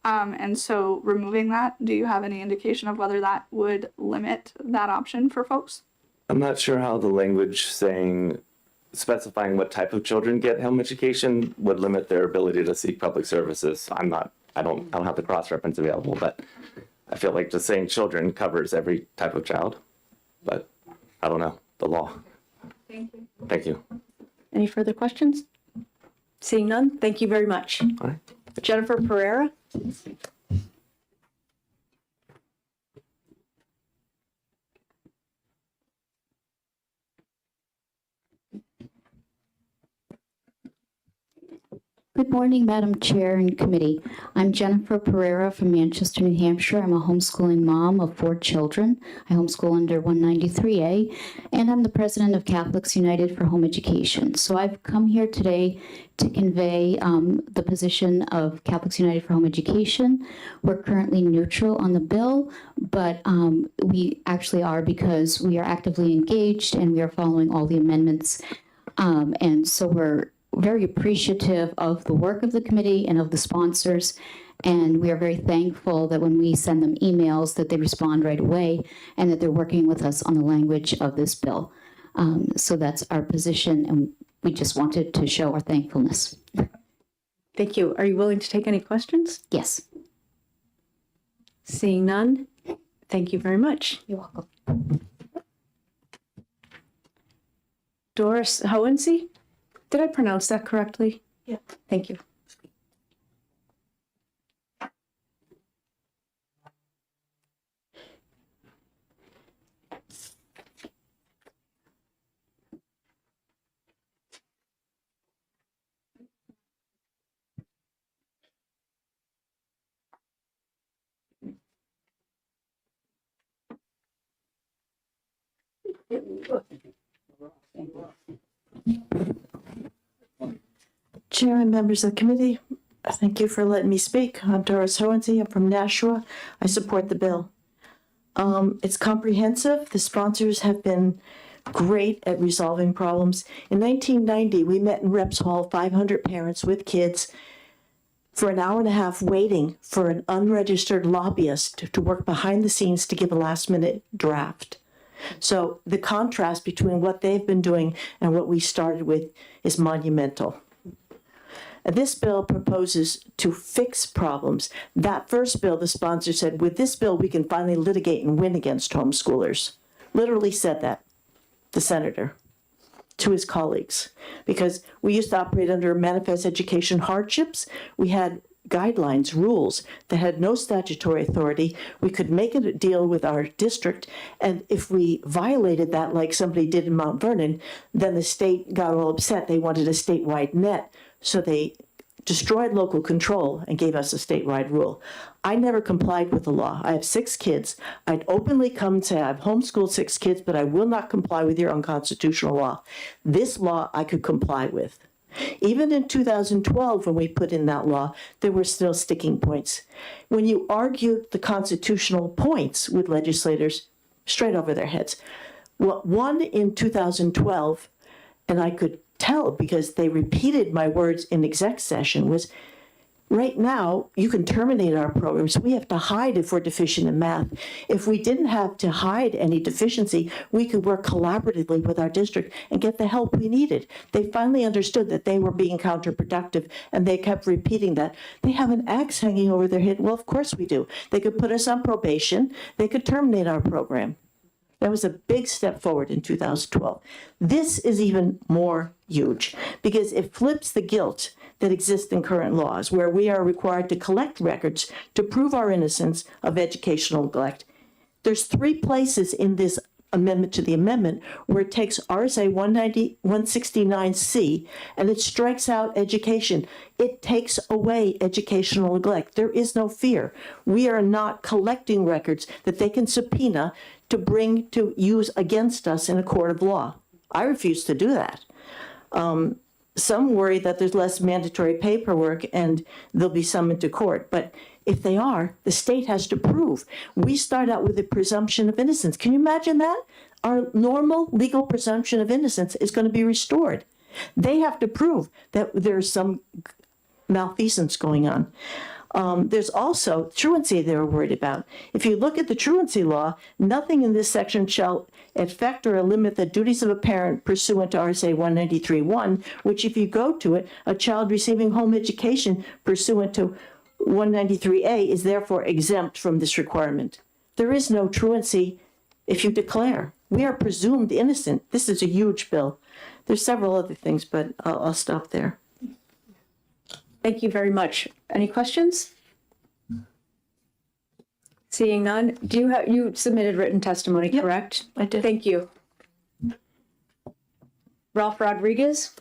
And so removing that, do you have any indication of whether that would limit that option for folks? I'm not sure how the language specifying what type of children get home education would limit their ability to seek public services. I don't have the cross-reference available, but I feel like just saying children covers every type of child, but I don't know the law. Thank you. Thank you. Any further questions? Seeing none, thank you very much. All right. Jennifer Pereira. Good morning, Madam Chair and Committee. I'm Jennifer Pereira from Manchester, New Hampshire. I'm a homeschooling mom of 4 children. I homeschool under 193A, and I'm the president of Catholics United for Home Education. So I've come here today to convey the position of Catholics United for Home Education. We're currently neutral on the bill, but we actually are because we are actively engaged and we are following all the amendments. And so we're very appreciative of the work of the committee and of the sponsors, and we are very thankful that when we send them emails that they respond right away and that they're working with us on the language of this bill. So that's our position, and we just wanted to show our thankfulness. Thank you. Are you willing to take any questions? Yes. Seeing none, thank you very much. You're welcome. Doris Hohensee? Did I pronounce that correctly? Yeah. Thank you. Chair and members of the committee, thank you for letting me speak. I'm Doris Hohensee. I'm from Nashua. I support the bill. It's comprehensive. The sponsors have been great at resolving problems. In 1990, we met in Reps Hall, 500 parents with kids, for an hour and a half waiting for an unregistered lobbyist to work behind the scenes to give a last-minute draft. So the contrast between what they've been doing and what we started with is monumental. This bill proposes to fix problems. That first bill, the sponsor said, with this bill, we can finally litigate and win against homeschoolers. Literally said that, the senator, to his colleagues. Because we used to operate under manifest education hardships. We had guidelines, rules that had no statutory authority. We could make a deal with our district, and if we violated that like somebody did in Mount Vernon, then the state got all upset. They wanted a statewide net. So they destroyed local control and gave us a statewide rule. I never complied with the law. I have 6 kids. I'd openly come and say I've homeschooled 6 kids, but I will not comply with your unconstitutional law. This law I could comply with. Even in 2012, when we put in that law, there were still sticking points. When you argued the constitutional points with legislators, straight over their heads. Well, one in 2012, and I could tell because they repeated my words in exec session, was right now you can terminate our programs. We have to hide if we're deficient in math. If we didn't have to hide any deficiency, we could work collaboratively with our district and get the help we needed. They finally understood that they were being counterproductive, and they kept repeating that. They have an axe hanging over their head. Well, of course we do. They could put us on probation. They could terminate our program. That was a big step forward in 2012. This is even more huge because it flips the guilt that exists in current laws, where we are required to collect records to prove our innocence of educational neglect. There's 3 places in this amendment to the amendment where it takes RSA 169C and it strikes out education. It takes away educational neglect. There is no fear. We are not collecting records that they can subpoena to bring to use against us in a court of law. I refuse to do that. Some worry that there's less mandatory paperwork and they'll be summoned to court. But if they are, the state has to prove. We start out with a presumption of innocence. Can you imagine that? Our normal legal presumption of innocence is going to be restored. They have to prove that there's some malfeasance going on. There's also truancy they were worried about. If you look at the truancy law, nothing in this section shall affect or limit the duties of a parent pursuant to RSA 193.1, which if you go to it, a child receiving home education pursuant to 193A is therefore exempt from this requirement. There is no truancy if you declare. We are presumed innocent. This is a huge bill. There's several other things, but I'll stop there. Thank you very much. Any questions? Seeing none, you submitted written testimony, correct? I did. Thank you. Ralph Rodriguez?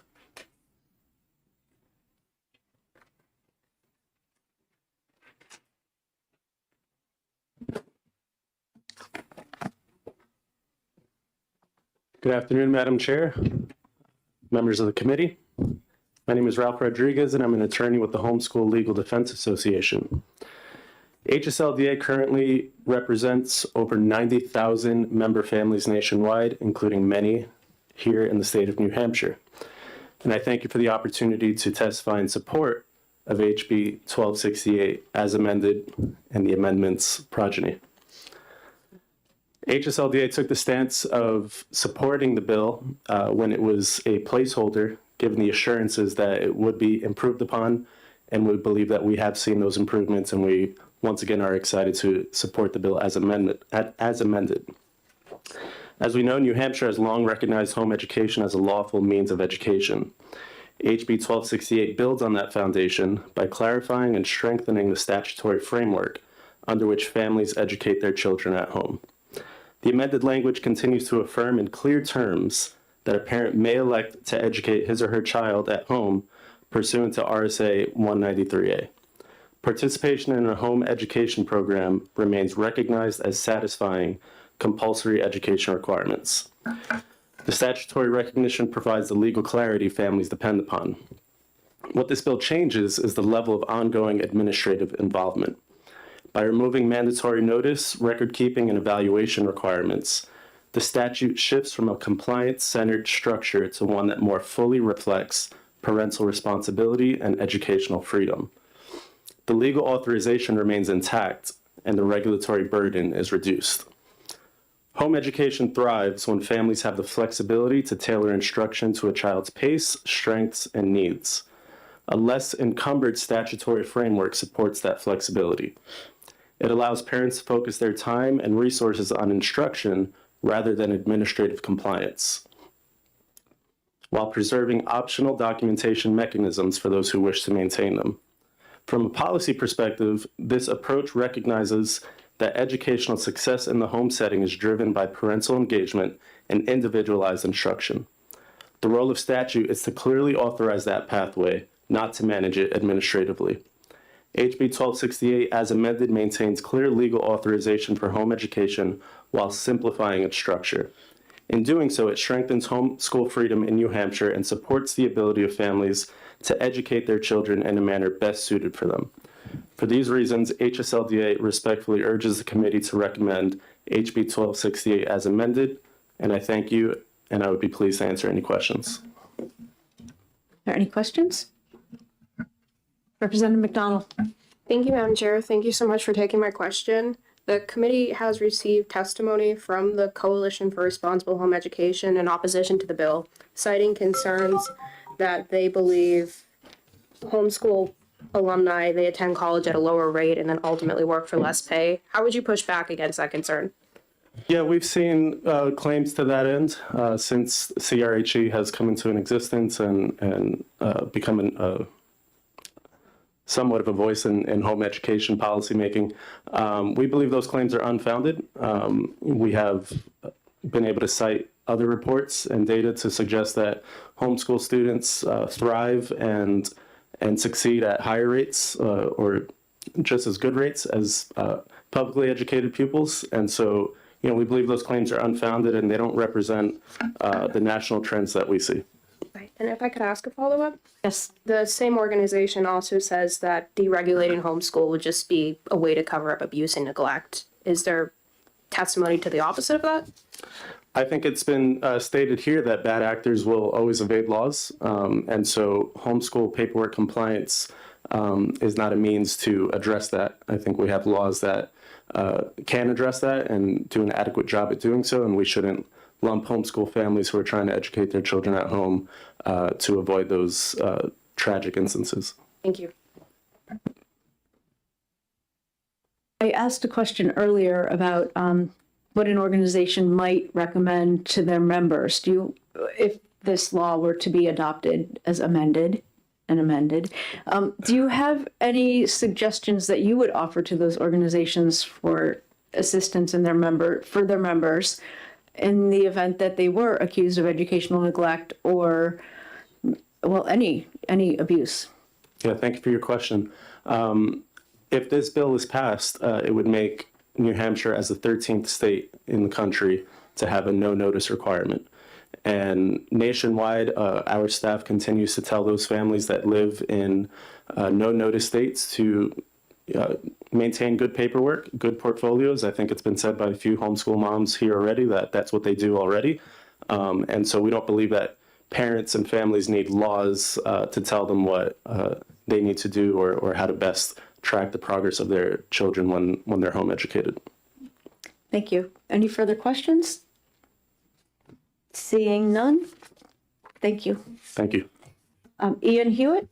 Good afternoon, Madam Chair, members of the committee. My name is Ralph Rodriguez, and I'm an attorney with the Homeschool Legal Defense Association. HSLDA currently represents over 90,000 member families nationwide, including many here in the state of New Hampshire. And I thank you for the opportunity to testify in support of HB 1268 as amended and the amendment's progeny. HSLDA took the stance of supporting the bill when it was a placeholder, given the assurances that it would be improved upon, and we believe that we have seen those improvements, and we once again are excited to support the bill as amended. As we know, New Hampshire has long recognized home education as a lawful means of education. HB 1268 builds on that foundation by clarifying and strengthening the statutory framework under which families educate their children at home. The amended language continues to affirm in clear terms that a parent may elect to educate his or her child at home pursuant to RSA 193A. Participation in a home education program remains recognized as satisfying compulsory education requirements. The statutory recognition provides the legal clarity families depend upon. What this bill changes is the level of ongoing administrative involvement. By removing mandatory notice, record keeping, and evaluation requirements, the statute shifts from a compliance-centered structure to one that more fully reflects parental responsibility and educational freedom. The legal authorization remains intact, and the regulatory burden is reduced. Home education thrives when families have the flexibility to tailor instruction to a child's pace, strengths, and needs. A less encumbered statutory framework supports that flexibility. It allows parents to focus their time and resources on instruction rather than administrative compliance, while preserving optional documentation mechanisms for those who wish to maintain them. From a policy perspective, this approach recognizes that educational success in the home setting is driven by parental engagement and individualized instruction. The role of statute is to clearly authorize that pathway, not to manage it administratively. HB 1268 as amended maintains clear legal authorization for home education while simplifying its structure. In doing so, it strengthens homeschool freedom in New Hampshire and supports the ability of families to educate their children in a manner best suited for them. For these reasons, HSLDA respectfully urges the committee to recommend HB 1268 as amended, and I thank you, and I would be pleased to answer any questions. Are there any questions? Representative McDonald. Thank you, Madam Chair. Thank you so much for taking my question. The committee has received testimony from the Coalition for Responsible Home Education in opposition to the bill, citing concerns that they believe homeschool alumni, they attend college at a lower rate and then ultimately work for less pay. How would you push back against that concern? Yeah, we've seen claims to that end since CRHE has come into existence and become somewhat of a voice in home education policymaking. We believe those claims are unfounded. We have been able to cite other reports and data to suggest that homeschool students thrive and succeed at higher rates or just as good rates as publicly educated pupils. And so, we believe those claims are unfounded and they don't represent the national trends that we see. Right. And if I could ask a follow-up? Yes. The same organization also says that deregulating homeschool would just be a way to cover up abuse and neglect. Is there testimony to the opposite of that? I think it's been stated here that bad actors will always evade laws. And so homeschool paperwork compliance is not a means to address that. I think we have laws that can address that and do an adequate job at doing so, and we shouldn't lump homeschool families who are trying to educate their children at home to avoid those tragic instances. Thank you. I asked a question earlier about what an organization might recommend to their members. If this law were to be adopted as amended, do you have any suggestions that you would offer to those organizations for assistance in their members in the event that they were accused of educational neglect or, well, any abuse? Yeah, thank you for your question. If this bill is passed, it would make New Hampshire as the 13th state in the country to have a no notice requirement. And nationwide, our staff continues to tell those families that live in no notice states to maintain good paperwork, good portfolios. I think it's been said by a few homeschool moms here already that that's what they do already. And so we don't believe that parents and families need laws to tell them what they need to do or how to best track the progress of their children when they're home educated. Thank you. Any further questions? Seeing none, thank you. Thank you. Ian Hewitt?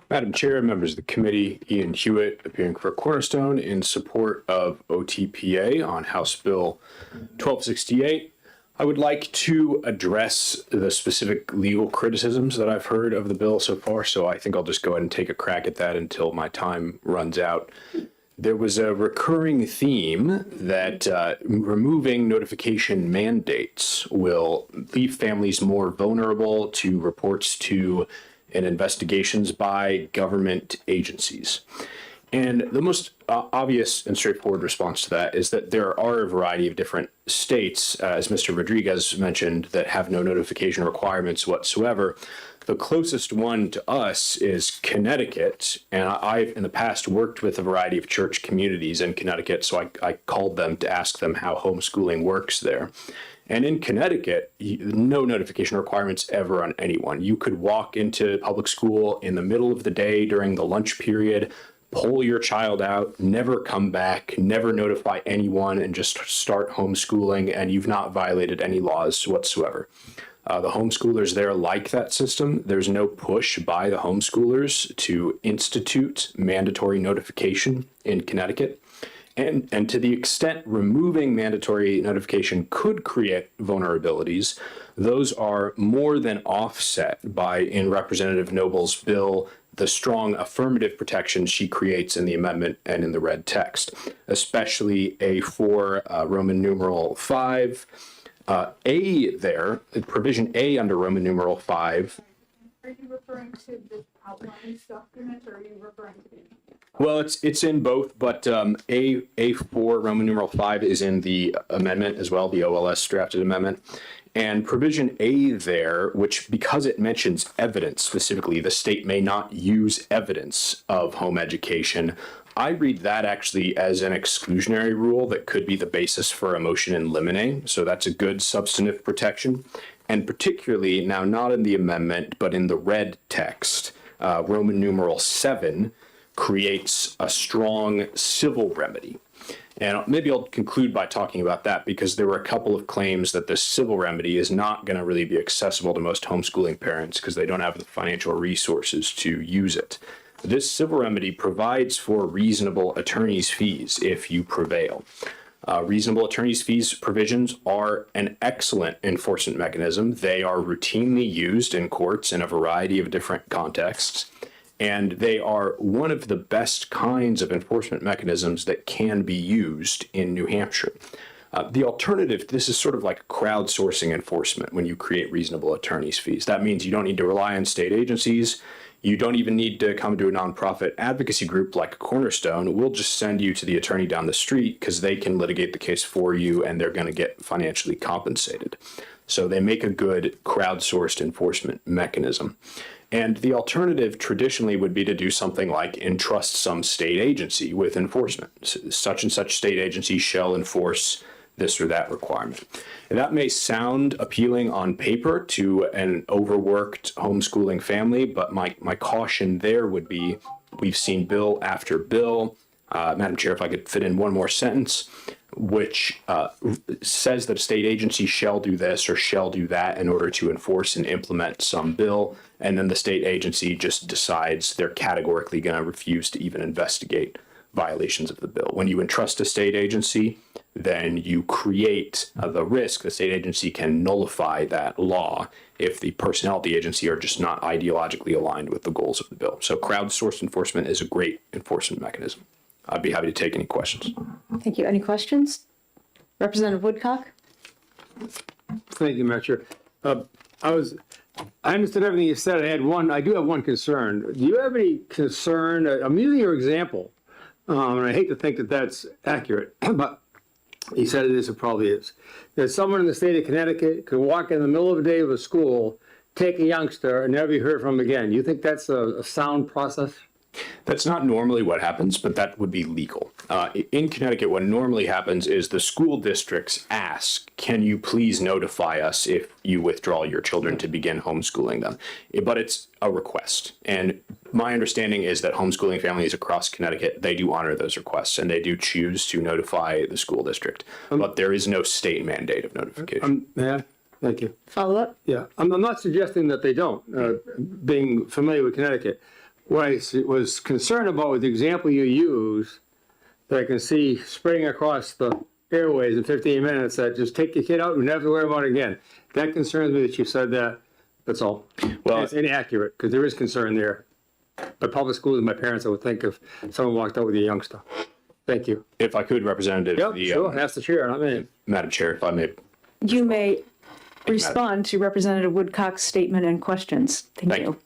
Madam Chair, members of the committee, Ian Hewitt appearing for Cornerstone in support of OTPA on House Bill 1268. I would like to address the specific legal criticisms that I've heard of the bill so far, so I think I'll just go ahead and take a crack at that until my time runs out. There was a recurring theme that removing notification mandates will leave families more vulnerable to reports to and investigations by government agencies. And the most obvious and straightforward response to that is that there are a variety of different states, as Mr. Rodriguez mentioned, that have no notification requirements whatsoever. The closest one to us is Connecticut, and I've in the past worked with a variety of church communities in Connecticut, so I called them to ask them how homeschooling works there. And in Connecticut, no notification requirements ever on anyone. You could walk into public school in the middle of the day during the lunch period, pull your child out, never come back, never notify anyone, and just start homeschooling, and you've not violated any laws whatsoever. The homeschoolers there like that system. There's no push by the homeschoolers to institute mandatory notification in Connecticut. And to the extent removing mandatory notification could create vulnerabilities, those are more than offset by, in Representative Noble's bill, the strong affirmative protections she creates in the amendment and in the red text, especially A4 Roman numeral 5, A there, provision A under Roman numeral 5. Are you referring to this outline document or are you referring to? Well, it's in both, but A4 Roman numeral 5 is in the amendment as well, the OLS drafted amendment. And provision A there, which because it mentions evidence specifically, the state may not use evidence of home education. I read that actually as an exclusionary rule that could be the basis for a motion in limine. So that's a good substantive protection. And particularly now, not in the amendment, but in the red text, Roman numeral 7 creates a strong civil remedy. And maybe I'll conclude by talking about that because there were a couple of claims that this civil remedy is not going to really be accessible to most homeschooling parents because they don't have the financial resources to use it. This civil remedy provides for reasonable attorney's fees if you prevail. Reasonable attorney's fees provisions are an excellent enforcement mechanism. They are routinely used in courts in a variety of different contexts. And they are one of the best kinds of enforcement mechanisms that can be used in New Hampshire. The alternative, this is sort of like crowdsourcing enforcement when you create reasonable attorney's fees. That means you don't need to rely on state agencies. You don't even need to come to a nonprofit advocacy group like Cornerstone. We'll just send you to the attorney down the street because they can litigate the case for you and they're going to get financially compensated. So they make a good crowdsourced enforcement mechanism. And the alternative traditionally would be to do something like entrust some state agency with enforcement. Such and such state agency shall enforce this or that requirement. And that may sound appealing on paper to an overworked homeschooling family, but my caution there would be we've seen bill after bill. Madam Chair, if I could fit in one more sentence, which says that a state agency shall do this or shall do that in order to enforce and implement some bill. And then the state agency just decides they're categorically going to refuse to even investigate violations of the bill. When you entrust a state agency, then you create the risk the state agency can nullify that law if the personnel at the agency are just not ideologically aligned with the goals of the bill. So crowdsourced enforcement is a great enforcement mechanism. I'd be happy to take any questions. Thank you. Any questions? Representative Woodcock? Thank you, Madam Chair. I understood everything you said. I do have one concern. Do you have any concern? I'm using your example, and I hate to think that that's accurate, but he said it is, it probably is. That someone in the state of Connecticut could walk in the middle of a day of a school, take a youngster, and never be heard from again. You think that's a sound process? That's not normally what happens, but that would be legal. In Connecticut, what normally happens is the school districts ask, can you please notify us if you withdraw your children to begin homeschooling them? But it's a request. And my understanding is that homeschooling families across Connecticut, they do honor those requests and they do choose to notify the school district. But there is no state mandate of notification. Yeah, thank you. Follow up? Yeah, I'm not suggesting that they don't, being familiar with Connecticut. What I was concerned about with the example you use, that I can see spreading across the airways in 15 minutes, that just take your kid out and never have to worry about it again. That concerns me that you said that. That's all. Well, it's inaccurate because there is concern there. But public schools and my parents, I would think if someone walked out with a youngster. Thank you. If I could, Representative. Yep, sure. That's the chair, not me. Madam Chair, if I may. You may respond to Representative Woodcock's statement and questions. Thank you.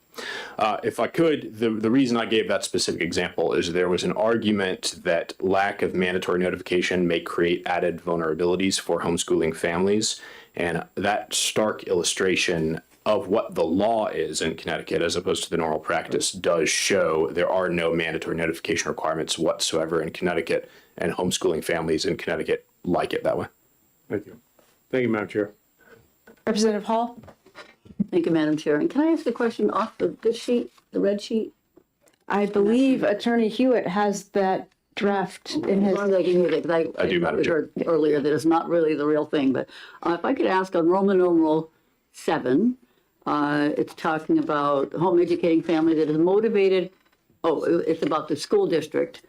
If I could, the reason I gave that specific example is there was an argument that lack of mandatory notification may create added vulnerabilities for homeschooling families. And that stark illustration of what the law is in Connecticut as opposed to the normal practice does show there are no mandatory notification requirements whatsoever in Connecticut, and homeschooling families in Connecticut like it that way. Thank you. Thank you, Madam Chair. Representative Hall? Thank you, Madam Chair. And can I ask a question off this sheet, the red sheet? I believe Attorney Hewitt has that draft in his. I do, Madam Chair. Heard earlier that it's not really the real thing, but if I could ask on Roman numeral 7, it's talking about home educating family that is motivated. Oh, it's about the school district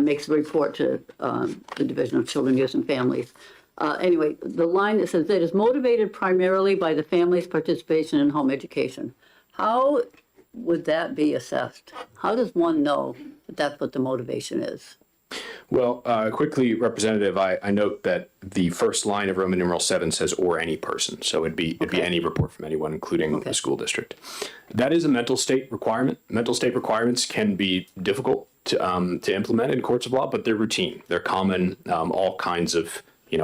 makes a report to the Division of Children, Youth, and Families. Anyway, the line that says that is motivated primarily by the family's participation in home education. How would that be assessed? How does one know that that's what the motivation is? Well, quickly, Representative, I note that the first line of Roman numeral 7 says "or any person," so it'd be any report from anyone, including the school district. That is a mental state requirement. Mental state requirements can be difficult to implement in courts of law, but they're routine. They're common. All kinds of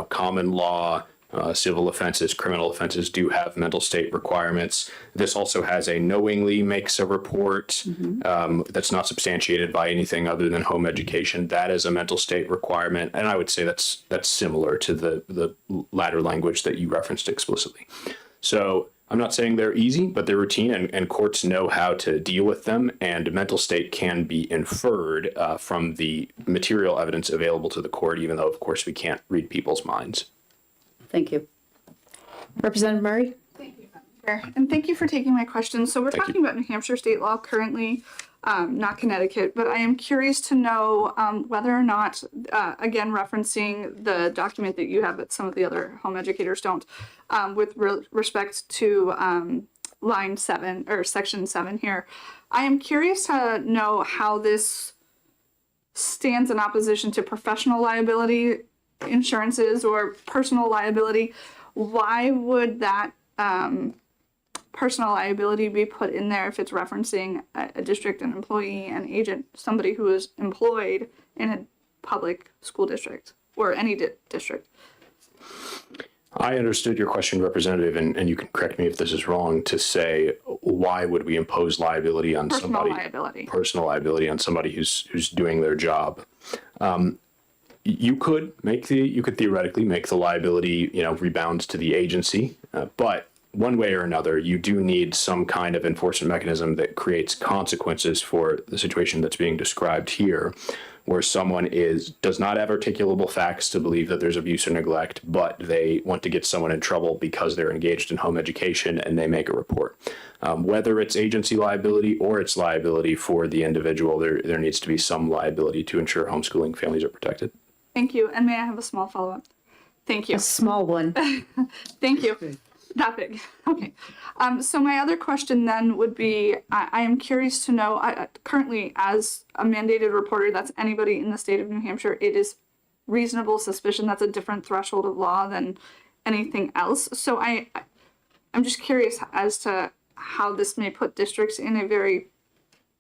common law. Civil offenses, criminal offenses do have mental state requirements. This also has a knowingly makes a report that's not substantiated by anything other than home education. That is a mental state requirement, and I would say that's similar to the latter language that you referenced explicitly. So I'm not saying they're easy, but they're routine, and courts know how to deal with them, and mental state can be inferred from the material evidence available to the court, even though, of course, we can't read people's minds. Thank you. Representative Murray? Thank you, Madam Chair. And thank you for taking my question. So we're talking about New Hampshire state law currently, not Connecticut, but I am curious to know whether or not, again, referencing the document that you have that some of the other home educators don't, with respect to line 7 or section 7 here, I am curious to know how this stands in opposition to professional liability insurances or personal liability. Why would that personal liability be put in there if it's referencing a district, an employee, an agent, somebody who is employed in a public school district or any district? I understood your question, Representative, and you can correct me if this is wrong, to say why would we impose liability on somebody? Personal liability on somebody who's doing their job. You could theoretically make the liability, rebound to the agency, but one way or another, you do need some kind of enforcement mechanism that creates consequences for the situation that's being described here, where someone does not have articulable facts to believe that there's abuse or neglect, but they want to get someone in trouble because they're engaged in home education and they make a report. Whether it's agency liability or it's liability for the individual, there needs to be some liability to ensure homeschooling families are protected. Thank you. And may I have a small follow-up? Thank you. A small one. Thank you. That big. Okay. So my other question then would be, I am curious to know, currently as a mandated reporter, that's anybody in the state of New Hampshire, it is reasonable suspicion. That's a different threshold of law than anything else. So I'm just curious as to how this may put districts in a very,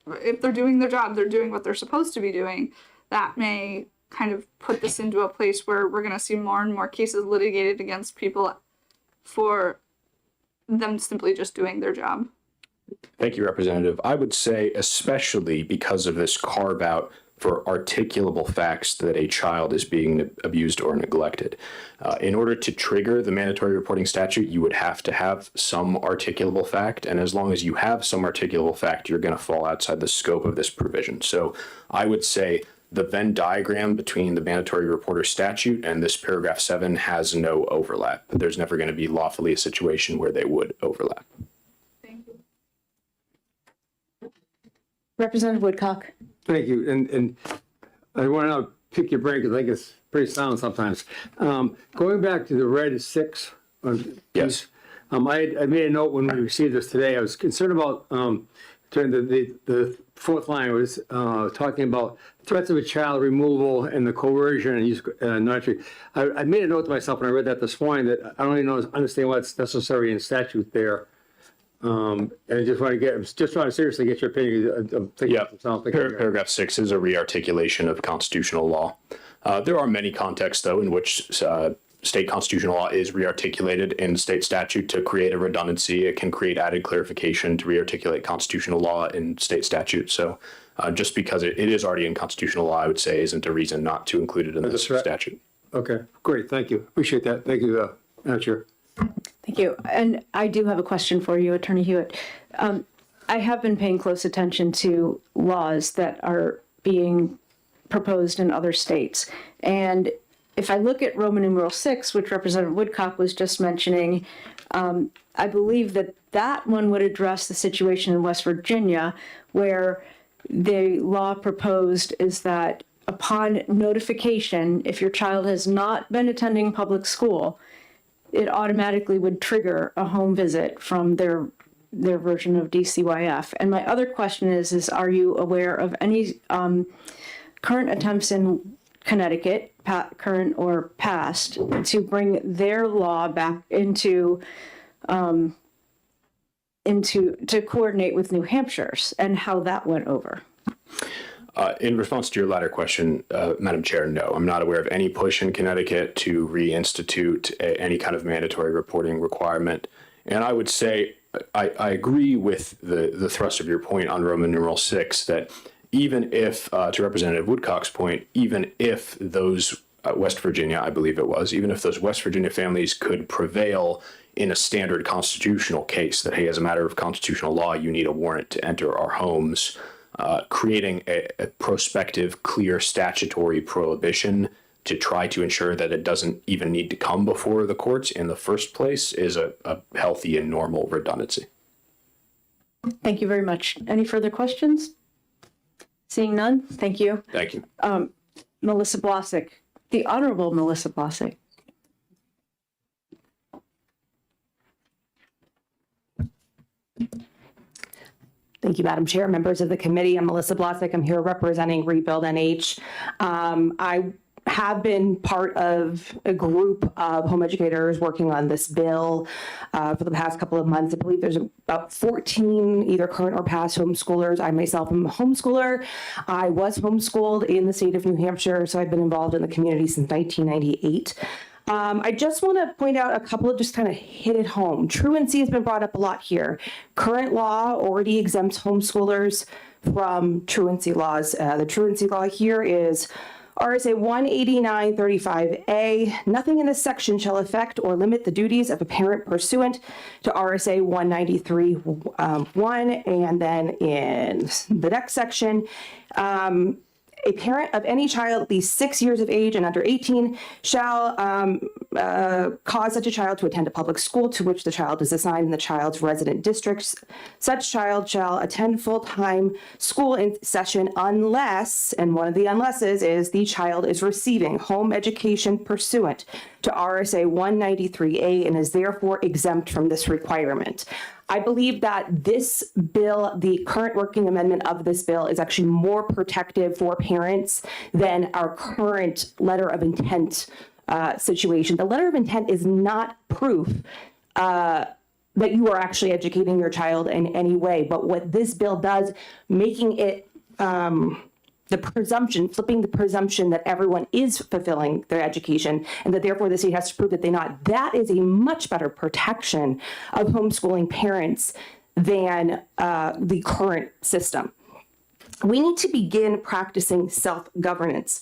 if they're doing their job, they're doing what they're supposed to be doing, that may kind of put this into a place where we're going to see more and more cases litigated against people for them simply just doing their job. Thank you, Representative. I would say especially because of this carve out for articulable facts that a child is being abused or neglected. In order to trigger the mandatory reporting statute, you would have to have some articulable fact. And as long as you have some articulable fact, you're going to fall outside the scope of this provision. So I would say the Venn diagram between the mandatory reporter statute and this paragraph 7 has no overlap. There's never going to be lawfully a situation where they would overlap. Thank you. Representative Woodcock. Thank you. And I want to pick your brain because I think it's pretty sound sometimes. Going back to the red 6. Yes. I made a note when we received this today. I was concerned about during the fourth line was talking about threats of a child removal and the coercion and use nurturing. I made a note to myself when I read that this morning that I don't even understand what's necessary in statute there. And I just want to seriously get your opinion. Paragraph 6 is a re-articulation of constitutional law. There are many contexts, though, in which state constitutional law is re-articulated in state statute to create a redundancy. It can create added clarification to re-articulate constitutional law in state statute. So just because it is already in constitutional law, I would say isn't a reason not to include it in this statute. Okay, great. Thank you. Appreciate that. Thank you, Madam Chair. Thank you. And I do have a question for you, Attorney Hewitt. I have been paying close attention to laws that are being proposed in other states. And if I look at Roman numeral 6, which Representative Woodcock was just mentioning, I believe that one would address the situation in West Virginia where the law proposed is that upon notification, if your child has not been attending public school, it automatically would trigger a home visit from their version of DCYF. And my other question is are you aware of any current attempts in Connecticut, current or past, to bring their law back into to coordinate with New Hampshire's, and how that went over. In response to your latter question, Madam Chair, no, I'm not aware of any push in Connecticut to reinstitute any kind of mandatory reporting requirement. And I would say I agree with the thrust of your point on Roman numeral 6, that even if, to Representative Woodcock's point, even if those West Virginia, I believe it was, even if those West Virginia families could prevail in a standard constitutional case that, hey, as a matter of constitutional law, you need a warrant to enter our homes, creating a prospective, clear statutory prohibition to try to ensure that it doesn't even need to come before the courts in the first place is a healthy and normal redundancy. Thank you very much. Any further questions? Seeing none, thank you. Thank you. Melissa Blasick, the Honorable Melissa Blasick. Thank you, Madam Chair, members of the committee. I'm Melissa Blasick. I'm here representing Rebuild NH. I have been part of a group of home educators working on this bill for the past couple of months. I believe there's about 14 either current or past homeschoolers. I myself am a homeschooler. I was homeschooled in the state of New Hampshire, so I've been involved in the community since 1998. I just want to point out a couple of just kind of hit it home. Truancy has been brought up a lot here. Current law already exempts homeschoolers from truancy laws. The truancy law here is RSA 18935A. Nothing in this section shall affect or limit the duties of a parent pursuant to RSA 193(1). And then in the next section, a parent of any child at least 6 years of age and under 18 shall cause such a child to attend a public school to which the child is assigned in the child's resident districts. Such child shall attend full-time school in session unless, and one of the unlesses is, the child is receiving home education pursuant to RSA 193A and is therefore exempt from this requirement. I believe that this bill, the current working amendment of this bill, is actually more protective for parents than our current letter of intent situation. The letter of intent is not proof that you are actually educating your child in any way. But what this bill does, making it the presumption, flipping the presumption that everyone is fulfilling their education and that therefore the state has to prove that they're not, that is a much better protection of homeschooling parents than the current system. We need to begin practicing self-governance.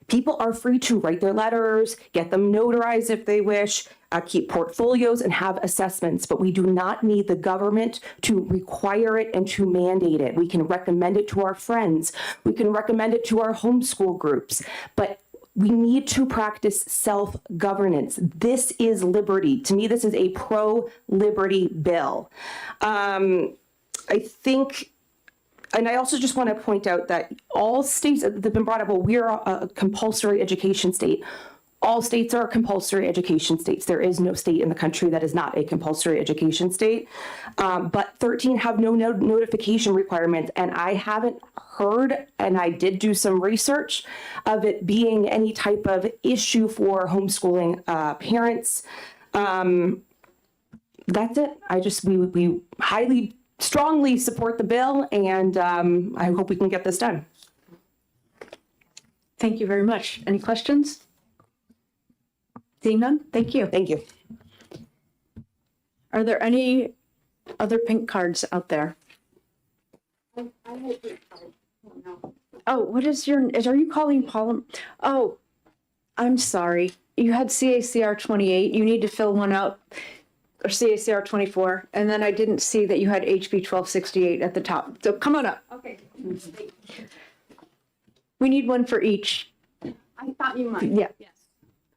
People are free to write their letters, get them notarized if they wish, keep portfolios and have assessments, but we do not need the government to require it and to mandate it. We can recommend it to our friends. We can recommend it to our homeschool groups, but we need to practice self-governance. This is liberty. To me, this is a pro-liberty bill. I think, and I also just want to point out that all states that have been brought up, well, we're a compulsory education state. All states are compulsory education states. There is no state in the country that is not a compulsory education state. But 13 have no notification requirements. And I haven't heard, and I did do some research of it being any type of issue for homeschooling parents. That's it. We highly, strongly support the bill, and I hope we can get this done. Thank you very much. Any questions? Seeing none, thank you. Thank you. Are there any other pink cards out there? Oh, what is are you calling Paul? Oh, I'm sorry. You had CACR 28. You need to fill one out, or CACR 24. And then I didn't see that you had HB 1268 at the top. So come on up. Okay. We need one for each. I thought you might. Yeah. Yes.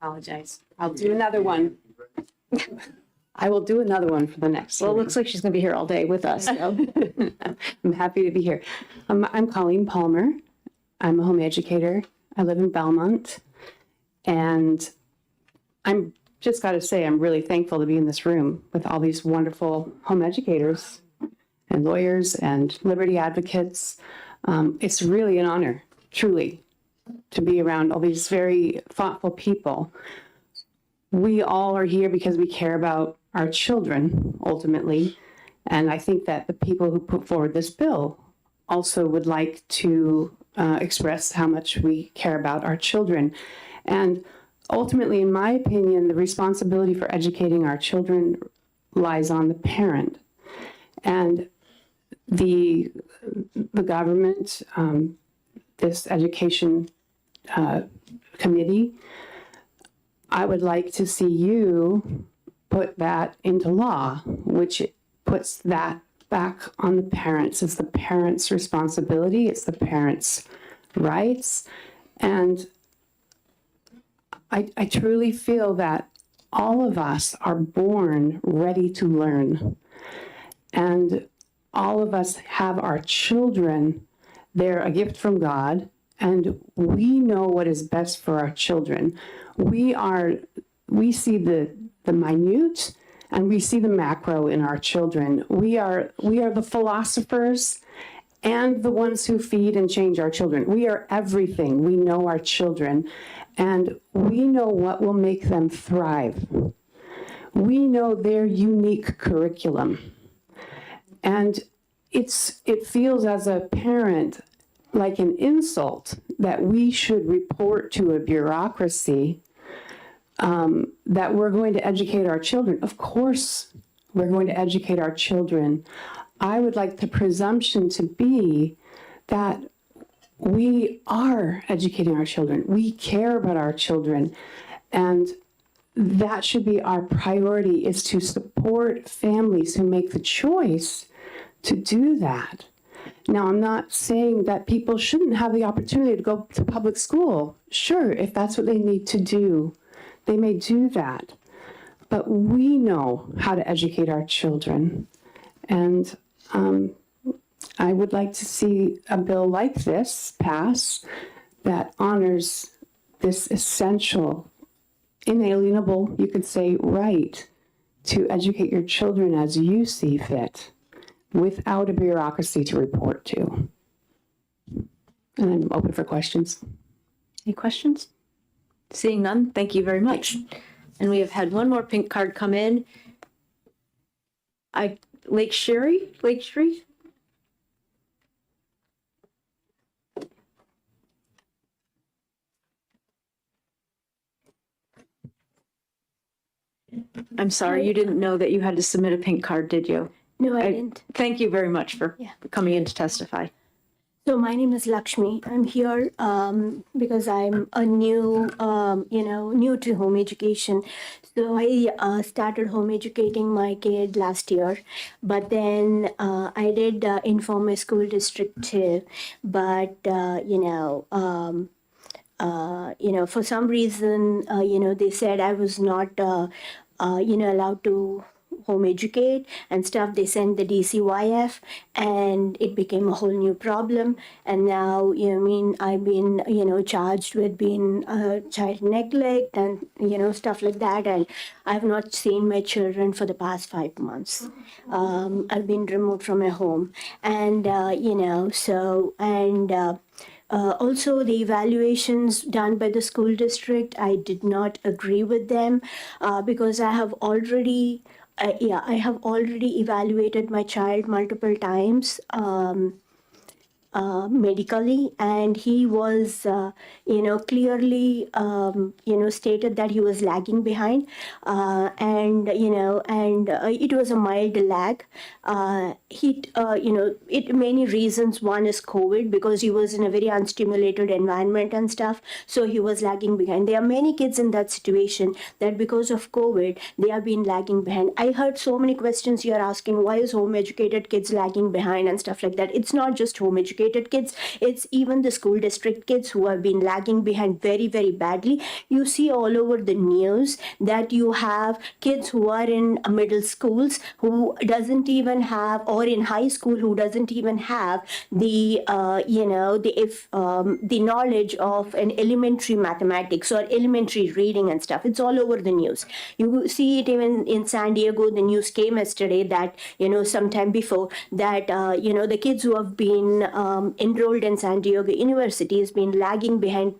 Apologize. I'll do another one. I will do another one for the next. Well, it looks like she's going to be here all day with us. So. I'm happy to be here. I'm Colleen Palmer. I'm a home educator. I live in Belmont. And I'm just got to say, I'm really thankful to be in this room with all these wonderful home educators and lawyers and liberty advocates. It's really an honor, truly. to be around all these very thoughtful people. We all are here because we care about our children ultimately. And I think that the people who put forward this bill also would like to express how much we care about our children. And ultimately, in my opinion, the responsibility for educating our children lies on the parent. And the government, this education committee, I would like to see you put that into law, which puts that back on the parents. It's the parents' responsibility, it's the parents' rights. And I truly feel that all of us are born ready to learn. And all of us have our children. They're a gift from God, and we know what is best for our children. We see the minute and we see the macro in our children. We are the philosophers and the ones who feed and change our children. We are everything. We know our children, and we know what will make them thrive. We know their unique curriculum. And it feels as a parent like an insult that we should report to a bureaucracy that we're going to educate our children. Of course, we're going to educate our children. I would like the presumption to be that we are educating our children. We care about our children. And that should be our priority, is to support families who make the choice to do that. Now, I'm not saying that people shouldn't have the opportunity to go to public school. Sure, if that's what they need to do, they may do that. But we know how to educate our children. And I would like to see a bill like this pass that honors this essential, inalienable, you could say, right to educate your children as you see fit, without a bureaucracy to report to. And I'm open for questions. Any questions? Seeing none, thank you very much. And we have had one more pink card come in. Lake Street? I'm sorry, you didn't know that you had to submit a pink card, did you? No, I didn't. Thank you very much for coming in to testify. So my name is Lakshmi. I'm here because I'm a new to home education. So I started home educating my kid last year, but then I did inform my school district too. But for some reason, they said I was not, allowed to home educate and stuff. They sent the DCYF, and it became a whole new problem. And now, I've been, charged with being child neglect and, stuff like that. And I've not seen my children for the past 5 months. I've been removed from my home. And, also, the evaluations done by the school district, I did not agree with them because I have already evaluated my child multiple times medically, and he was, clearly, stated that he was lagging behind, and it was a mild lag. Many reasons. One is COVID, because he was in a very unstimulated environment and stuff, so he was lagging behind. There are many kids in that situation that because of COVID, they have been lagging behind. I heard so many questions you're asking, why is home educated kids lagging behind and stuff like that. It's not just home educated kids, it's even the school district kids who have been lagging behind very, very badly. You see all over the news that you have kids who are in middle schools who doesn't even have, or in high school who doesn't even have the knowledge of an elementary mathematics or elementary reading and stuff. It's all over the news. You see it even in San Diego. The news came yesterday that sometime before that the kids who have been enrolled in San Diego University has been lagging behind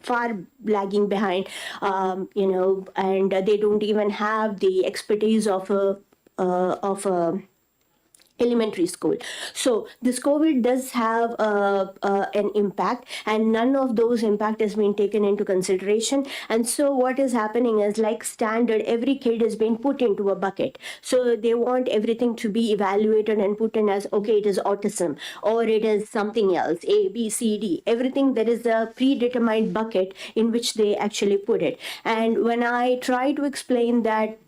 far lagging behind, and they don't even have the expertise of a elementary school. So this COVID does have an impact, and none of those impact has been taken into consideration. And so what is happening is, like standard, every kid is being put into a bucket. So they want everything to be evaluated and put in as, okay, it is autism or it is something else, A, B, C, D. Everything there is a predetermined bucket in which they actually put it. And when I try to explain that,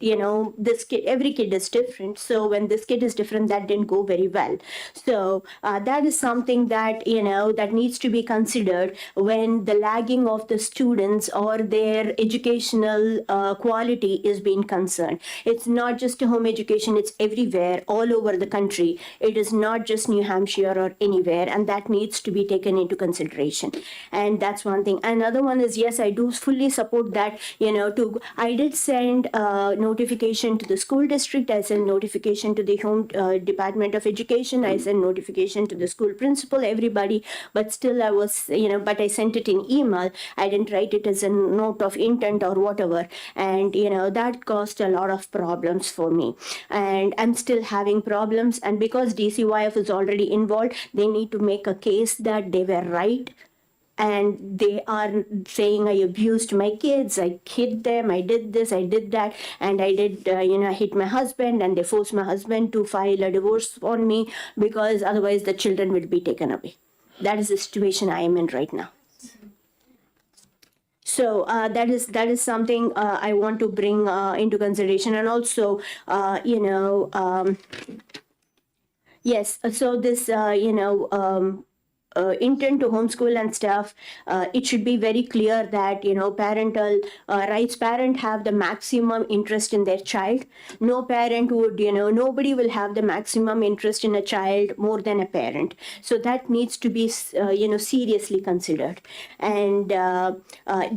this kid, every kid is different. So when this kid is different, that didn't go very well. So that is something that, that needs to be considered when the lagging of the students or their educational quality is being concerned. It's not just a home education, it's everywhere, all over the country. It is not just New Hampshire or anywhere, and that needs to be taken into consideration. And that's one thing. Another one is, yes, I do fully support that, I did send notification to the school district, I sent notification to the home Department of Education, I sent notification to the school principal, everybody, but still I was, but I sent it in email. I didn't write it as a note of intent or whatever. And, that caused a lot of problems for me. And I'm still having problems. And because DCYF is already involved, they need to make a case that they were right. And they are saying I abused my kids, I hit them, I did this, I did that, and I did, I hit my husband, and they forced my husband to file a divorce on me because otherwise the children would be taken away. That is the situation I am in right now. So that is something I want to bring into consideration. And also, yes, so this, intent to homeschool and stuff, it should be very clear that, parental rights, parent have the maximum interest in their child. No parent would, nobody will have the maximum interest in a child more than a parent. So that needs to be, seriously considered. And the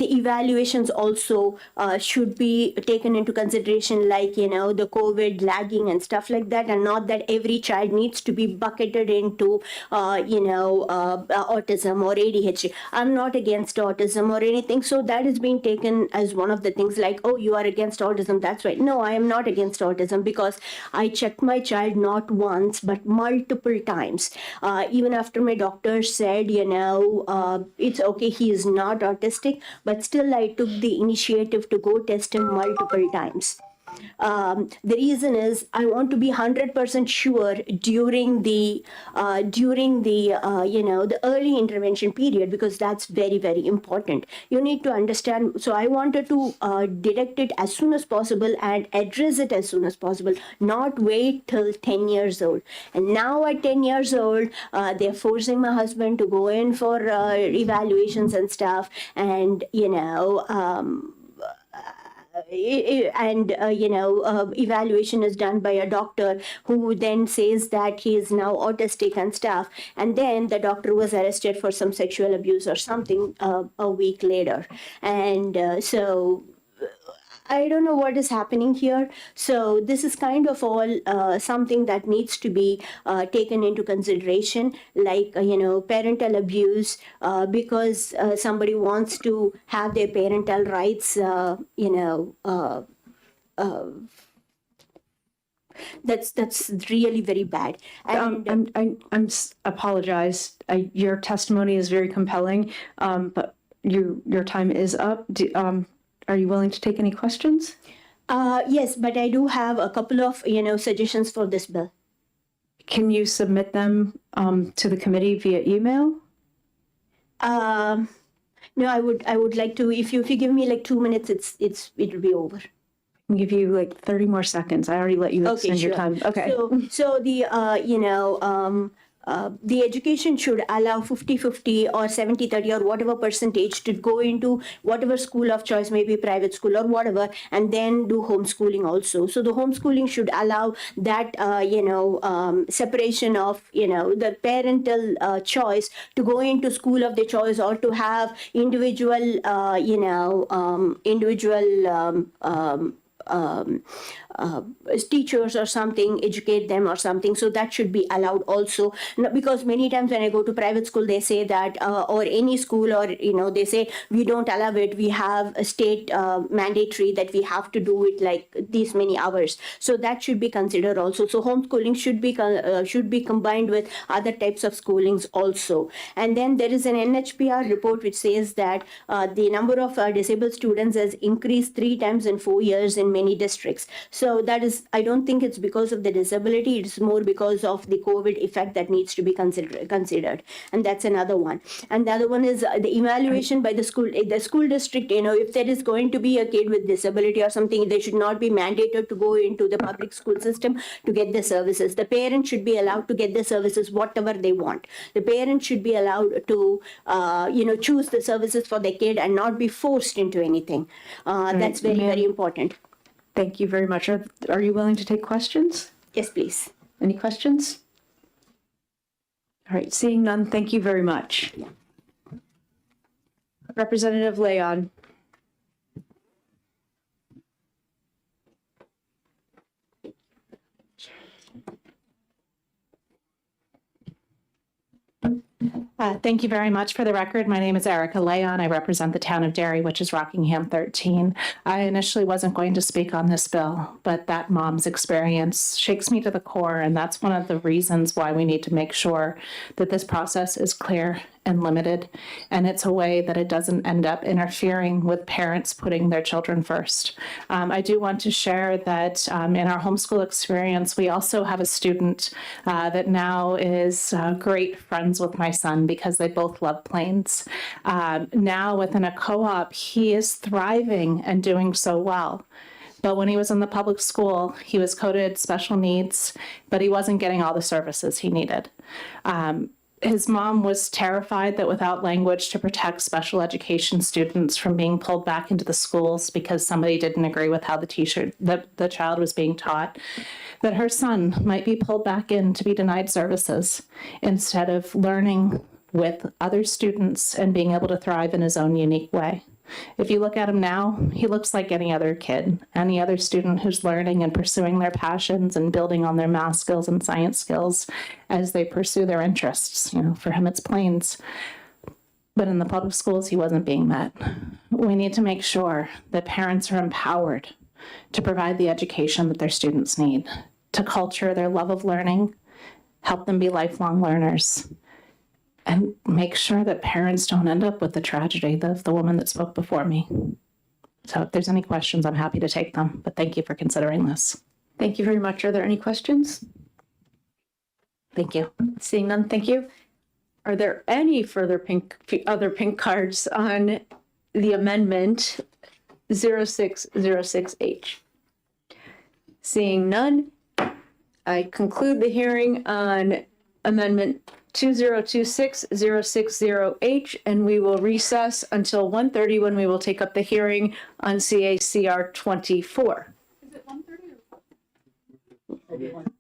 evaluations also should be taken into consideration, like, the COVID lagging and stuff like that, and not that every child needs to be bucketed into, autism or ADHD. I'm not against autism or anything. So that is being taken as one of the things, like, oh, you are against autism, that's right. No, I am not against autism, because I checked my child not once, but multiple times. Even after my doctor said, it's okay, he is not autistic, but still I took the initiative to go test him multiple times. The reason is I want to be 100% sure during the the early intervention period, because that's very, very important. You need to understand. So I wanted to detect it as soon as possible and address it as soon as possible, not wait till 10 years old. And now at 10 years old, they're forcing my husband to go in for evaluations and stuff, and evaluation is done by a doctor who then says that he is now autistic and stuff. And then the doctor was arrested for some sexual abuse or something a week later. And so I don't know what is happening here. So this is kind of all something that needs to be taken into consideration, like, parental abuse, because somebody wants to have their parental rights, that's really very bad. And apologize. Your testimony is very compelling, but your time is up. Are you willing to take any questions? Yes, but I do have a couple of, suggestions for this bill. Can you submit them to the committee via email? No, I would like to. If you give me like 2 minutes, it'll be over. I can give you like 30 more seconds. I already let you extend your time. Okay. So the the education should allow 50-50 or 70-30 or whatever percentage to go into whatever school of choice, maybe private school or whatever, and then do homeschooling also. So the homeschooling should allow that, separation of, the parental choice to go into school of their choice, or to have individual, teachers or something, educate them or something. So that should be allowed also. Because many times when I go to private school, they say that, or any school, or, they say, we don't allow it. We have a state mandatory that we have to do it like these many hours. So that should be considered also. So homeschooling should be combined with other types of schoolings also. And then there is an NHPR report which says that the number of disabled students has increased 3 times in 4 years in many districts. So that is, I don't think it's because of the disability, it's more because of the COVID effect that needs to be considered. And that's another one. And the other one is the evaluation by the school district. If there is going to be a kid with disability or something, they should not be mandated to go into the public school system to get the services. The parents should be allowed to get the services whatever they want. The parents should be allowed to choose the services for their kid and not be forced into anything. That's very, very important. Thank you very much. Are you willing to take questions? Yes, please. Any questions? All right, seeing none, thank you very much. Representative Leon. Thank you very much. For the record, my name is Erica Leon. I represent the town of Derry, which is Rockingham 13. I initially wasn't going to speak on this bill, but that mom's experience shakes me to the core, and that's one of the reasons why we need to make sure that this process is clear and limited, and it's a way that it doesn't end up interfering with parents putting their children first. I do want to share that in our homeschool experience, we also have a student that now is great friends with my son because they both love planes. Now within a co-op, he is thriving and doing so well. But when he was in the public school, he was coded special needs, but he wasn't getting all the services he needed. His mom was terrified that without language to protect special education students from being pulled back into the schools because somebody didn't agree with how the child was being taught, that her son might be pulled back in to be denied services instead of learning with other students and being able to thrive in his own unique way. If you look at him now, he looks like any other kid, any other student who's learning and pursuing their passions and building on their math skills and science skills as they pursue their interests. For him, it's planes. But in the public schools, he wasn't being met. We need to make sure that parents are empowered to provide the education that their students need, to culture their love of learning, help them be lifelong learners, and make sure that parents don't end up with the tragedy of the woman that spoke before me. So if there's any questions, I'm happy to take them, but thank you for considering this. Thank you very much. Are there any questions? Thank you. Seeing none, thank you. Are there any other pink cards on the amendment 0606H? Seeing none, I conclude the hearing on amendment 2026-060H, and we will recess until 1:30 when we will take up the hearing on CACR 24. Is it 1:30 or 4:30?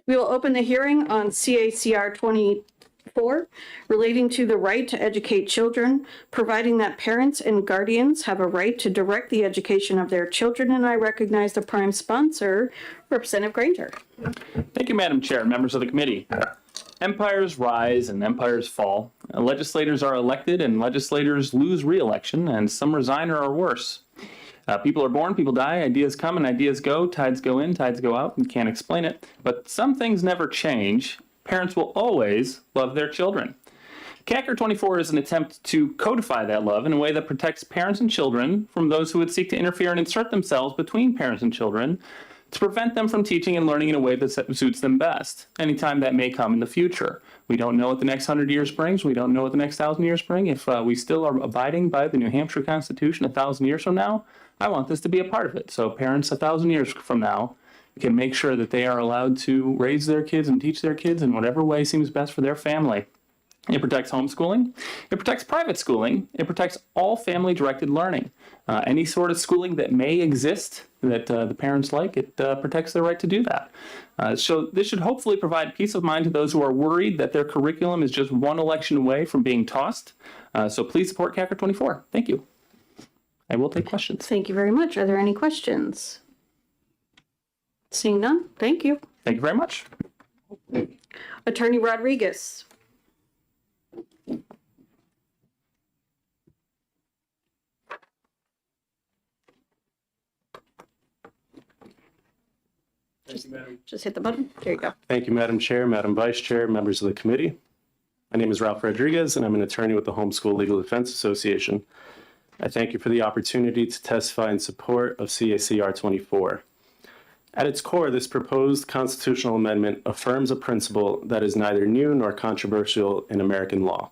We will open the hearing on CACR 24 relating to the right to educate children, providing that parents and guardians have a right to direct the education of their children. And I recognize the prime sponsor, Representative Granger. Thank you, Madam Chair, members of the committee. Empires rise and empires fall. Legislators are elected and legislators lose re-election, and some resign or are worse. People are born, people die, ideas come and ideas go, tides go in, tides go out, and can't explain it. But some things never change. Parents will always love their children. CACR 24 is an attempt to codify that love in a way that protects parents and children from those who would seek to interfere and insert themselves between parents and children to prevent them from teaching and learning in a way that suits them best, anytime that may come in the future. We don't know what the next 100 years brings. We don't know what the next 1,000 years bring. If we still are abiding by the New Hampshire Constitution 1,000 years from now, I want this to be a part of it. So parents 1,000 years from now can make sure that they are allowed to raise their kids and teach their kids in whatever way seems best for their family. It protects homeschooling. It protects private schooling. It protects all family-directed learning. Any sort of schooling that may exist that the parents like, it protects their right to do that. So this should hopefully provide peace of mind to those who are worried that their curriculum is just one election away from being tossed. So please support CACR 24. Thank you. I will take questions. Thank you very much. Are there any questions? Seeing none, thank you. Thank you very much. Attorney Rodriguez. Just hit the button. There you go. Thank you, Madam Chair, Madam Vice Chair, members of the committee. My name is Ralph Rodriguez, and I'm an attorney with the Homeschool Legal Defense Association. I thank you for the opportunity to testify in support of CACR 24. At its core, this proposed constitutional amendment affirms a principle that is neither new nor controversial in American law.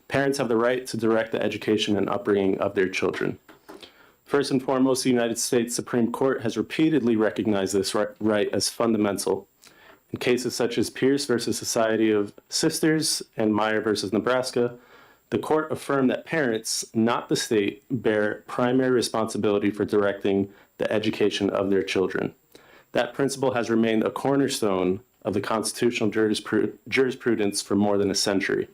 Parents have the right to direct the education and upbringing of their children. First and foremost, the United States Supreme Court has repeatedly recognized this right as fundamental. In cases such as Pierce versus Society of Sisters and Meyer versus Nebraska, the court affirmed that parents, not the state, bear primary responsibility for directing the education of their children. That principle has remained a cornerstone of the constitutional jurisprudence for more than a century.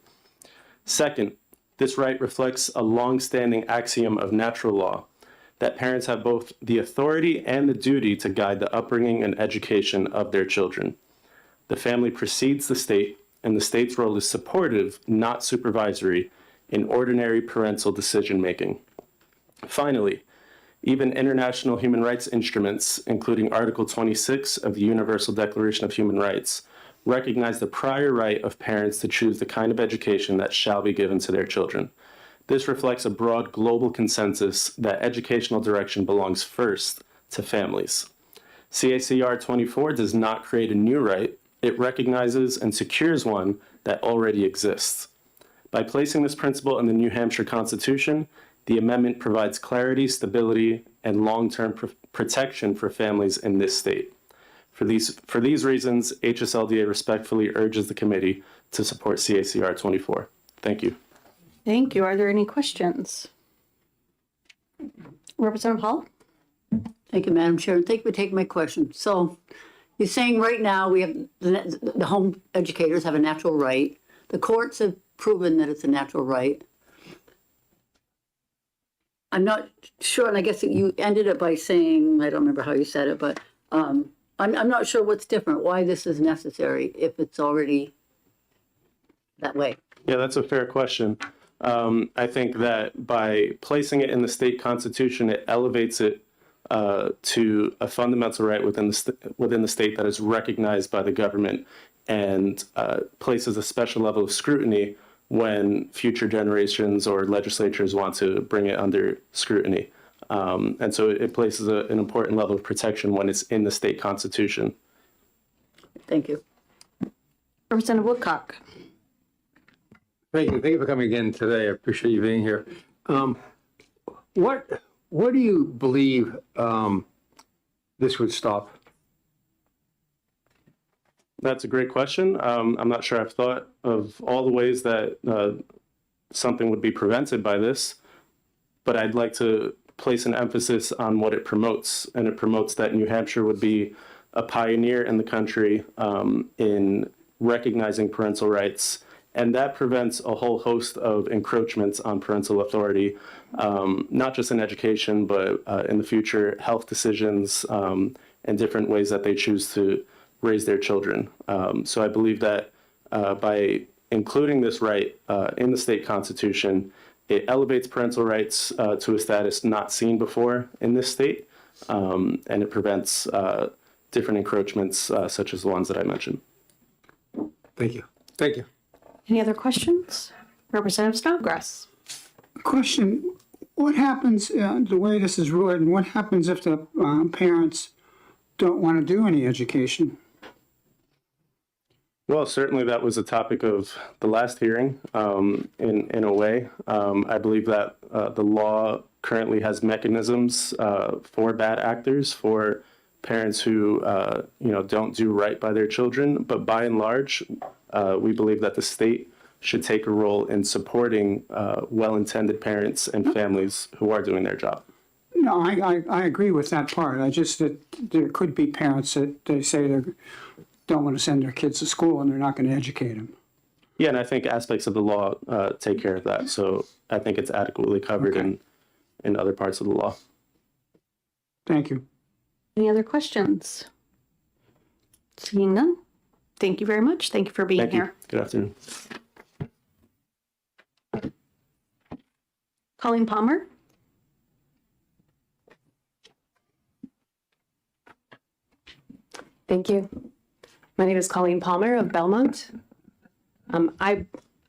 Second, this right reflects a long-standing axiom of natural law, that parents have both the authority and the duty to guide the upbringing and education of their children. The family precedes the state, and the state's role is supportive, not supervisory, in ordinary parental decision-making. Finally, even international human rights instruments, including Article 26 of the Universal Declaration of Human Rights, recognize the prior right of parents to choose the kind of education that shall be given to their children. This reflects a broad global consensus that educational direction belongs first to families. CACR 24 does not create a new right. It recognizes and secures one that already exists. By placing this principle in the New Hampshire Constitution, the amendment provides clarity, stability, and long-term protection for families in this state. For these reasons, HSLDA respectfully urges the committee to support CACR 24. Thank you. Thank you. Are there any questions? Representative Hall? Thank you, Madam Chair, and thank you for taking my question. So you're saying right now we have the home educators have a natural right. The courts have proven that it's a natural right. I'm not sure, and I guess you ended it by saying, I don't remember how you said it, but I'm not sure what's different, why this is necessary if it's already that way. Yeah, that's a fair question. I think that by placing it in the state constitution, it elevates it to a fundamental right within the state that is recognized by the government and places a special level of scrutiny when future generations or legislatures want to bring it under scrutiny. And so it places an important level of protection when it's in the state constitution. Thank you. Representative Woodcock. Thank you. Thank you for coming again today. I appreciate you being here. What do you believe this would stop? That's a great question. I'm not sure I've thought of all the ways that something would be prevented by this, but I'd like to place an emphasis on what it promotes. And it promotes that New Hampshire would be a pioneer in the country in recognizing parental rights, and that prevents a whole host of encroachments on parental authority, not just in education, but in the future, health decisions and different ways that they choose to raise their children. So I believe that by including this right in the state constitution, it elevates parental rights to a status not seen before in this state, and it prevents different encroachments such as the ones that I mentioned. Thank you. Thank you. Any other questions? Representative Snodgrass. Question, what happens, the way this is written, what happens if the parents don't want to do any education? Well, certainly that was a topic of the last hearing in a way. I believe that the law currently has mechanisms for bad actors, for parents who don't do right by their children. But by and large, we believe that the state should take a role in supporting well-intended parents and families who are doing their job. No, I agree with that part. I just, that there could be parents that they say they don't want to send their kids to school and they're not going to educate them. Yeah, and I think aspects of the law take care of that. So I think it's adequately covered in other parts of the law. Thank you. Any other questions? Seeing none. Thank you very much. Thank you for being here. Good afternoon. Colleen Palmer. Thank you. My name is Colleen Palmer of Belmont. I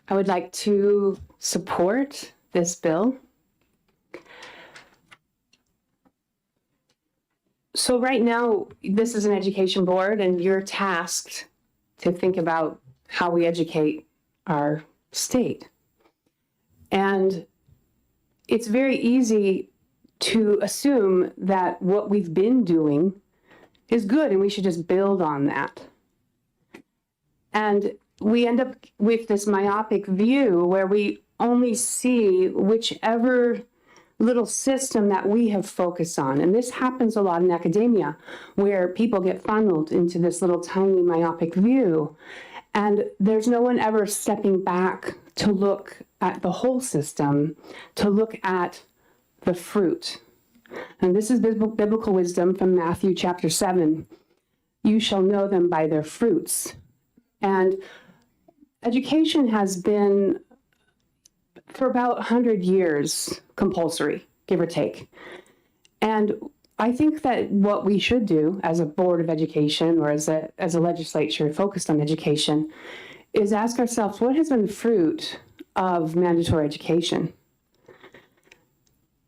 would like to support this bill. So right now, this is an education board and you're tasked to think about how we educate our state. And it's very easy to assume that what we've been doing is good and we should just build on that. And we end up with this myopic view where we only see whichever little system that we have focused on. And this happens a lot in academia, where people get funneled into this little tiny myopic view. And there's no one ever stepping back to look at the whole system, to look at the fruit. And this is biblical wisdom from Matthew chapter 7. You shall know them by their fruits. And education has been, for about 100 years, compulsory, give or take. And I think that what we should do as a board of education or as a legislature focused on education is ask ourselves, what has been the fruit of mandatory education?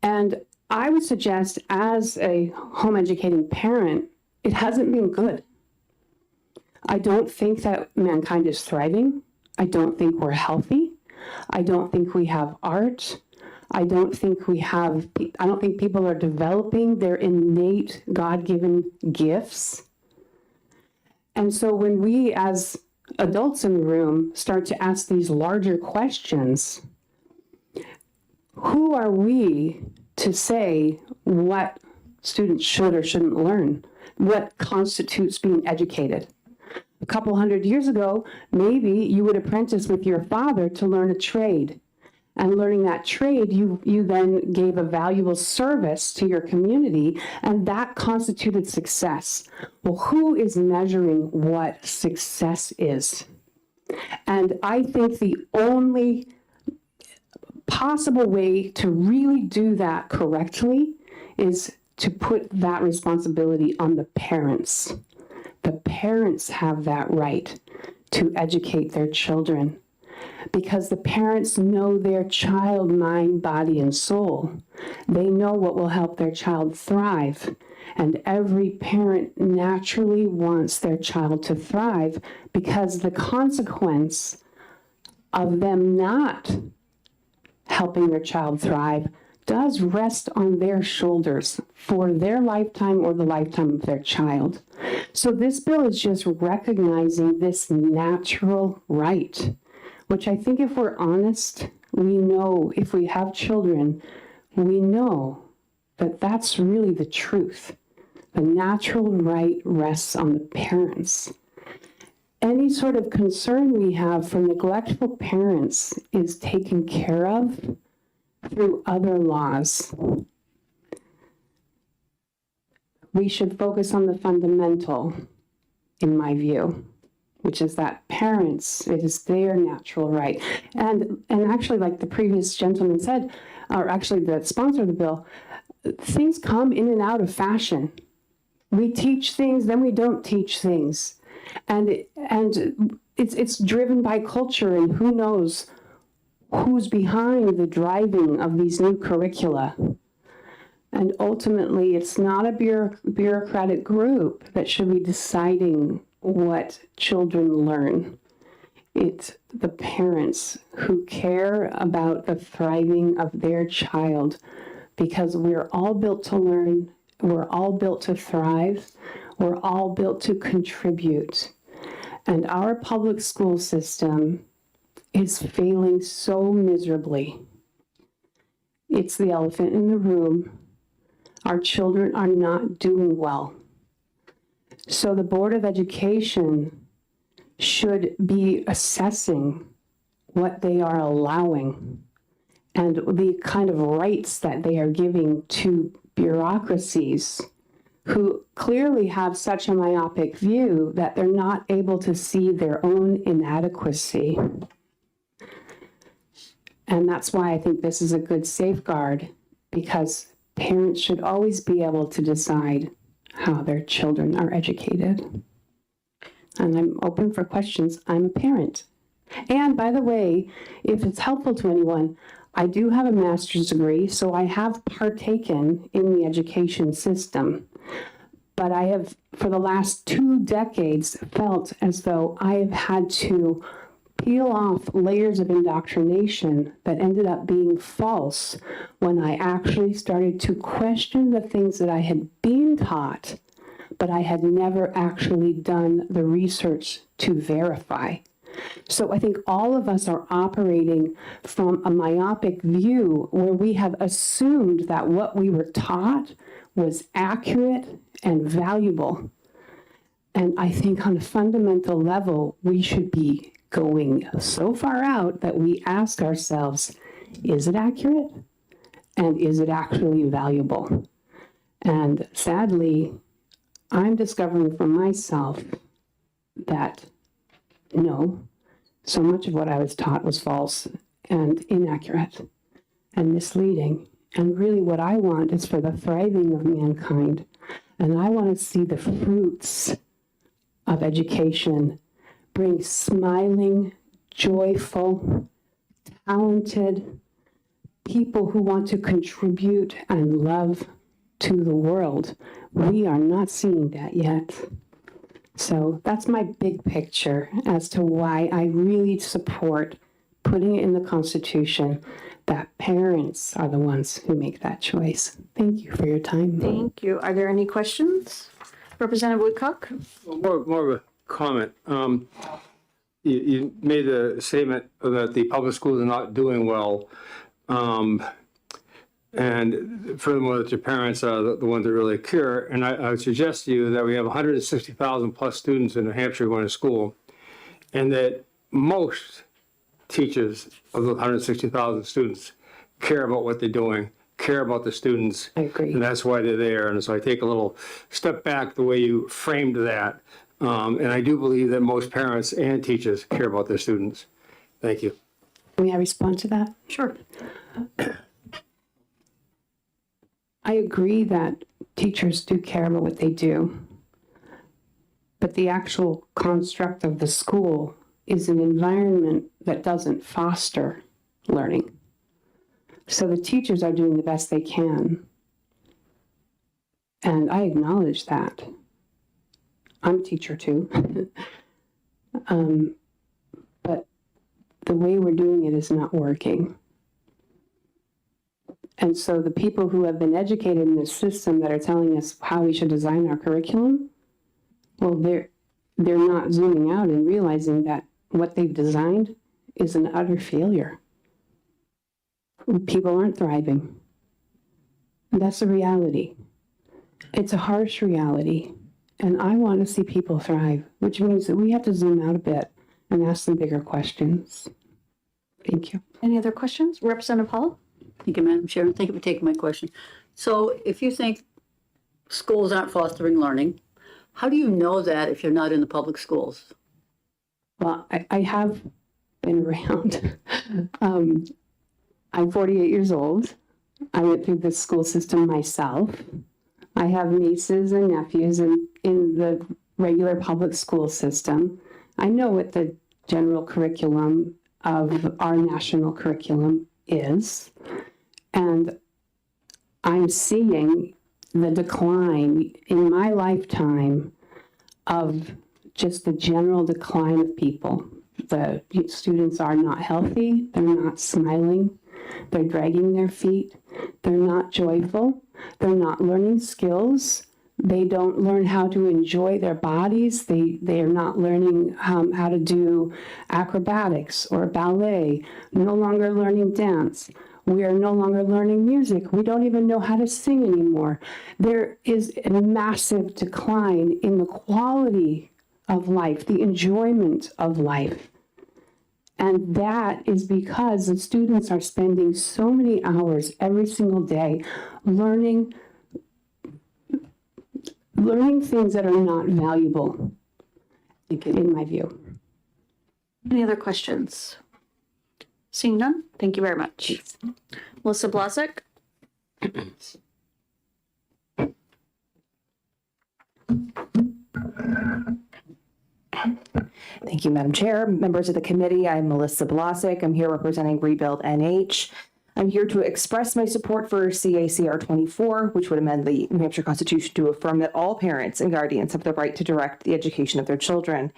And I would suggest, as a home educating parent, it hasn't been good. I don't think that mankind is thriving. I don't think we're healthy. I don't think we have art. I don't think people are developing their innate God-given gifts. And so when we as adults in the room start to ask these larger questions, who are we to say what students should or shouldn't learn? What constitutes being educated? A couple 100 years ago, maybe you would apprentice with your father to learn a trade. And learning that trade, you then gave a valuable service to your community, and that constituted success. Well, who is measuring what success is? And I think the only possible way to really do that correctly is to put that responsibility on the parents. The parents have that right to educate their children because the parents know their child, mind, body, and soul. They know what will help their child thrive. And every parent naturally wants their child to thrive because the consequence of them not helping their child thrive does rest on their shoulders for their lifetime or the lifetime of their child. So this bill is just recognizing this natural right, which I think if we're honest, we know if we have children, we know that that's really the truth. The natural right rests on the parents. Any sort of concern we have from neglectful parents is taken care of through other laws. We should focus on the fundamental, in my view, which is that parents, it is their natural right. And actually, like the previous gentleman said, or actually the sponsor of the bill, things come in and out of fashion. We teach things, then we don't teach things. And it's driven by culture, and who knows who's behind the driving of these new curricula. And ultimately, it's not a bureaucratic group that should be deciding what children learn. It's the parents who care about the thriving of their child, because we're all built to learn, we're all built to thrive, we're all built to contribute. And our public school system is failing so miserably. It's the elephant in the room. Our children are not doing well. So the Board of Education should be assessing what they are allowing and the kind of rights that they are giving to bureaucracies who clearly have such a myopic view that they're not able to see their own inadequacy. And that's why I think this is a good safeguard, because parents should always be able to decide how their children are educated. And I'm open for questions. I'm a parent. And by the way, if it's helpful to anyone, I do have a master's degree, so I have partaken in the education system. But I have, for the last 2 decades, felt as though I have had to peel off layers of indoctrination that ended up being false when I actually started to question the things that I had been taught, but I had never actually done the research to verify. So I think all of us are operating from a myopic view where we have assumed that what we were taught was accurate and valuable. And I think on a fundamental level, we should be going so far out that we ask ourselves, is it accurate? And is it actually valuable? And sadly, I'm discovering for myself that no, so much of what I was taught was false and inaccurate and misleading. And really what I want is for the thriving of mankind. And I want to see the fruits of education bring smiling, joyful, talented people who want to contribute and love to the world. We are not seeing that yet. So that's my big picture as to why I really support putting it in the Constitution that parents are the ones who make that choice. Thank you for your time. Thank you. Are there any questions? Representative Woodcock? More of a comment. You made the statement that the public schools are not doing well. And furthermore, that your parents are the ones that really care. And I would suggest to you that we have 160,000 plus students in New Hampshire going to school, and that most teachers of the 160,000 students care about what they're doing, care about the students. I agree. And that's why they're there. And so I take a little step back the way you framed that. And I do believe that most parents and teachers care about their students. Thank you. May I respond to that? Sure. I agree that teachers do care about what they do, but the actual construct of the school is an environment that doesn't foster learning. So the teachers are doing the best they can, and I acknowledge that. I'm a teacher too. But the way we're doing it is not working. And so the people who have been educated in this system that are telling us how we should design our curriculum, well, they're not zooming out and realizing that what they've designed is an utter failure. People aren't thriving. And that's the reality. it's a harsh reality. And I want to see people thrive, which means that we have to zoom out a bit and ask them bigger questions. Thank you. Any other questions? Representative Hall? Thank you, Madam Chair. Thank you for taking my question. So if you think schools aren't fostering learning, how do you know that if you're not in the public schools? Well, I have been around. I'm 48 years old. I went through the school system myself. I have nieces and nephews in the regular public school system. I know what the general curriculum of our national curriculum is. And I'm seeing the decline in my lifetime of just the general decline of people. The students are not healthy, they're not smiling, they're dragging their feet, they're not joyful, they're not learning skills, they don't learn how to enjoy their bodies, they are not learning how to do acrobatics or ballet, no longer learning dance. We are no longer learning music. We don't even know how to sing anymore. There is a massive decline in the quality of life, the enjoyment of life. And that is because the students are spending so many hours every single day learning things that are not valuable, in my view. Any other questions? Seeing none, thank you very much. Melissa Blasek? Thank you, Madam Chair. Members of the committee, I'm Melissa Blasek. I'm here representing Rebuild NH. I'm here to express my support for CACR 24, which would amend the New Hampshire Constitution to affirm that all parents and guardians have the right to direct the education of their children.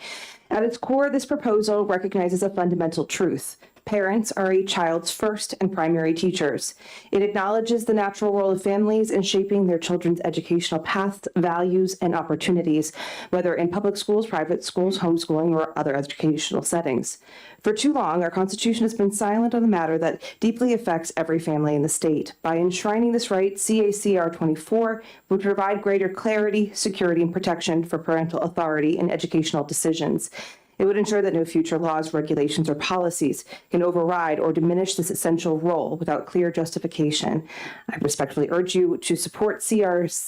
At its core, this proposal recognizes a fundamental truth. Parents are a child's first and primary teachers. It acknowledges the natural role of families in shaping their children's educational paths, values, and opportunities, whether in public schools, private schools, homeschooling, or other educational settings. For too long, our Constitution has been silent on the matter that deeply affects every family in the state. By enshrining this right, CACR 24 would provide greater clarity, security, and protection for parental authority in educational decisions. It would ensure that no future laws, regulations, or policies can override or diminish this essential role without clear justification. I respectfully urge you to support CACR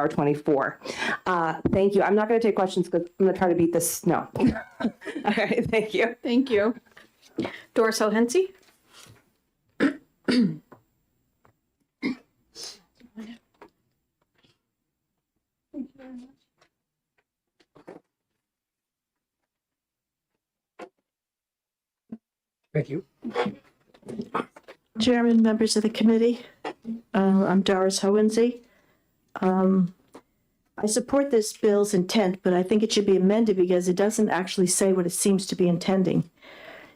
24. Thank you. I'm not going to take questions because I'm going to try to beat this. No. All right. Thank you. Thank you. Doris O'Hensie? Thank you. Chairman, members of the committee, I'm Doris Hohensee. I support this bill's intent, but I think it should be amended because it doesn't actually say what it seems to be intending.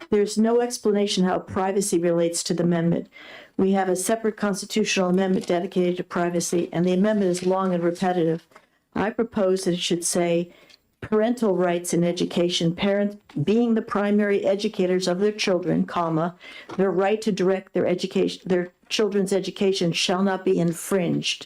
There's no explanation how privacy relates to the amendment. We have a separate constitutional amendment dedicated to privacy, and the amendment is long and repetitive. I propose that it should say parental rights in education, parents being the primary educators of their children, comma, their right to direct their education, their children's education shall not be infringed.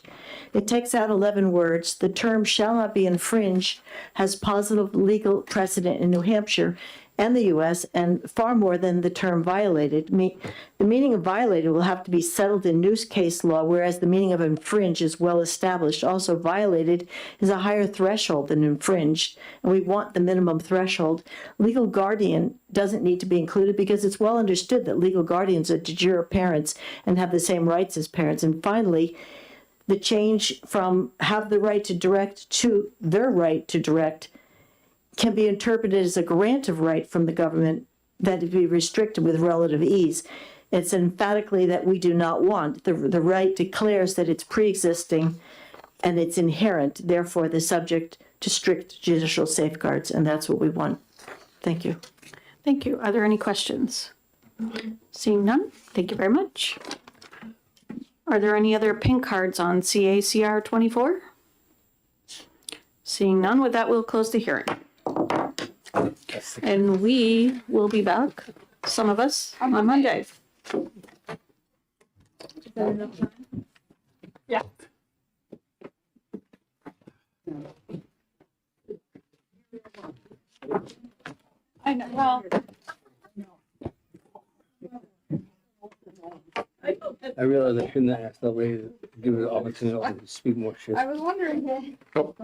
It takes out 11 words. The term shall not be infringed has positive legal precedent in New Hampshire and the U.S., and far more than the term violated. The meaning of violated will have to be settled in new case law, whereas the meaning of infringe is well established. Also, violated is a higher threshold than infringed, and we want the minimum threshold. Legal guardian doesn't need to be included because it's well understood that legal guardians are de jure parents and have the same rights as parents. And finally, the change from have the right to direct to their right to direct can be interpreted as a grant of right from the government that it be restricted with relative ease. It's emphatically that we do not want. The right declares that it's pre-existing and it's inherent, therefore the subject to strict judicial safeguards, and that's what we want. Thank you. Thank you. Are there any questions? Seeing none, thank you very much. Are there any other pink cards on CACR 24? Seeing none, with that, we'll close the hearing. And we will be back, some of us, on Monday. Yeah. I know, well. I realize I shouldn't have asked that lady to give her the opportunity to speak more shit. I was wondering. Oh.